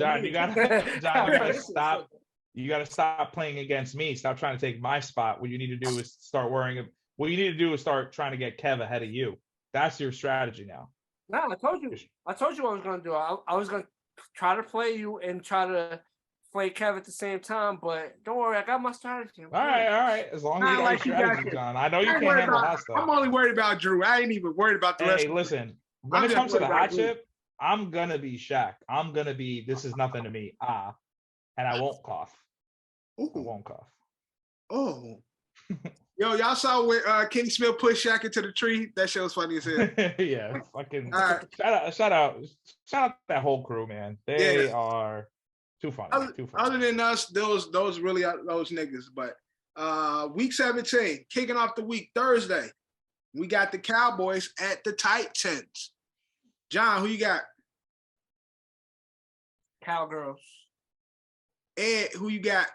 John, you gotta stop. You gotta stop playing against me. Stop trying to take my spot. What you need to do is start worrying. What you need to do is start trying to get Kev ahead of you. That's your strategy now. No, I told you what I was gonna do. I was gonna try to play you and try to play Kev at the same time, but don't worry, I got my strategy. All right. As long as you Not got like your you got strategy, it. John. I know you I ain't can't worried handle about- that stuff. I'm only worried about Drew. I ain't even worried about the rest. Hey, listen. When I'm it just comes to the worried about hot you. chip, I'm gonna be Shaq. I'm gonna be. This is nothing to me. And I won't cough. I Ooh. won't cough. Oh. Yo, y'all saw where King Smith pushed Shaq into the tree? That shit was funny as hell. Yeah, fucking All right. shout out that whole crew, man. They are too funny. Too funny. Other than us, those really are those niggas. But week 17, kicking off the week Thursday, we got the Cowboys at the Titans. John, who you got? Cowgirls. Ed, who you got?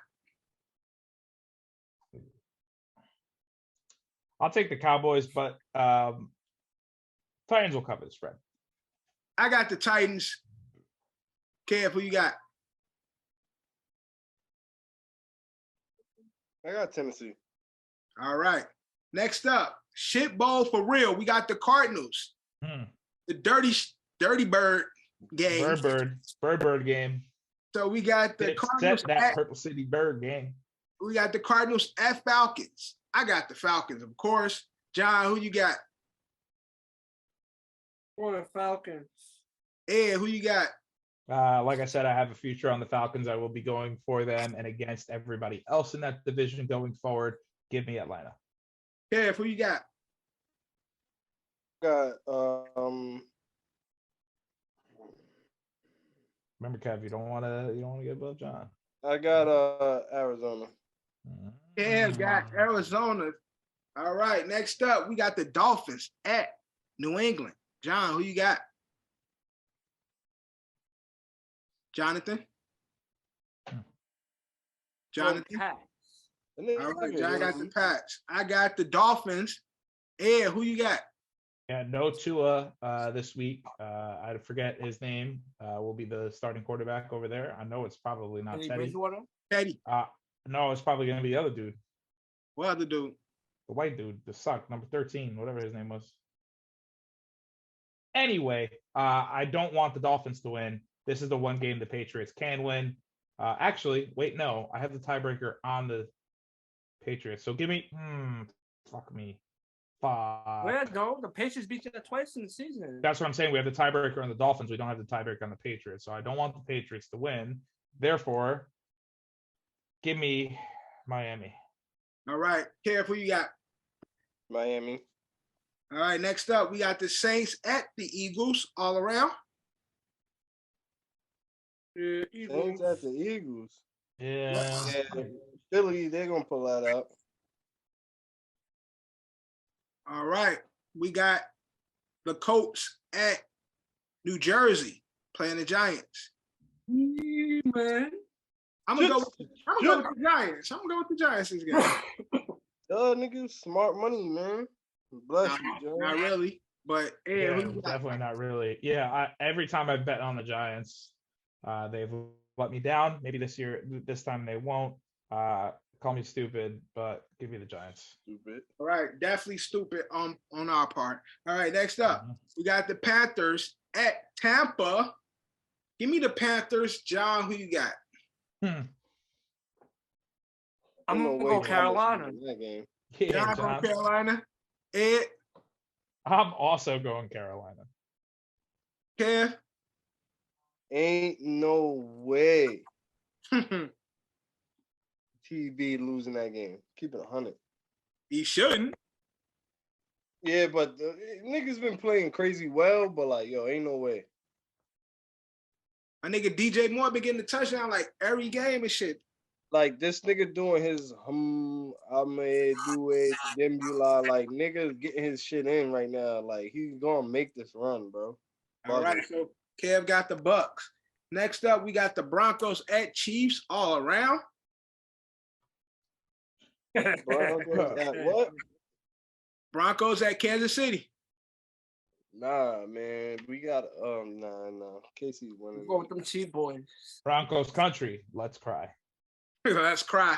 I'll take the Cowboys, but Titans will cover the spread. I got the Titans. Kev, who you got? I got Tennessee. All right. Next up, shit bowl for real. We got the Cardinals. The dirty bird game. Bird game. So we got the Cardinals. That Purple City Bird game. We got the Cardinals at Falcons. I got the Falcons, of course. John, who you got? Or Falcons. Ed, who you got? Like I said, I have a future on the Falcons. I will be going for them and against everybody else in that division going forward. Give me Atlanta. Kev, who you got? Got Remember, Kev, you don't want to get above John. I got Arizona. Kev got Arizona. All right. Next up, we got the Dolphins at New England. John, who you got? Jonathan? Jonathan? All right, John got the Pats. I got the Dolphins. Ed, who you got? Yeah, no Tua this week. I forget his name. Will be the starting quarterback over there. I know it's probably not Teddy. Teddy. No, it's probably gonna be the other dude, What other dude? the white dude, the suck, number 13, whatever his name was. Anyway, I don't want the Dolphins to win. This is the one game the Patriots can win. Actually, wait, no, I have the tiebreaker on the Patriots. So give me, fuck me, fuck. Well, no, the Patriots beat you twice in the season. That's what I'm saying. We have the tiebreaker on the Dolphins. We don't have the tiebreaker on the Patriots. So I don't want the Patriots to win. Therefore, give me Miami. All right, Kev, who you got? Miami. All right, next up, we got the Saints at the Eagles all around. Yeah, Saints at the Eagles. Yeah. Yeah, Philly, they're gonna pull that out. All right, we got the Colts at New Jersey playing the Giants. man. I'm gonna go with the Giants. I'm gonna go with the Giants this game. Niggas, smart money, man. Bless you, Joe. Not really, but Yeah, who you got? definitely not really. Yeah, every time I bet on the Giants, they've let me down. Maybe this time they won't. Call me stupid, but give me the Giants. Stupid. All right, definitely stupid on our part. All right, next up, we got the Panthers at Tampa. Give me the Panthers. John, who you got? I'm gonna go Carolina. That game. Yeah, John John. from Carolina. Ed, I'm also going Carolina. Kev. Ain't no way TB losing that game. Keep it 100. He shouldn't. Yeah, but niggas been playing crazy well, but like, yo, ain't no way. My nigga DJ Moore been getting the touchdown like every game and shit. Like this nigga doing his Ahmed Due Dembula, like nigga getting his shit in right now. Like he's gonna make this run, bro. All right, so Kev got the Bucks. Next up, we got the Broncos at Chiefs all around. Broncos at what? Broncos at Kansas City. Nah, man, we got nah. Casey's winning. Go with them cheap boys. Broncos country. Let's cry. Let's cry.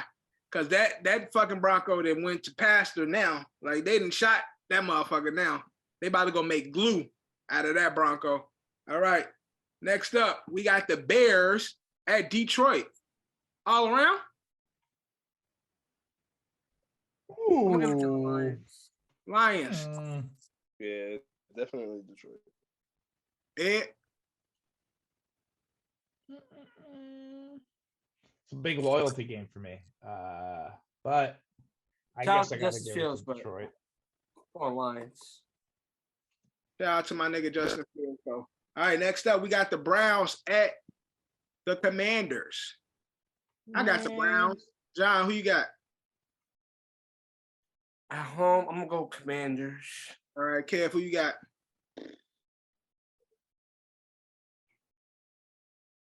Cause that fucking Bronco that went to pastor now, like they done shot that motherfucker now. They about to go make glue out of that Bronco. All right. Next up, we got the Bears at Detroit. All around? I'm gonna give it to the Lions. Lions. Yeah, definitely Detroit. Ed. It's a big loyalty game for me. But I guess I gotta give it to Detroit. Or Lions. Shout out to my nigga Justin Fields. All right, next up, we got the Browns at the Commanders. I got the Browns. John, who you got? At home, I'm gonna go Commanders. All right, Kev, who you got?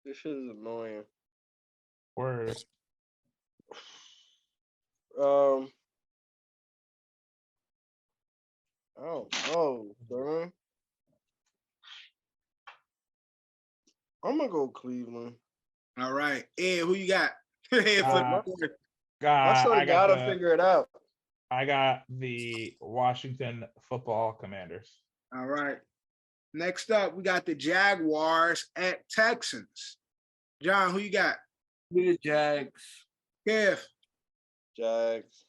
This shit is annoying. Word. I don't know, son. I'm gonna go Cleveland. All right, Ed, who you got? Ed, My God, son gotta figure it out. I got the Washington Football Commanders. All right. Next up, we got the Jaguars at Texans. John, who you got? Me the Jags. Kev. Jags.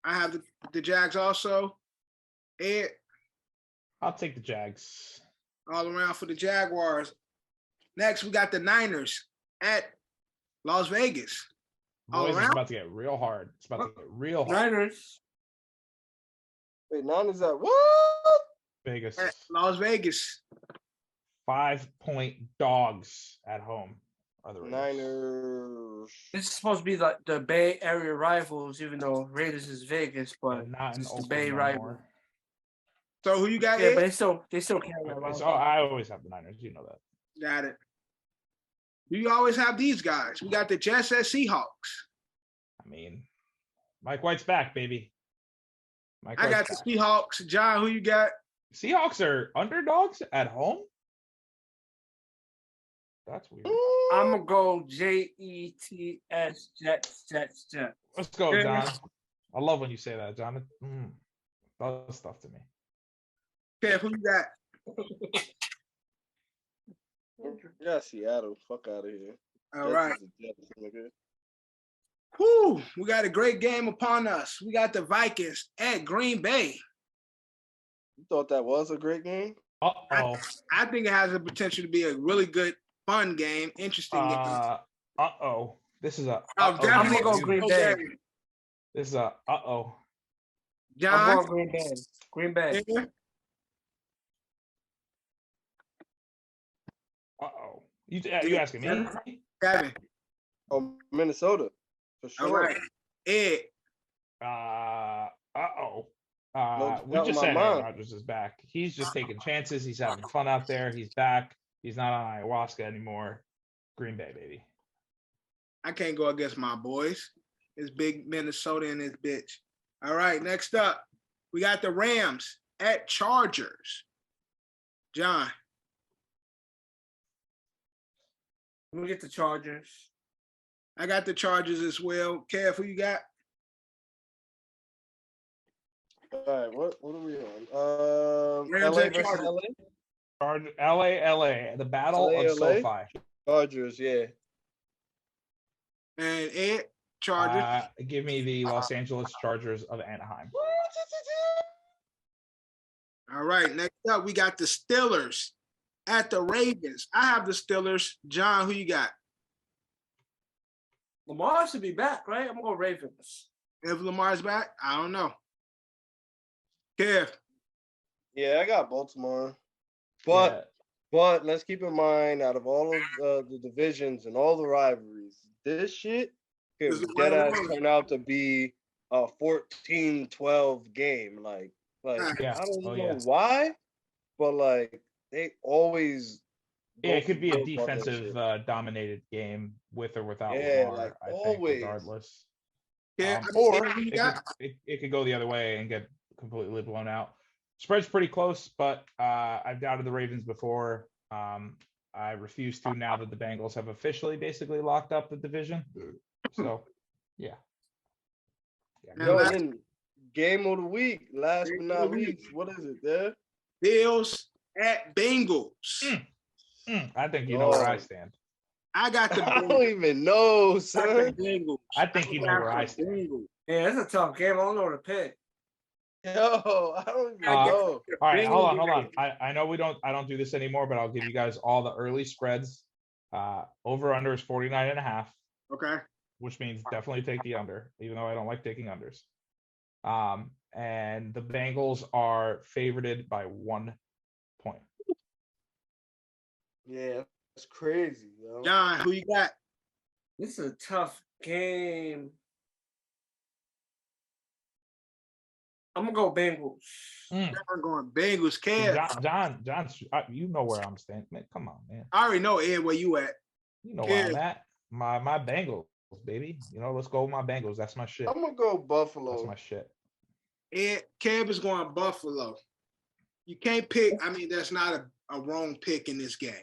I have the Jags also. Ed, I'll take the Jags. all around for the Jaguars. Next, we got the Niners at Las Vegas. All Boys, it's around? about to get real hard. It's about to get real hard. Niners. Wait, Niners at what? Vegas. At Las Vegas. 5-point dogs at home are the Raiders. Niners. This is supposed to be like the Bay Area rivals, even though Raiders is Vegas, but Not in it's the Oakland Bay no rival. more. So who you got? Yeah, Ed? but they still carry that So rival. I always have the Niners. You know that. Got it. You always have these guys. We got the Jets at Seahawks. I mean, Mike White's back, baby. Mike I got White's the back. Seahawks. John, who you got? Seahawks are underdogs at home. That's weird. I'm gonna go Jets. Let's go, Yeah. John. I love when you say that, John. That's stuff to me. Kev, who you got? Yeah, Seattle. Fuck out of here. All right. Jets is the Jets, nigga. Whew, we got a great game upon us. We got the Vikings at Green Bay. You thought that was a great game? Uh-oh. I think it has the potential to be a really good, fun game, interesting game. Uh-oh. This is a I'm gonna go Green Bay. This is a uh-oh. I'm John, going Green Bay. Green Bay. yeah. Uh-oh. You asking me? Kevin. Oh, Minnesota. For sure. All right. Ed. Uh-oh. No We doubt just in said my Aaron mind. Rodgers is back. He's just taking chances. He's having fun out there. He's back. He's not on ayahuasca anymore. Green Bay, baby. I can't go against my boys. It's big Minnesota in this bitch. All right, next up, we got the Rams at Chargers. John. Let me get the Chargers. I got the Chargers as well. Kev, who you got? All right, what are we on? Rams LA at versus Chargers. LA? LA. The battle LA. of SoFi. Chargers, yeah. And Ed, Chargers. Give me the Los Angeles Chargers of Anaheim. All right, next up, we got the Steelers at the Ravens. I have the Steelers. John, who you got? Lamar should be back, right? I'm going Ravens. If Lamar's back, I don't know. Kev. Yeah, I got Baltimore. But let's keep in mind, out of all of the divisions and all the rivalries, this shit could This is dead one of ass those. turn out to be a 14-12 game. Like Yeah. I don't Oh, know yeah. why, but like they always. Yeah, it go could be a for broke on that defensive shit. dominated game with or without Yeah, Lamar, like I think, always. regardless. Yeah, Or who you it got? could go the other way and get completely blown out. Spread's pretty close, but I've doubted the Ravens before. I refuse to now that the Bengals have officially basically locked up the division. So, yeah. And Yo, last- and then game of the week, last Game but of not the week. least, what is it there? Bills at Bengals. I think you know where I Oh. stand. I got the I don't Bengals. even know, I got son. the Bengals. I think you know where I stand. Bengals. Yeah, it's a tough game. I don't know where to pick. Yo, I don't even I know. All right, hold on. Bengals. I know I don't do this anymore, but I'll give you guys all the early spreads. Over under is 49.5, Okay. which means definitely take the under, even though I don't like taking unders. And the Bengals are favorited by 1 point. Yeah, that's crazy, yo. John, who you got? This is a tough game. I'm gonna go Bengals. I'm going Bengals. Kev. John, you know where I'm standing. Man, come on, man. I already know, Ed, where you at. You know where I'm at. My Bengals, baby. You know, let's go with my Bengals. That's my shit. I'm gonna go That's Buffalo. my shit. Ed, Kev is going Buffalo. You can't pick. I mean, that's not a wrong pick in this game.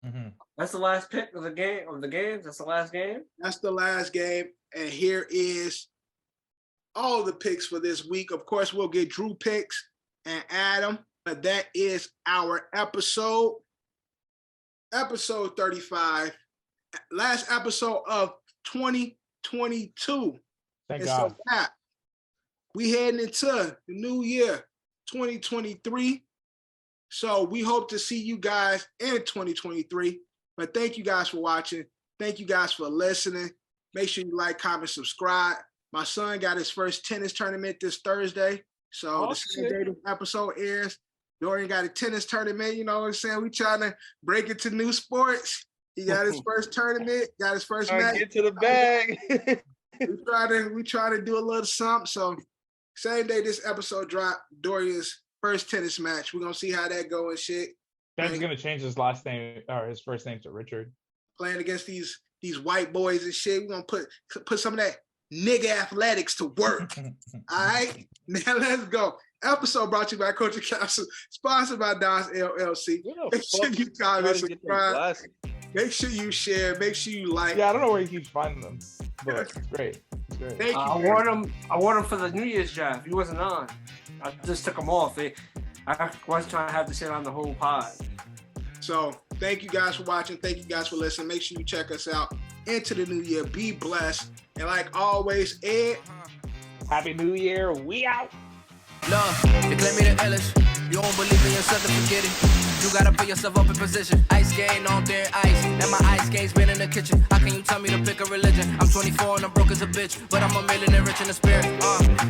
Mhm. That's the last pick of the game of the games. That's the last game. That's the last game. And here is all the picks for this week. Of course, we'll get Drew picks and Adam, but that is our episode 35, last episode of 2022. Thank It's God. a wrap. We heading into the new year, 2023. So we hope to see you guys in 2023. But thank you guys for watching. Thank you guys for listening. Make sure you like, comment, subscribe. My son got his first tennis tournament this Thursday. So the same day the episode airs, Dorian got a tennis tournament. You know what I'm saying? We trying to break into new sports. He got his first tournament, got his first Trying match. to get to the bag. We try to do a little something. So same day this episode dropped, Dorian's first tennis match. We're gonna see how that go and shit. Ben's gonna change his last name or his first name to Richard. Playing against these white boys and shit. We're gonna put some of that nigga athletics to work. All right, now let's go. Episode brought to you by Coach Capsule, sponsored by Don's LLC. Where the Make sure fuck you comment, trying to get them subscribe. glasses? Make sure you share. Make sure you like. Yeah, I don't know where he keeps finding them, but it's great. It's great. Thank you. I wore him for the New Year's draft. He wasn't on. I just took him off. I was trying to have this shit on the whole pod. So thank you guys for watching. Thank you guys for listening. Make sure you check us out into the new year. Be blessed. And like always, Ed. Happy New Year. We out. Love, they claim me the illest. You don't believe in yourself, then forget it. You gotta put yourself up in position. Ice skating on thin ice, and my ice skates been in the kitchen. How can you tell me to pick a religion? I'm 24 and I'm broke as a bitch, but I'm a millionaire rich in the spirit.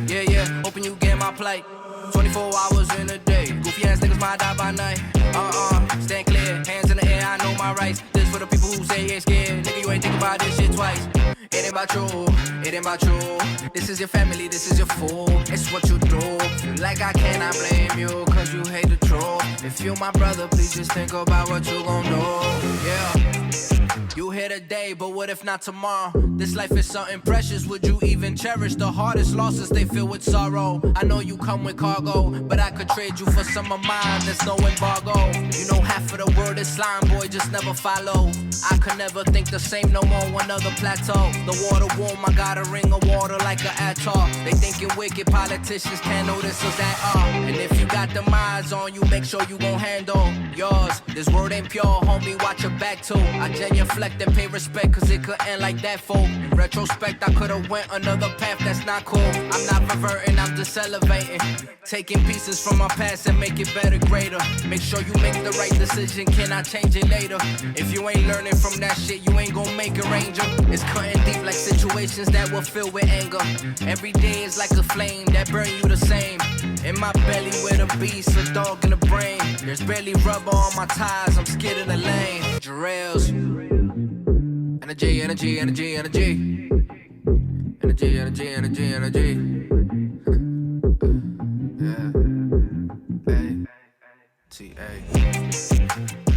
Yeah, hoping you get my plight. 24 hours in a day. Goofy ass niggas might die by night. Stand clear, hands in the air, I know my rights. This for the people who say you ain't scared. Nigga, you ain't think about this shit twice. It ain't about you, it ain't about you. This is your family, this is your fool. It's what you do. Like I cannot blame you, cause you hate the truth. If you my brother, please just think about what you gon' do. Yeah. You here today, but what if not tomorrow? This life is something precious, would you even cherish? The hardest losses, they fill with sorrow. I know you come with cargo, but I could trade you for some of mine, there's no embargo. You know half of the word is slime, boy, just never follow. I could never think the same no more, one other plateau. The water warm, I got a ring of water like an atoll. They thinking wicked politicians can't notice us at all. And if you got them eyes on you, make sure you gon' handle yours. This word ain't pure, homie, watch your back too. I genuflect and pay respect, cause it could end like that, fool. In retrospect, I could've went another path that's not cool. I'm not reverting, I'm just elevating. Taking pieces from my past and make it better, greater. Make sure you make the right decision, can I change it later? If you ain't learning from that shit, you ain't gon' make a ranger. It's cutting deep like situations that will fill with anger. Every day is like a flame that burn you the same. In my belly with a beast, a dog in the brain. There's barely rubber on my tires, I'm scared of the lane. Jerellz. Energy, energy, energy, energy. Energy, energy, energy, energy. Yeah. Hey. T-A.